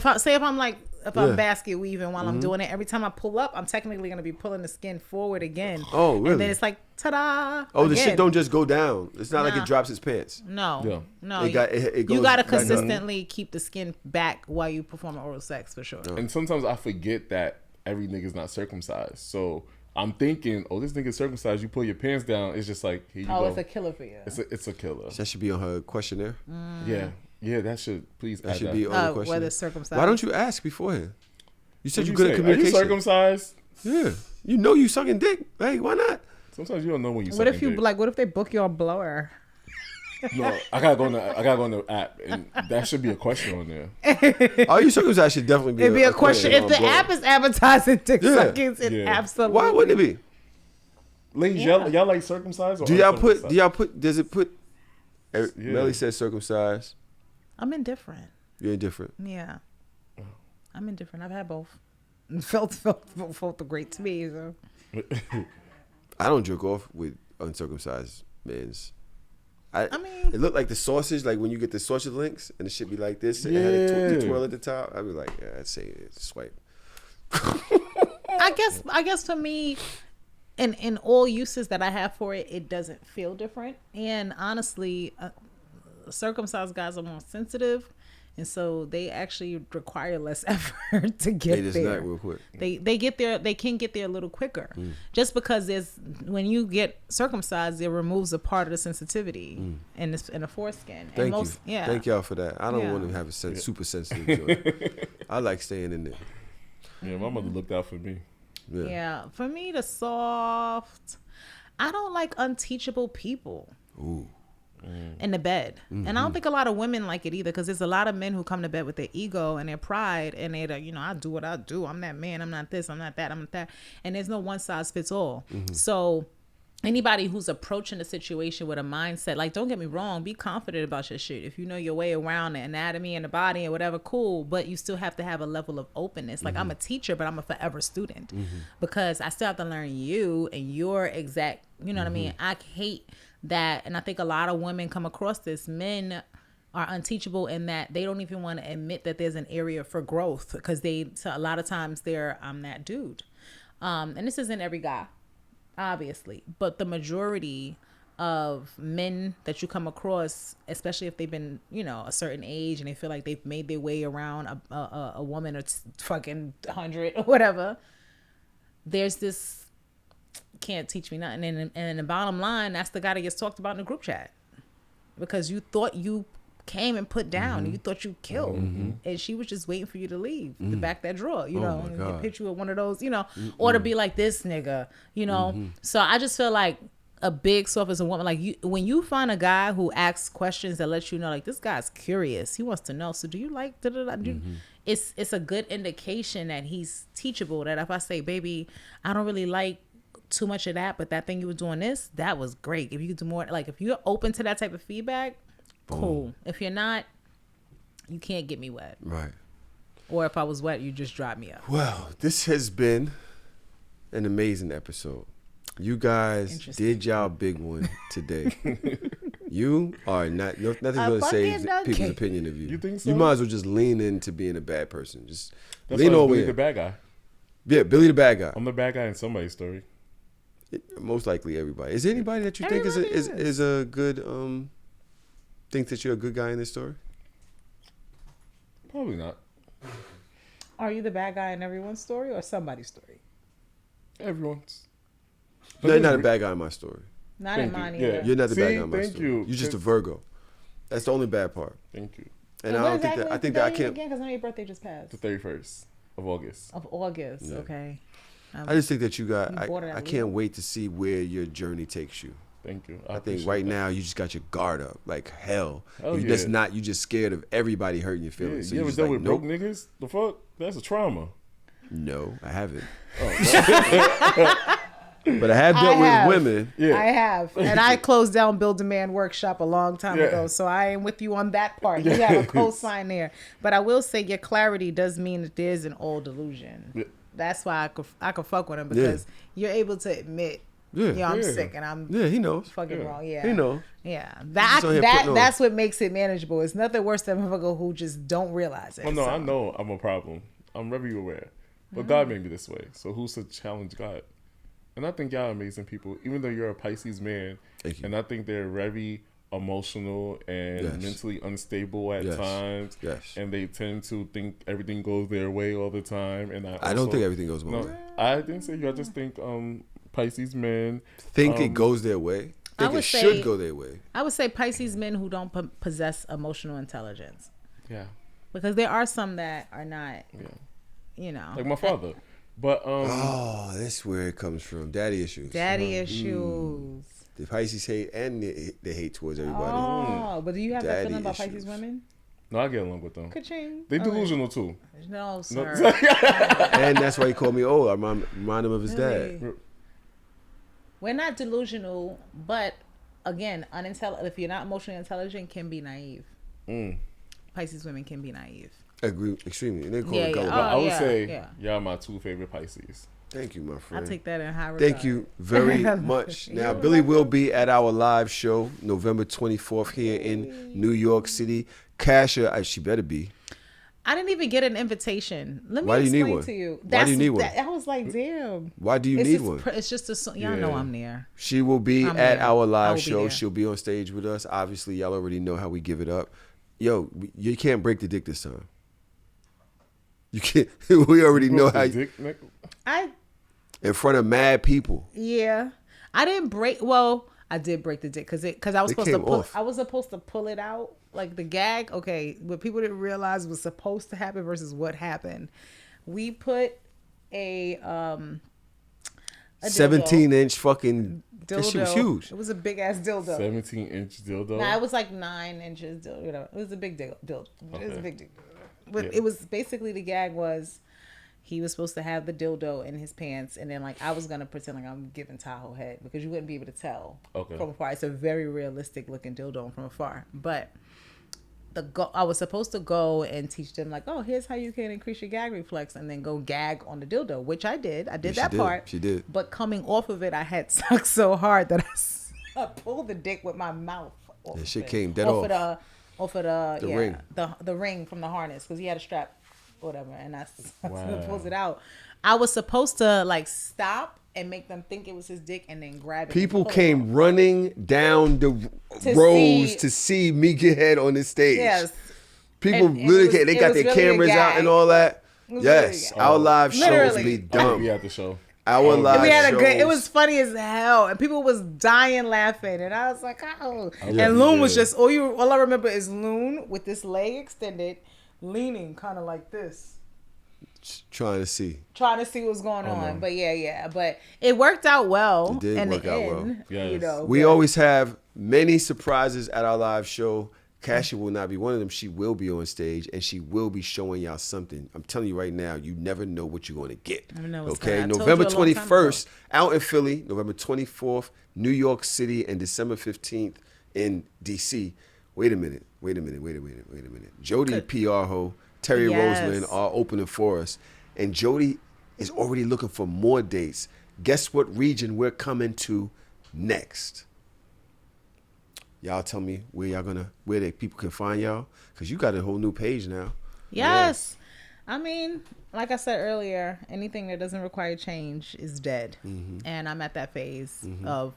If I'm basket weaving while I'm doing it, every time I pull up, I'm technically gonna be pulling the skin forward again. Oh, really? And then it's like ta-da! Oh, the shit don't just go down. It's not like it drops its pants. No. It goes you gotta consistently keep the skin back while you perform oral sex for sure. And sometimes I forget that every nigga's not circumcised. So I'm thinking, oh, this nigga's circumcised. You pull your pants down. It's just like, here you go. It's a killer for you. It's a killer. That should be on her questionnaire. Yeah, that should please. That should be on the questionnaire. Whether circumcised. Why don't you ask beforehand? You said you're good at communication. Are you circumcised? Yeah, you know you sucking dick. Hey, why not? Sometimes you don't know when you. What if you dick. What if they book your blower? No, I gotta go on the app, and that should be a question on there. Are you circumcised? Should definitely be. It'd be a question. If the app is advertising dick suckings, it absolutely. Why wouldn't it be? Ladies, y'all like circumcised? Or do y'all put? Does it put? Melly says circumcised. I'm indifferent. You're indifferent. Yeah, I'm indifferent. I've had both. Felt great to me. So. I don't jerk off with uncircumcised men's. I mean, it looked like the sausage, like when you get the sausage links and it should be like this. And it had a twirl at the top. I'd be like, yeah, I'd say swipe. I guess for me, in all uses that I have for it, it doesn't feel different. And honestly, circumcised guys are more sensitive, and so they actually require less effort to get there. They just nut real quick. They get there. They can get there a little quicker, just because when you get circumcised, it removes a part of the sensitivity in the foreskin. Thank you. Yeah. Thank y'all for that. I don't want to have a super sensitive joint. I like staying in there. Yeah, my mother looked out for me. Yeah, for me, the soft. I don't like unteachable people. Ooh. In the bed. Mm-hmm. And I don't think a lot of women like it either, because there's a lot of men who come to bed with their ego and their pride, and they're like, I do what I do. I'm that man. I'm not this. I'm not that. I'm not that. And there's no one size fits all. Mm-hmm. So anybody who's approaching the situation with a mindset, like, don't get me wrong, be confident about your shit. If you know your way around the anatomy and the body and whatever, cool. But you still have to have a level of openness. Like, I'm a teacher, but I'm a forever student, because I still have to learn you and your exact, you know what I mean? I hate that, and I think a lot of women come across this. Men are unteachable in that they don't even want to admit that there's an area for growth, because a lot of times I'm that dude. And this isn't every guy, obviously, but the majority of men that you come across, especially if they've been, a certain age and they feel like they've made their way around a woman or fucking 100 or whatever, there's this can't teach me nothing. And the bottom line, that's the guy that gets talked about in the group chat, because you thought you came and put down, and you thought you killed, and she was just waiting for you to leave to back that drawer, and hit you with one of those, or to be like, this nigga, So I just feel like a big soft as a woman, like, when you find a guy who asks questions that lets you know, like, this guy's curious, he wants to know, so do you like it's a good indication that he's teachable. That if I say, baby, I don't really like too much of that, but that thing you were doing that was great. If you could do more, like, if you're open to that type of feedback, cool. If you're not, you can't get me wet. Right. Or if I was wet, you just drop me up. Well, this has been an amazing episode. You guys did y'all big one today. You are nothing's going to save people's opinion of you. You think so? You might as well just lean into being a bad person. Just That's lean over Billy the bad guy. Yeah, Billy the bad guy. I'm the bad guy in somebody's story. Most likely everybody. Is there anybody that you think is a good think that you're a good guy in this story? Probably not. Are you the bad guy in everyone's story or somebody's story? Everyone's. No, you're not a bad guy in my story. Not in mine either. You're not the bad guy in my story. Thank you. You're just a Virgo. That's the only bad part. Thank you. And I think that I can't. Again, because I know your birthday just passed. The 31st of August. Yeah. Okay. I just think that I can't wait to see where your journey takes you. Thank you. I think right now you just got your guard up like hell. You just scared of everybody hurting your feelings. You ever dealt with broke niggas? The fuck? That's a trauma. No, I haven't. But I have dealt with women. Yeah. I have. And I closed down Build Demand Workshop a long time ago. So I am with you on that part. You have a cosign there. But I will say your clarity does mean that there's an old delusion. Yeah. That's why I could fuck with him, because you're able to admit, I'm sick and I'm he knows. Fucking wrong. Yeah. He knows. Yeah. That's what makes it manageable. It's nothing worse than people who just don't realize it. Well, no, I know I'm a problem. I'm very aware. But God made me this way. So who's to challenge God? And I think y'all are amazing people, even though you're a Pisces man. Thank you. And I think they're very emotional and mentally unstable at times. Yes. And they tend to think everything goes their way all the time. And I don't think everything goes my way. I didn't say you. I just think Pisces men think it goes their way. Think it should go their way. I would say Pisces men who don't possess emotional intelligence. Yeah. Because there are some that are not. Yeah. Like my father. But that's where it comes from. Daddy issues. The Pisces hate and they hate towards everybody. But do you have that feeling about Pisces women? No, I get along with them. Ka-ching. They delusional too. No, sir. And that's why he called me old. I remind him of his dad. We're not delusional, but again, if you're not emotionally intelligent, can be naive. Pisces women can be naive. Agree extremely. And they call it gullible. I would say y'all are my two favorite Pisces. Thank you, my friend. I take that in high regard. Thank you very much. Now, Billy will be at our live show November 24th here in New York City. Kasha, she better be. I didn't even get an invitation. Let me Why do you need explain one? to you. Why do you need one? I was like, damn. Why do you need one? It's just y'all know I'm there. She will be at our live show. There. She'll be on stage with us. Obviously, y'all already know how we give it up. Yo, you can't break the dick this time. You can't. We already know how. In front of mad people. Yeah, I didn't break. Well, I did break the dick because I was supposed to pull. Off. I was supposed to pull it out. Like the gag, okay, what people didn't realize was supposed to happen versus what happened. We put a 17-inch fucking dildo. She was huge. It was a big ass dildo. 17-inch dildo. Nah, it was like 9 inches. You know, it was a big dildo. Okay. It was a big dildo. But it was basically the gag was he was supposed to have the dildo in his pants, and then like I was gonna pretend like I'm giving Tahoe head because you wouldn't be able to tell from afar. It's a very realistic looking dildo from afar, but. I was supposed to go and teach them like, oh, here's how you can increase your gag reflex and then go gag on the dildo, which I did. I did that part. She did. But coming off of it, I had sucked so hard that I pulled the dick with my mouth off. That shit came dead off. Off of the ring. The ring from the harness because he had a strap, whatever, and I pulls it out. I was supposed to like stop and make them think it was his dick and then grab it. People came running down the rows to see me get head on this stage. Yes. People literally they got their cameras out and all that. Yes. Our live shows be dumb. We at the show. Our live we had shows. It was funny as hell. And people was dying laughing. And I was like, oh. And Loon was just, all I remember is Loon with this leg extended, leaning kind of like this. Trying to see what's going on. But yeah. But it worked out well. It did work out well. Yes. You know, we always have many surprises at our live show. Kasha will not be one of them. She will be on stage and she will be showing y'all something. I'm telling you right now, you never know what you're going to get. Okay, November 21st out in Philly, November 24th, New York City, and December 15th in DC. Wait a minute. Jody PR Ho, Terry Roseland are opening for us. And Jody is already looking for more dates. Guess what region we're coming to next? Y'all tell me where people can find y'all. Because you got a whole new page now. Yes. I mean, like I said earlier, anything that doesn't require change is dead. Mm-hmm. And I'm at that phase of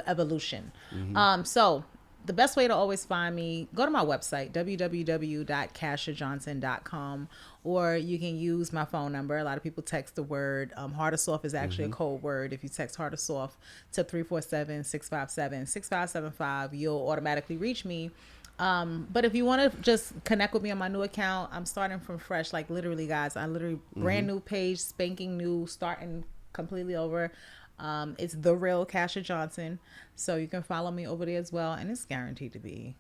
evolution. Mm-hmm. So the best way to always find me, go to my website, www.kashajohnson.com, or you can use my phone number. A lot of people text the word. Hardorsoft is actually a code word. If you text Hardorsoft to 347-657-6575, you'll automatically reach me. But if you want to just connect with me on my new account, I'm starting from fresh. Like literally, guys, brand new page, spanking new, starting completely over. It's The Real Kasha Johnson. So you can follow me over there as well. And it's guaranteed to be,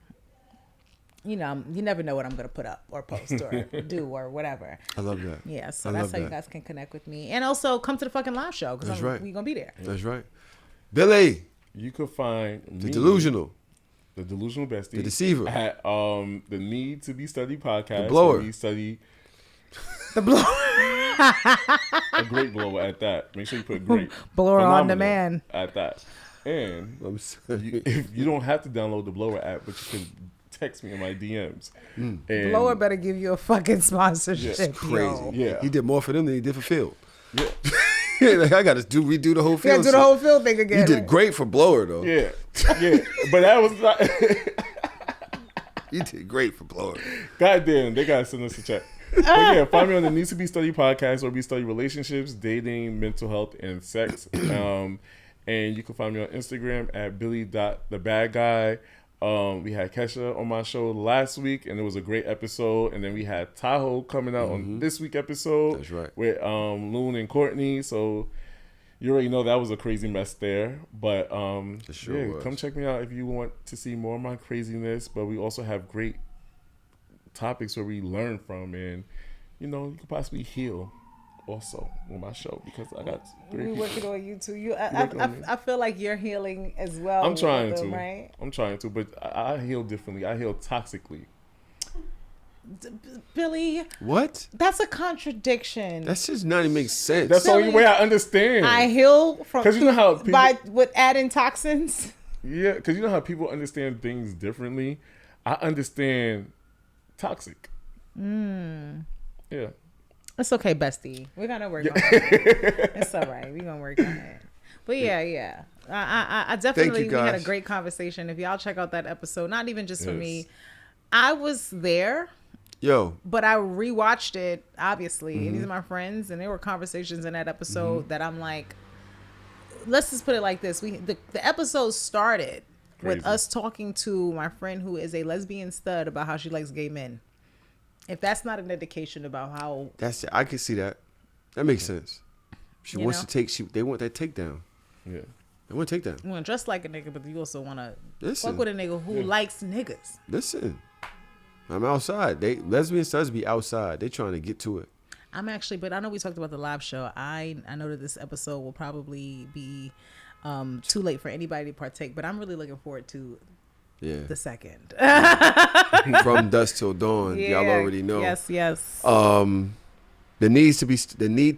you never know what I'm going to put up or post or do or whatever. I love that. Yeah. So that's how you guys can connect with me. And also come to the fucking live show because we're going to be there. That's right. Billy. You can find The Delusional Bestie. The Deceiver. At the Need to Be Studied podcast. The Blower. We study. The Blower. A great blower at that. Make sure you put great. Blower on demand. At that. And if you don't have to download the Blower app, but you can text me in my DMs. And Blower better give you a fucking sponsorship. It's crazy. Yo. Yeah. He did more for them than he did for Field. Yeah. Like, I got to redo the whole Field. You got to do the whole Field thing again. You did great for Blower, though. Yeah. Yeah. But that was not. You did great for Blower. Goddamn, they got to send us a check. But yeah, find me on the Needs to Be Studied podcast, where we study relationships, dating, mental health, and sex. And you can find me on Instagram at billy.thebadguy. We had Kasha on my show last week, and it was a great episode. And then we had Tahoe coming out on this week's episode. That's right. With Loon and Courtney. So you already know that was a crazy mess there. But come check me out if you want to see more of my craziness. But we also have great topics where we learn from, and you could possibly heal also on my show, because I got we working on you too. I feel like you're healing as well. I'm trying to, right? I'm trying to, but I heal differently. I heal toxically. Billy. What? That's a contradiction. That's just not even make sense. That's the only way I understand. I heal from because you know how people, with adding toxins. Yeah, because you know how people understand things differently. I understand toxic. Yeah. It's okay, bestie. We're gonna work on it. It's all right. We're gonna work on it. But yeah. I definitely we had a great conversation. If y'all check out that episode, not even just for me, I was there. But I rewatched it, obviously. And these are my friends, and there were conversations in that episode that I'm like, let's just put it like this. The episode started with us talking to my friend who is a lesbian stud about how she likes gay men. If that's not an indication about how... I can see that. That makes sense. She wants to take... They want that takedown. Yeah. They want to take down. You want to dress like a nigga, but you also want to fuck with a nigga who likes niggas. Listen. I'm outside. Lesbian studs be outside. They trying to get to it. I'm actually... But I know we talked about the live show. I know that this episode will probably be too late for anybody to partake, but I'm really looking forward to... the second. From dusk till dawn. Y'all already know. Yes. The Need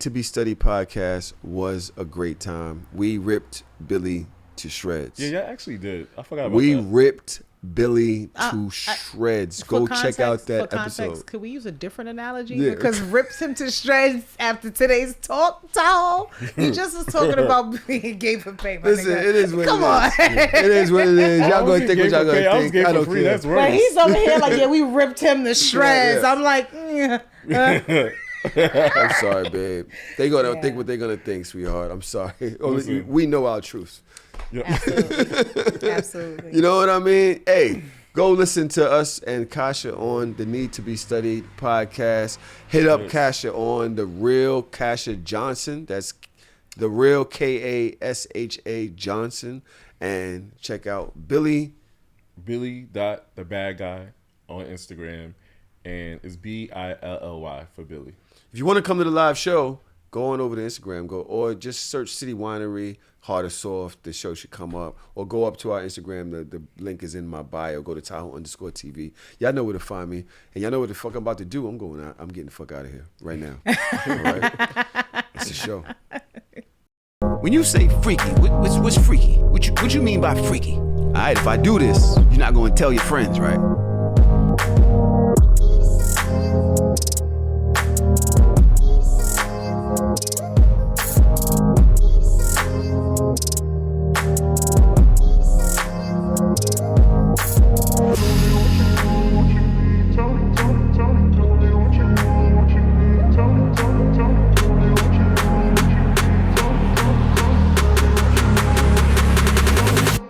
to Be Studied podcast was a great time. We ripped Billy to shreds. Yeah, actually did. I forgot about we that. ripped Billy to shreds. Go check out that episode. Could we use a different analogy? Yeah. Because rips him to shreds after today's talk, Tahoe. He just was talking about being gay for pay. Listen, it is what it is what it is. Y'all gonna think what y'all gonna think. I don't care. That's but he's over here like, we ripped him to shreds. I'm like, I'm sorry, babe. They gonna think what they're gonna think, sweetheart. I'm sorry. We know our truth. Absolutely. You know what I mean? Hey, go listen to us and Kasha on the Need to Be Studied podcast. Hit up Kasha on the Real Kasha Johnson. That's the Real Kasha Johnson. And check out Billy the bad guy on Instagram, and it's Billy for Billy. If you want to come to the live show, go on over to Instagram, or just search City Winery, Hardorsoft. The show should come up, or go up to our Instagram. The link is in my bio. Go to Tahoe_TV. Y'all know where to find me, and y'all know what the fuck I'm about to do. I'm going out. I'm getting the fuck out of here right now. All right, it's a show. When you say freaky, what's freaky? What you mean by freaky? All right, if I do this, you're not going to tell your friends, right?